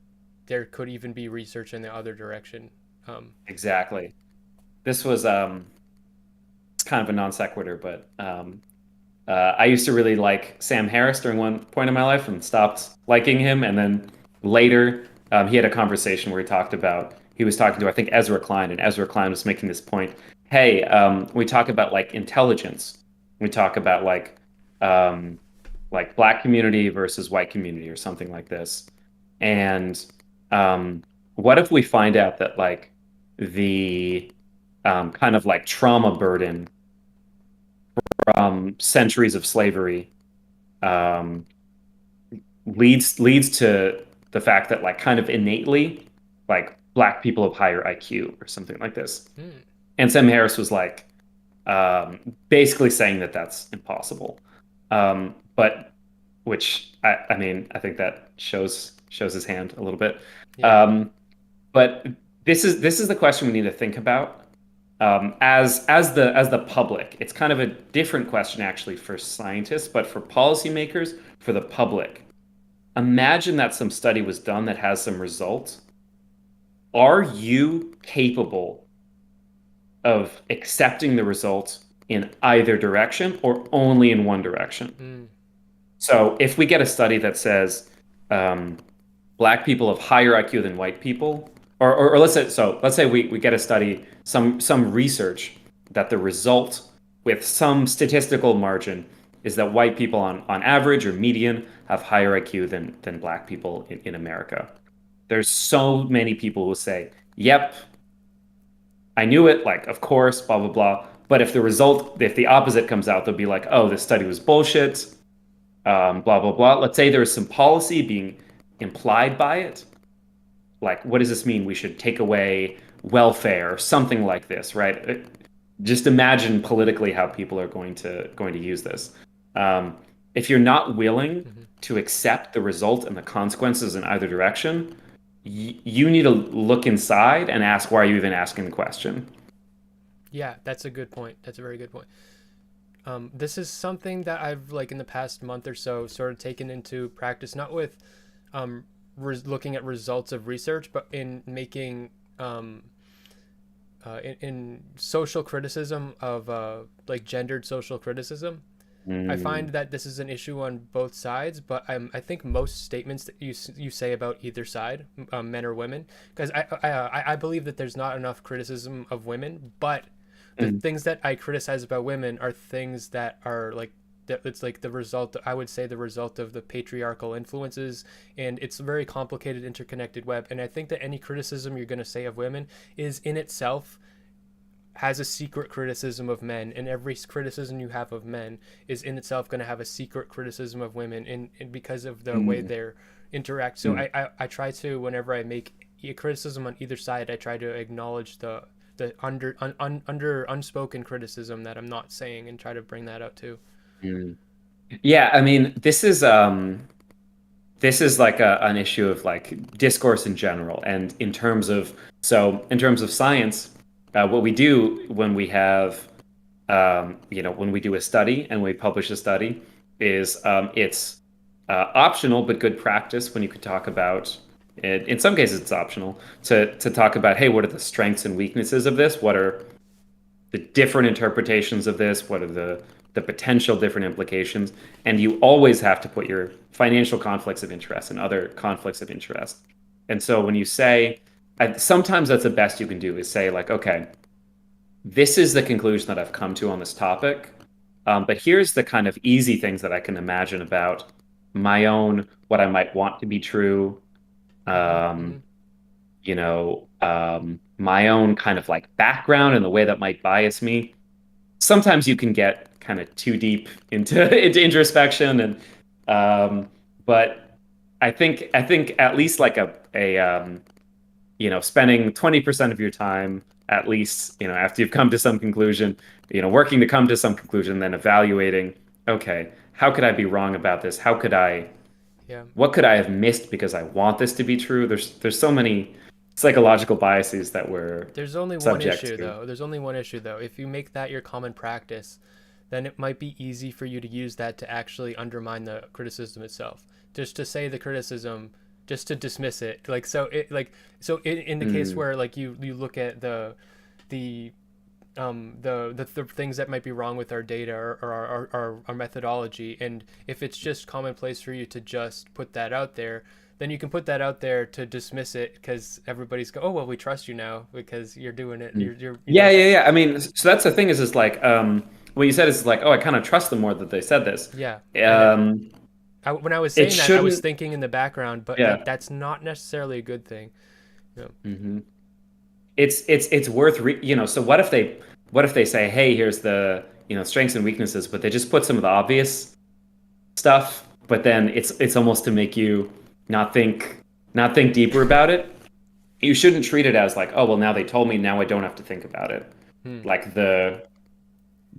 there could even be research in the other direction. Exactly. This was it's kind of a non sequitur, but I used to really like Sam Harris during one point in my life and stopped liking him, and then later he had a conversation where he was talking to I think Ezra Klein, and Ezra Klein was making this point. Hey, we talk about like intelligence. We talk about like black community versus white community or something like this. And what if we find out that like the kind of like trauma burden from centuries of slavery leads to the fact that like kind of innately like black people have higher IQ or something like this. And Sam Harris was like basically saying that that's impossible. But which I mean, I think that shows his hand a little bit. Yeah. But this is the question we need to think about as the public. It's kind of a different question actually for scientists, but for policymakers, for the public. Imagine that some study was done that has some results. Are you capable of accepting the results in either direction or only in one direction? So if we get a study that says black people have higher IQ than white people, or let's say we get a study, some research that the result with some statistical margin is that white people on average or median have higher IQ than black people in America. There's so many people who say, yep, I knew it, like, of course, blah, blah, blah. But if the opposite comes out, they'll be like, oh, this study was bullshit, blah, blah, blah. Let's say there's some policy being implied by it. Like, what does this mean? We should take away welfare or something like this, right? Just imagine politically how people are going to use this. If you're not willing to accept the result and the consequences in either direction, you need to look inside and ask, why are you even asking the question? Yeah, that's a good point. That's a very good point. This is something that I've like in the past month or so sort of taken into practice, not with looking at results of research, but in making in social criticism of like gendered social criticism. I find that this is an issue on both sides, but I think most statements that you say about either side, men or women, because I believe that there's not enough criticism of women, but the things that I criticize about women are things that are like it's like the result, I would say, the result of the patriarchal influences, and it's a very complicated, interconnected web. And I think that any criticism you're going to say of women is in itself has a secret criticism of men, and every criticism you have of men is in itself going to have a secret criticism of women, and because of the way they're interact. So I try to, whenever I make a criticism on either side, I try to acknowledge the under unspoken criticism that I'm not saying, and try to bring that out too. Yeah, I mean, this is like an issue of like discourse in general, and in terms of science. What we do when we have, when we do a study and we publish a study is it's optional but good practice when you could talk about it. In some cases, it's optional to talk about, hey, what are the strengths and weaknesses of this? What are the different interpretations of this? What are the potential different implications? And you always have to put your financial conflicts of interest and other conflicts of interest. And so when you say, sometimes that's the best you can do is say like, okay, this is the conclusion that I've come to on this topic. But here's the kind of easy things that I can imagine about my own, what I might want to be true, Mm-hmm. um, my own kind of like background and the way that might bias me. Sometimes you can get kind of too deep into into introspection, and but I think at least like spending 20% of your time at least, after you've come to some conclusion, working to come to some conclusion, then evaluating, okay, how could I be wrong about this? Yeah. What could I have missed because I want this to be true? There's so many psychological biases that we're There's only one subject issue to. though. There's only one issue though. If you make that your common practice, then it might be easy for you to use that to actually undermine the criticism itself. Just to say the criticism, just to dismiss it. In the case Mm, where like you look at the the things that might be wrong with our data or our methodology, and if it's just commonplace for you to just put that out there, then you can put that out there to dismiss it because everybody's go, oh well, we trust you now because you're doing it. mm. You're Yeah, yeah, yeah. I mean, so that's the thing is like, what you said is like, oh, I kind of trust them more that they said this. yeah. And Um, when I was it saying that, I was shouldn't, thinking in the background, but yeah. that's not necessarily a good thing. Yeah. Hmm. It's worth so what if they say, hey, here's the strengths and weaknesses, but they just put some of the obvious stuff, but then it's almost to make you not think not think deeper about it. You shouldn't treat it as like, oh well, now they told me, now I don't have to think about it. Hmm. Like the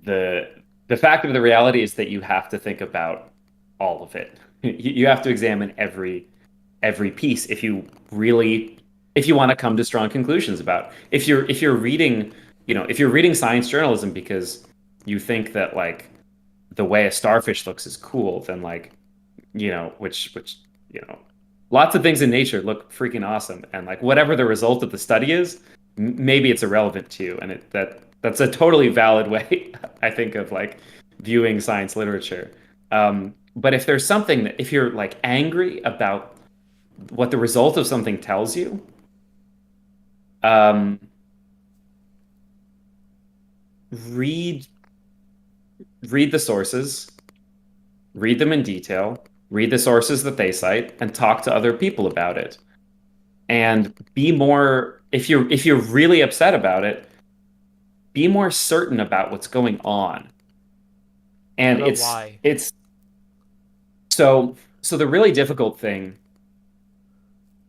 the fact of the reality is that you have to think about all of it. You have to examine every piece if you want to come to strong conclusions about. If you're reading science journalism because you think that like the way a starfish looks is cool, then like which you know lots of things in nature look freaking awesome, and like whatever the result of the study is, maybe it's irrelevant to you, and that's a totally valid way I think of like viewing science literature. But if you're like angry about what the result of something tells you, um, read read the sources, read them in detail, read the sources that they cite, and talk to other people about it. And be more if you're really upset about it, be more certain about what's going on. And About it's why? it's so the really difficult thing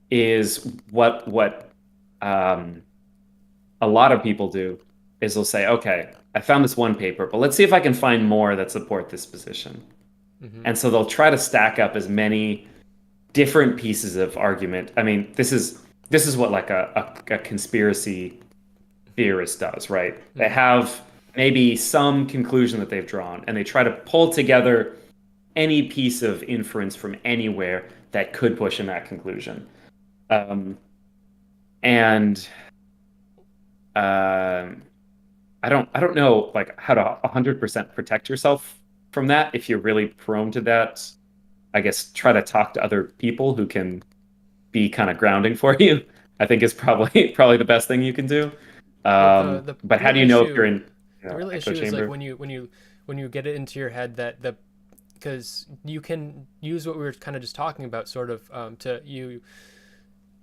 is what um, a lot of people do is they'll say, okay, I found this one paper, but let's see if I can find more that support this position. Mm-hmm. And so they'll try to stack up as many different pieces of argument. I mean, this is what like a conspiracy theorist does, right? They Mm-hmm. have maybe some conclusion that they've drawn, and they try to pull together any piece of inference from anywhere that could push in that conclusion. Um, and um I don't know like how to 100% protect yourself from that. If you're really prone to that, I guess try to talk to other people who can be kind of grounding for you. I think is probably the best thing you can do. Well, the But how real do you know if you're issue in the real echo issue is like chamber? when you get it into your head that the because you can use what we were kind of just talking about, sort of to you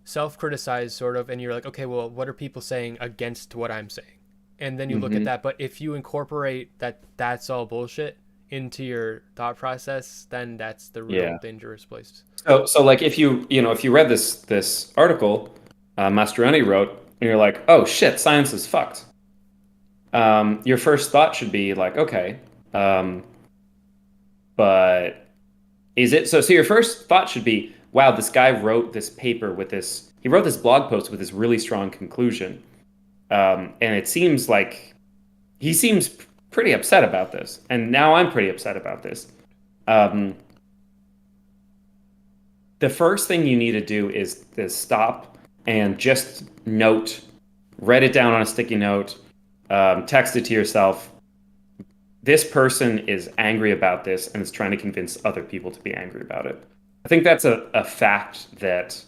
self-criticize sort of, and you're like, okay, well, what are people saying against what I'm saying, and then you look at Hmm. that. But if you incorporate that that's all bullshit into your thought process, then that's the real Yeah. dangerous place. So like if you read this article Mastroianni wrote, and you're like, oh shit, science is fucked. Your first thought should be like, okay, um, but is it so? So your first thought should be, wow, this guy wrote this paper with this. He wrote this blog post with this really strong conclusion, and it seems like he seems pretty upset about this, and now I'm pretty upset about this. Um, the first thing you need to do is stop and just note, write it down on a sticky note, text it to yourself. This person is angry about this and is trying to convince other people to be angry about it. I think that's a fact that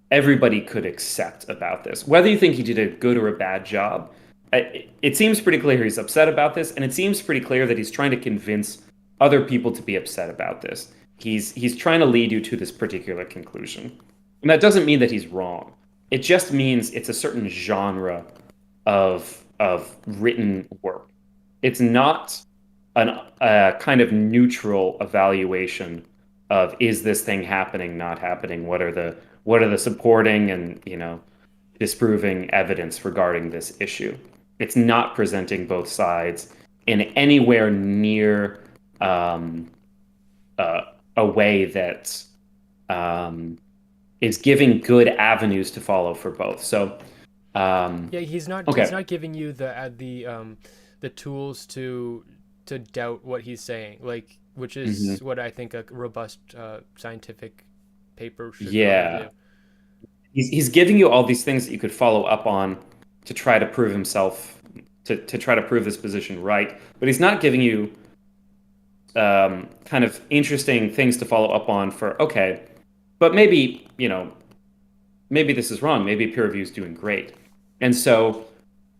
everybody could accept about this. Whether you think he did a good or a bad job, it seems pretty clear he's upset about this, and it seems pretty clear that he's trying to convince other people to be upset about this. He's trying to lead you to this particular conclusion. And that doesn't mean that he's wrong. It just means it's a certain genre of written work. It's not a kind of neutral evaluation of is this thing happening, not happening, what are the supporting and, disproving evidence regarding this issue. It's not presenting both sides in anywhere near a way that is giving good avenues to follow for both. So Yeah, he's not okay. he's not giving you the tools to doubt what he's saying, like, which is Mhm. what I think a robust scientific paper should probably Yeah. do. He's giving you all these things that you could follow up on to try to prove himself, to try to prove this position right. But he's not giving you kind of interesting things to follow up on for, okay, but maybe, maybe this is wrong. Maybe peer review is doing great. And so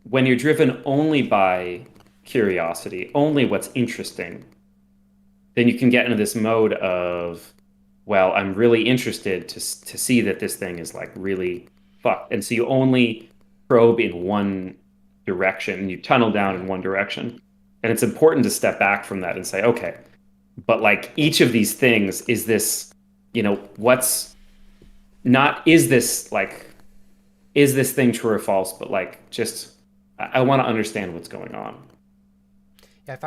when you're driven only by curiosity, only what's interesting, then you can get into this mode of, well, I'm really interested to see that this thing is like really fucked. And so you only probe in one direction, you tunnel down in one direction. And it's important to step back from that and say, okay, but like each of these things, is this, what's not, is this thing true or false? But like, just, I want to understand what's going on. Yeah,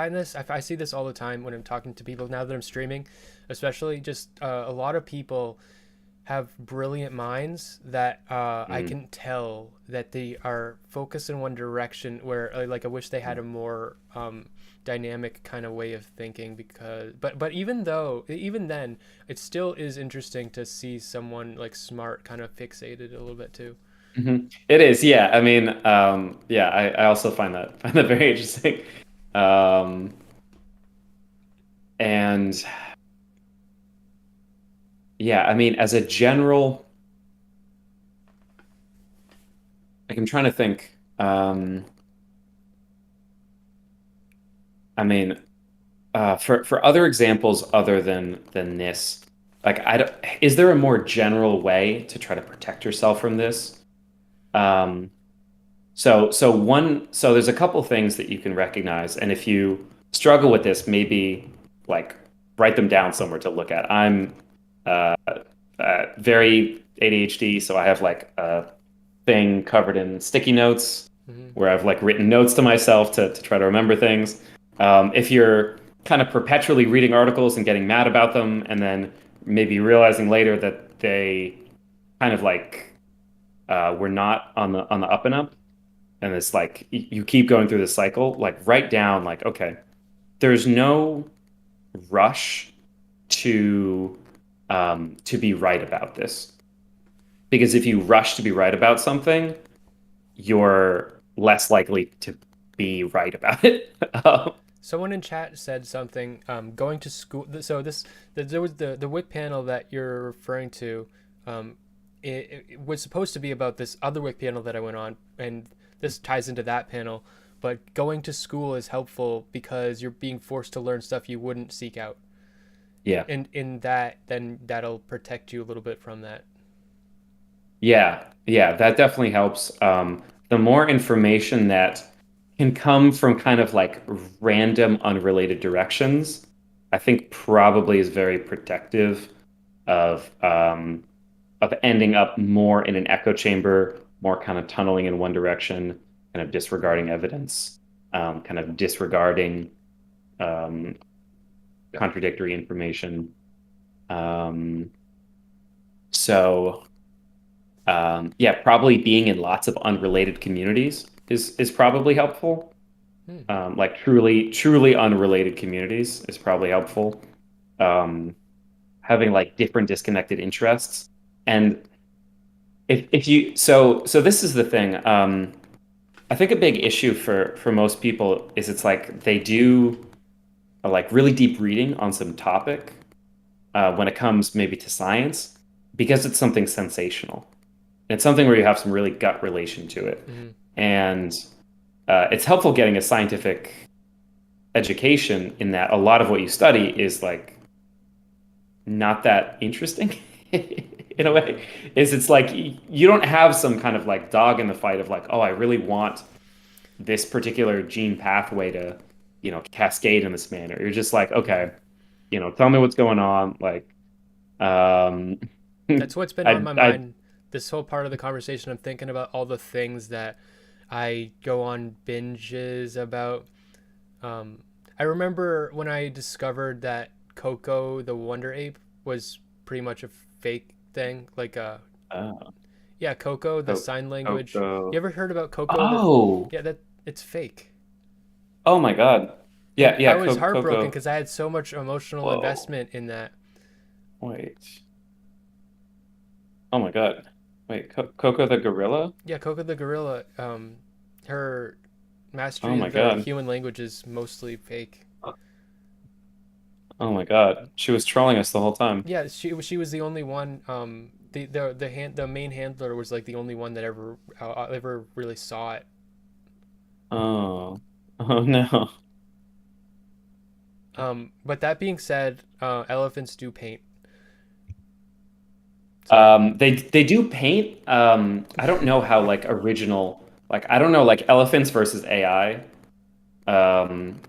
I see this all the time when I'm talking to people now that I'm streaming, especially. Just a lot of people have brilliant minds that I Mm, can tell that they are focused in one direction where like I wish they had a more dynamic kind of way of thinking, because but even then it still is interesting to see someone like smart kind of fixated a little bit too. It is, yeah. I mean, yeah, I also find that very interesting. Um, and yeah, I mean, as a general, like I'm trying to think. I mean, for other examples other than this, like I don't, is there a more general way to try to protect yourself from this? Um, so there's a couple things that you can recognize, and if you struggle with this, maybe like write them down somewhere to look at. I'm uh, very ADHD, so I have like a thing covered in sticky notes Hmm. where I've like written notes to myself to try to remember things. If you're kind of perpetually reading articles and getting mad about them, and then maybe realizing later that they kind of like were not on the up and up, and it's like you keep going through this cycle, like write down like, okay, there's no rush to to be right about this, because if you rush to be right about something, you're less likely to be right about it. Someone in chat said something. Going to school. So there was the WIC panel that you're referring to. Um, it was supposed to be about this other WIC panel that I went on, and this ties into that panel. But going to school is helpful because you're being forced to learn stuff you wouldn't seek out, Yeah. and in that, then that'll protect you a little bit from that. Yeah, yeah, that definitely helps. The more information that can come from kind of like random, unrelated directions, I think probably is very protective of ending up more in an echo chamber, more kind of tunneling in one direction, kind of disregarding evidence, kind of disregarding um, contradictory information. Um, so. Yeah, probably being in lots of unrelated communities is probably helpful. Hmm. Like truly unrelated communities is probably helpful. Um, Having like different disconnected interests, and if you so this is the thing. I think a big issue for most people is it's like they do a like really deep reading on some topic when it comes maybe to science, because it's something sensational. It's something where you have some really gut relation to it. Hmm. And it's helpful getting a scientific education in that a lot of what you study is like not that interesting in a way. Is it's like you don't have some kind of like dog in the fight of like, oh, I really want this particular gene pathway to, cascade in this manner. You're just like, okay, tell me what's going on. Like, um, That's what's been on my I mind this whole part of the conversation. I'm thinking about all the things that I go on binges about. Um, I remember when I discovered that Coco the Wonder Ape was pretty much a fake thing. Like, oh, yeah, Coco, the oh, sign language. oh, You ever heard about Coco? oh, Yeah, that it's fake. oh my God. And Yeah, I yeah, was heartbroken Coco. because I had so much emotional Whoa, investment in that. wait. Oh my God. Wait, Coco the gorilla? Yeah, Coco the gorilla. Her Oh mastery my of the God. human language is mostly fake. Oh my God. She was trolling us the whole time. Yeah, she was the only one. The main handler was like the only one that ever really saw it. Oh. Oh no. But that being said, elephants do paint. Sorry. They do paint. I don't know how like original, like I don't know like elephants versus AI.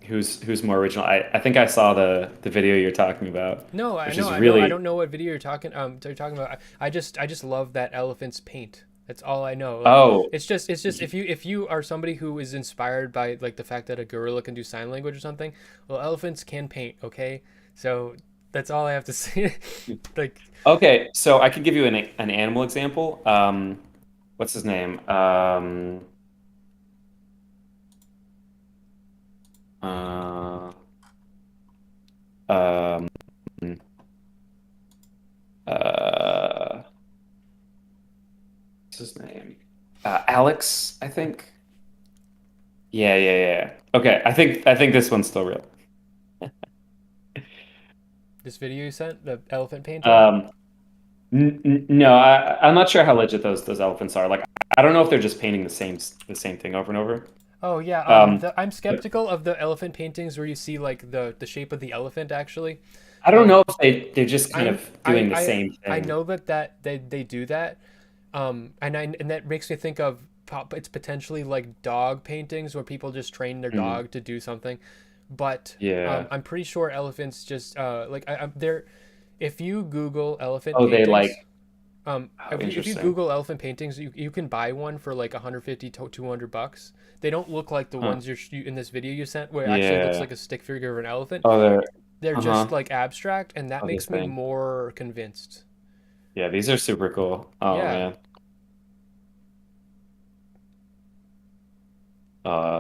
Who's more original? I think I saw the video you're talking about, No, which is I know, I really don't know what video you're talking about. I just love that elephants paint. That's all I know. Like, oh it's just if you are somebody who is inspired by like the fact that a gorilla can do sign language or something, well, elephants can paint. Okay, so that's all I have to say. Like, okay. So I could give you an animal example. What's his name? Uh, um, uh, what's his name? Alex, I think. Yeah, yeah, yeah. Okay, I think this one's still real. this video you sent, the elephant painting. Um, no, I'm not sure how legit those elephants are. Like, I don't know if they're just painting the same thing over and over. Oh yeah, Um, I'm but skeptical of the elephant paintings where you see like the shape of the elephant actually. I don't Um, know if they're just kind I'm of doing the same I thing. know that they do that, and that makes me think of it's potentially like dog paintings where people just train their Mm, dog to do something, but yeah. I'm pretty sure elephants just I'm they're if you Google elephant Oh, they like. paintings. Oh, If you interesting. Google elephant paintings, you can buy one for like 150 to 200 bucks. They don't look like the Huh. ones in this video you sent, where it actually looks Yeah. like a stick figure of an elephant. Oh, they're. They're just Uh-huh. like abstract, and that Oh, this makes me thing. more convinced. Yeah, these are super cool. Oh Yeah, man.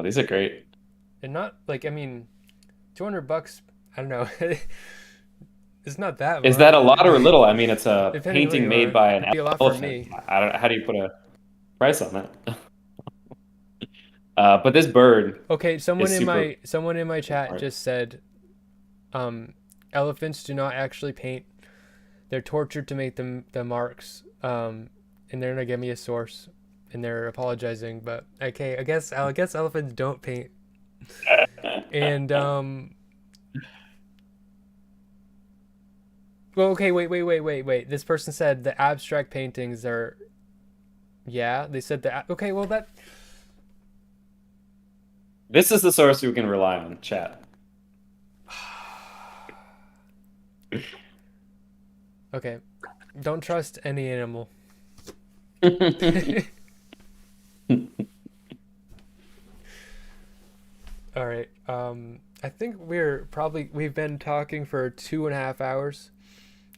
These are great. and not like, I mean, 200 bucks. I don't know. It's not that Is that much, a lot or a little? I mean, it's a depending who painting you made are. by an It'd be a lot for elephant. me. I don't. How do you put a price on that? But this bird Okay, is super someone in my chat smart. just said, um, elephants do not actually paint. They're tortured to make the marks. And they're gonna give me a source, and they're apologizing. But okay, I guess elephants don't paint. And well, okay, wait. This person said the abstract paintings are, yeah. They said that. Okay, well that. This is the source we can rely on, chat. Okay, don't trust any animal. All right. I think we've been talking for 2.5 hours.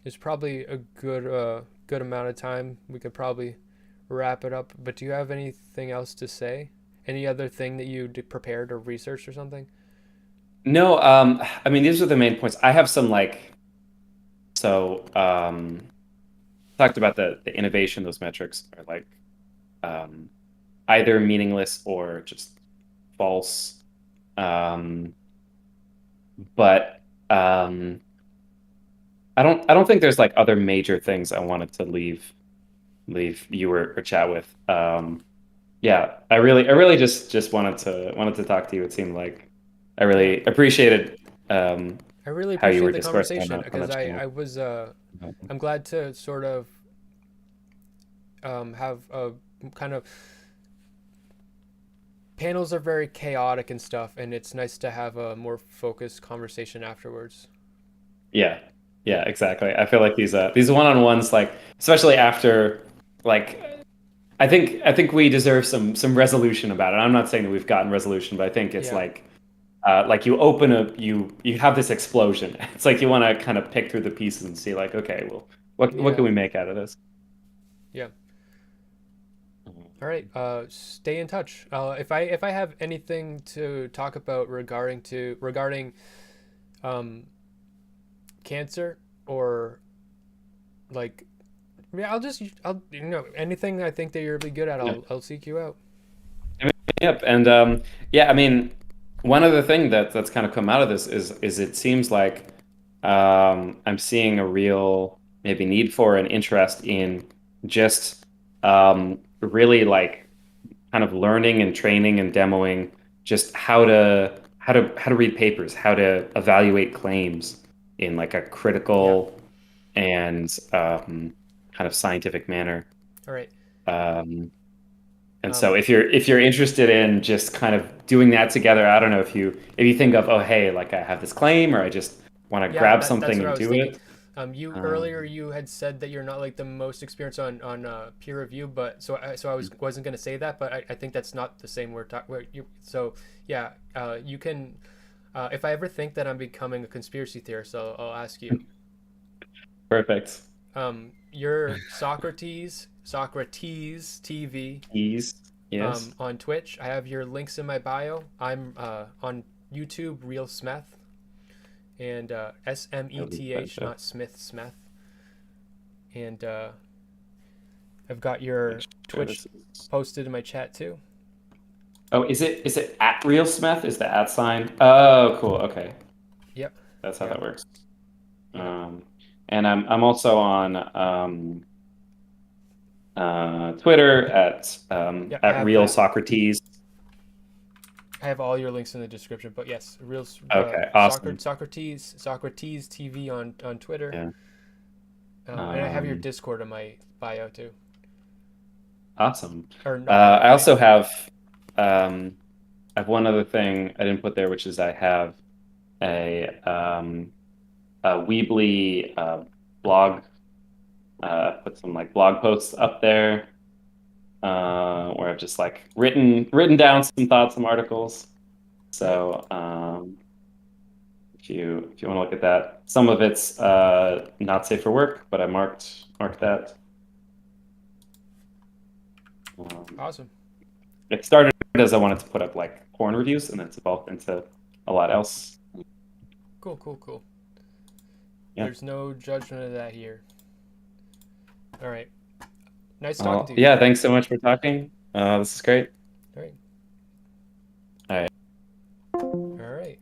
It's probably a good amount of time. We could probably wrap it up. But do you have anything else to say? Any other thing that you prepared or researched or something? No, I mean these are the main points. I have some like so talked about the innovation. Those metrics are like um, either meaningless or just false. Um, but I don't think there's like other major things I wanted to leave you or chat with. yeah, I really just wanted to talk to you. It seemed like I Yeah. really appreciated I really how you appreciate were the discoursing conversation on the because channel. I was I'm glad to sort of have a kind of panels are very chaotic and stuff, and it's nice to have a more focused conversation afterwards. Yeah, yeah, exactly. I feel like these one-on-ones, like especially after like I think we deserve some resolution about it. I'm not saying that we've gotten resolution, but I think it's Yeah, like you open a you have this explosion. It's like you want to kind of pick through the pieces and see like, okay, well, what can yeah, we make out of this? yeah. All right. Stay in touch. If I have anything to talk about regarding um, cancer or like, yeah, I'll anything I think that you're really good at, Yeah. I'll seek you out. Yep. And yeah, I mean, one other thing that's kind of come out of this is it seems like I'm seeing a real maybe need for an interest in just really like kind of learning and training and demoing just how to read papers, how to evaluate claims in like a Yeah. critical and kind of scientific manner. All right. Um, and so Um, if you're interested in just kind of doing that together, I don't know if you think of, oh hey, like I have this claim or I just want to yeah, grab that's something what I and was do thinking. it. You earlier Um, you had said that you're not like the most experienced on peer review, but so I wasn't gonna say that, but I think that's not the same word. So yeah, you can. If I ever think that I'm becoming a conspiracy theorist, I'll ask you. Perfect. You're Socrates TV Ease. Yes. on Twitch. I have your links in my bio. I'm on YouTube, Real Smeth, and Smeth, not Smith Smith. And I've got Make your sure Twitch this is. posted in my chat too. Oh, is it at Real Smith? Is the at sign? Oh, cool. Okay, Yep. that's how Yeah. that works. Yeah. Um, and I'm also on Twitter Yeah. at Real Socrates. I have all your links in the description. But yes, real Okay, awesome. Socrates TV on Twitter, Yeah, and I have your um, Discord in my bio too, awesome. or not bio. I My also um, I have one other thing I didn't put there, which is I have a Weebly blog. Put some like blog posts up there where I've just like written down some thoughts, some articles. all right. So if you want to look at that, some of it's not safe for work, but I marked that. Um, Awesome. it started as I wanted to put up like porn reviews, and then it's evolved into a lot else. Cool. Cool. Cool. Yeah. There's no judgment of that here. All right. Nice talking Well, to you. yeah. Thanks so much for talking. This is great. All right. All right. All right.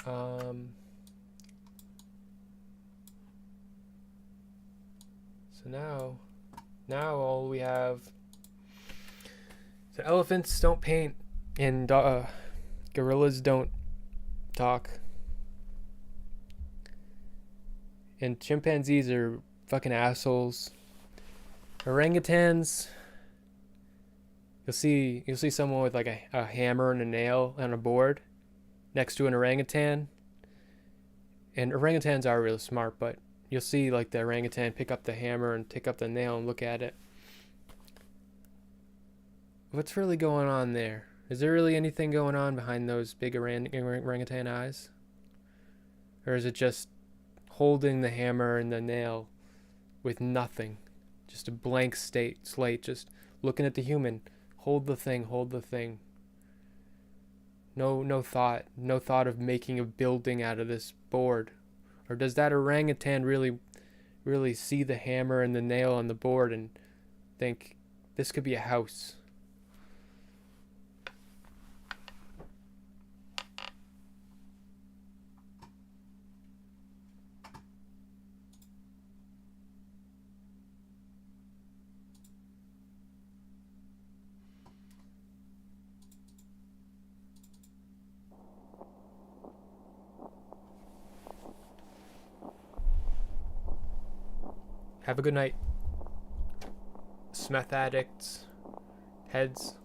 Um. So now all we have. So elephants don't paint, and gorillas don't talk, and chimpanzees are fucking assholes. Orangutans. You'll see someone with like a hammer and a nail on a board next to an orangutan. And orangutans are really smart, but you'll see like the orangutan pick up the hammer and pick up the nail and look at it. What's really going on there? Is there really anything going on behind those big orangutan eyes? Or is it just holding the hammer and the nail with nothing? Just a blank slate, just looking at the human. Hold the thing, hold the thing. No thought of making a building out of this board. Or does that orangutan really see the hammer and the nail on the board and think this could be a house? Have a good night. Smeth addicts, heads.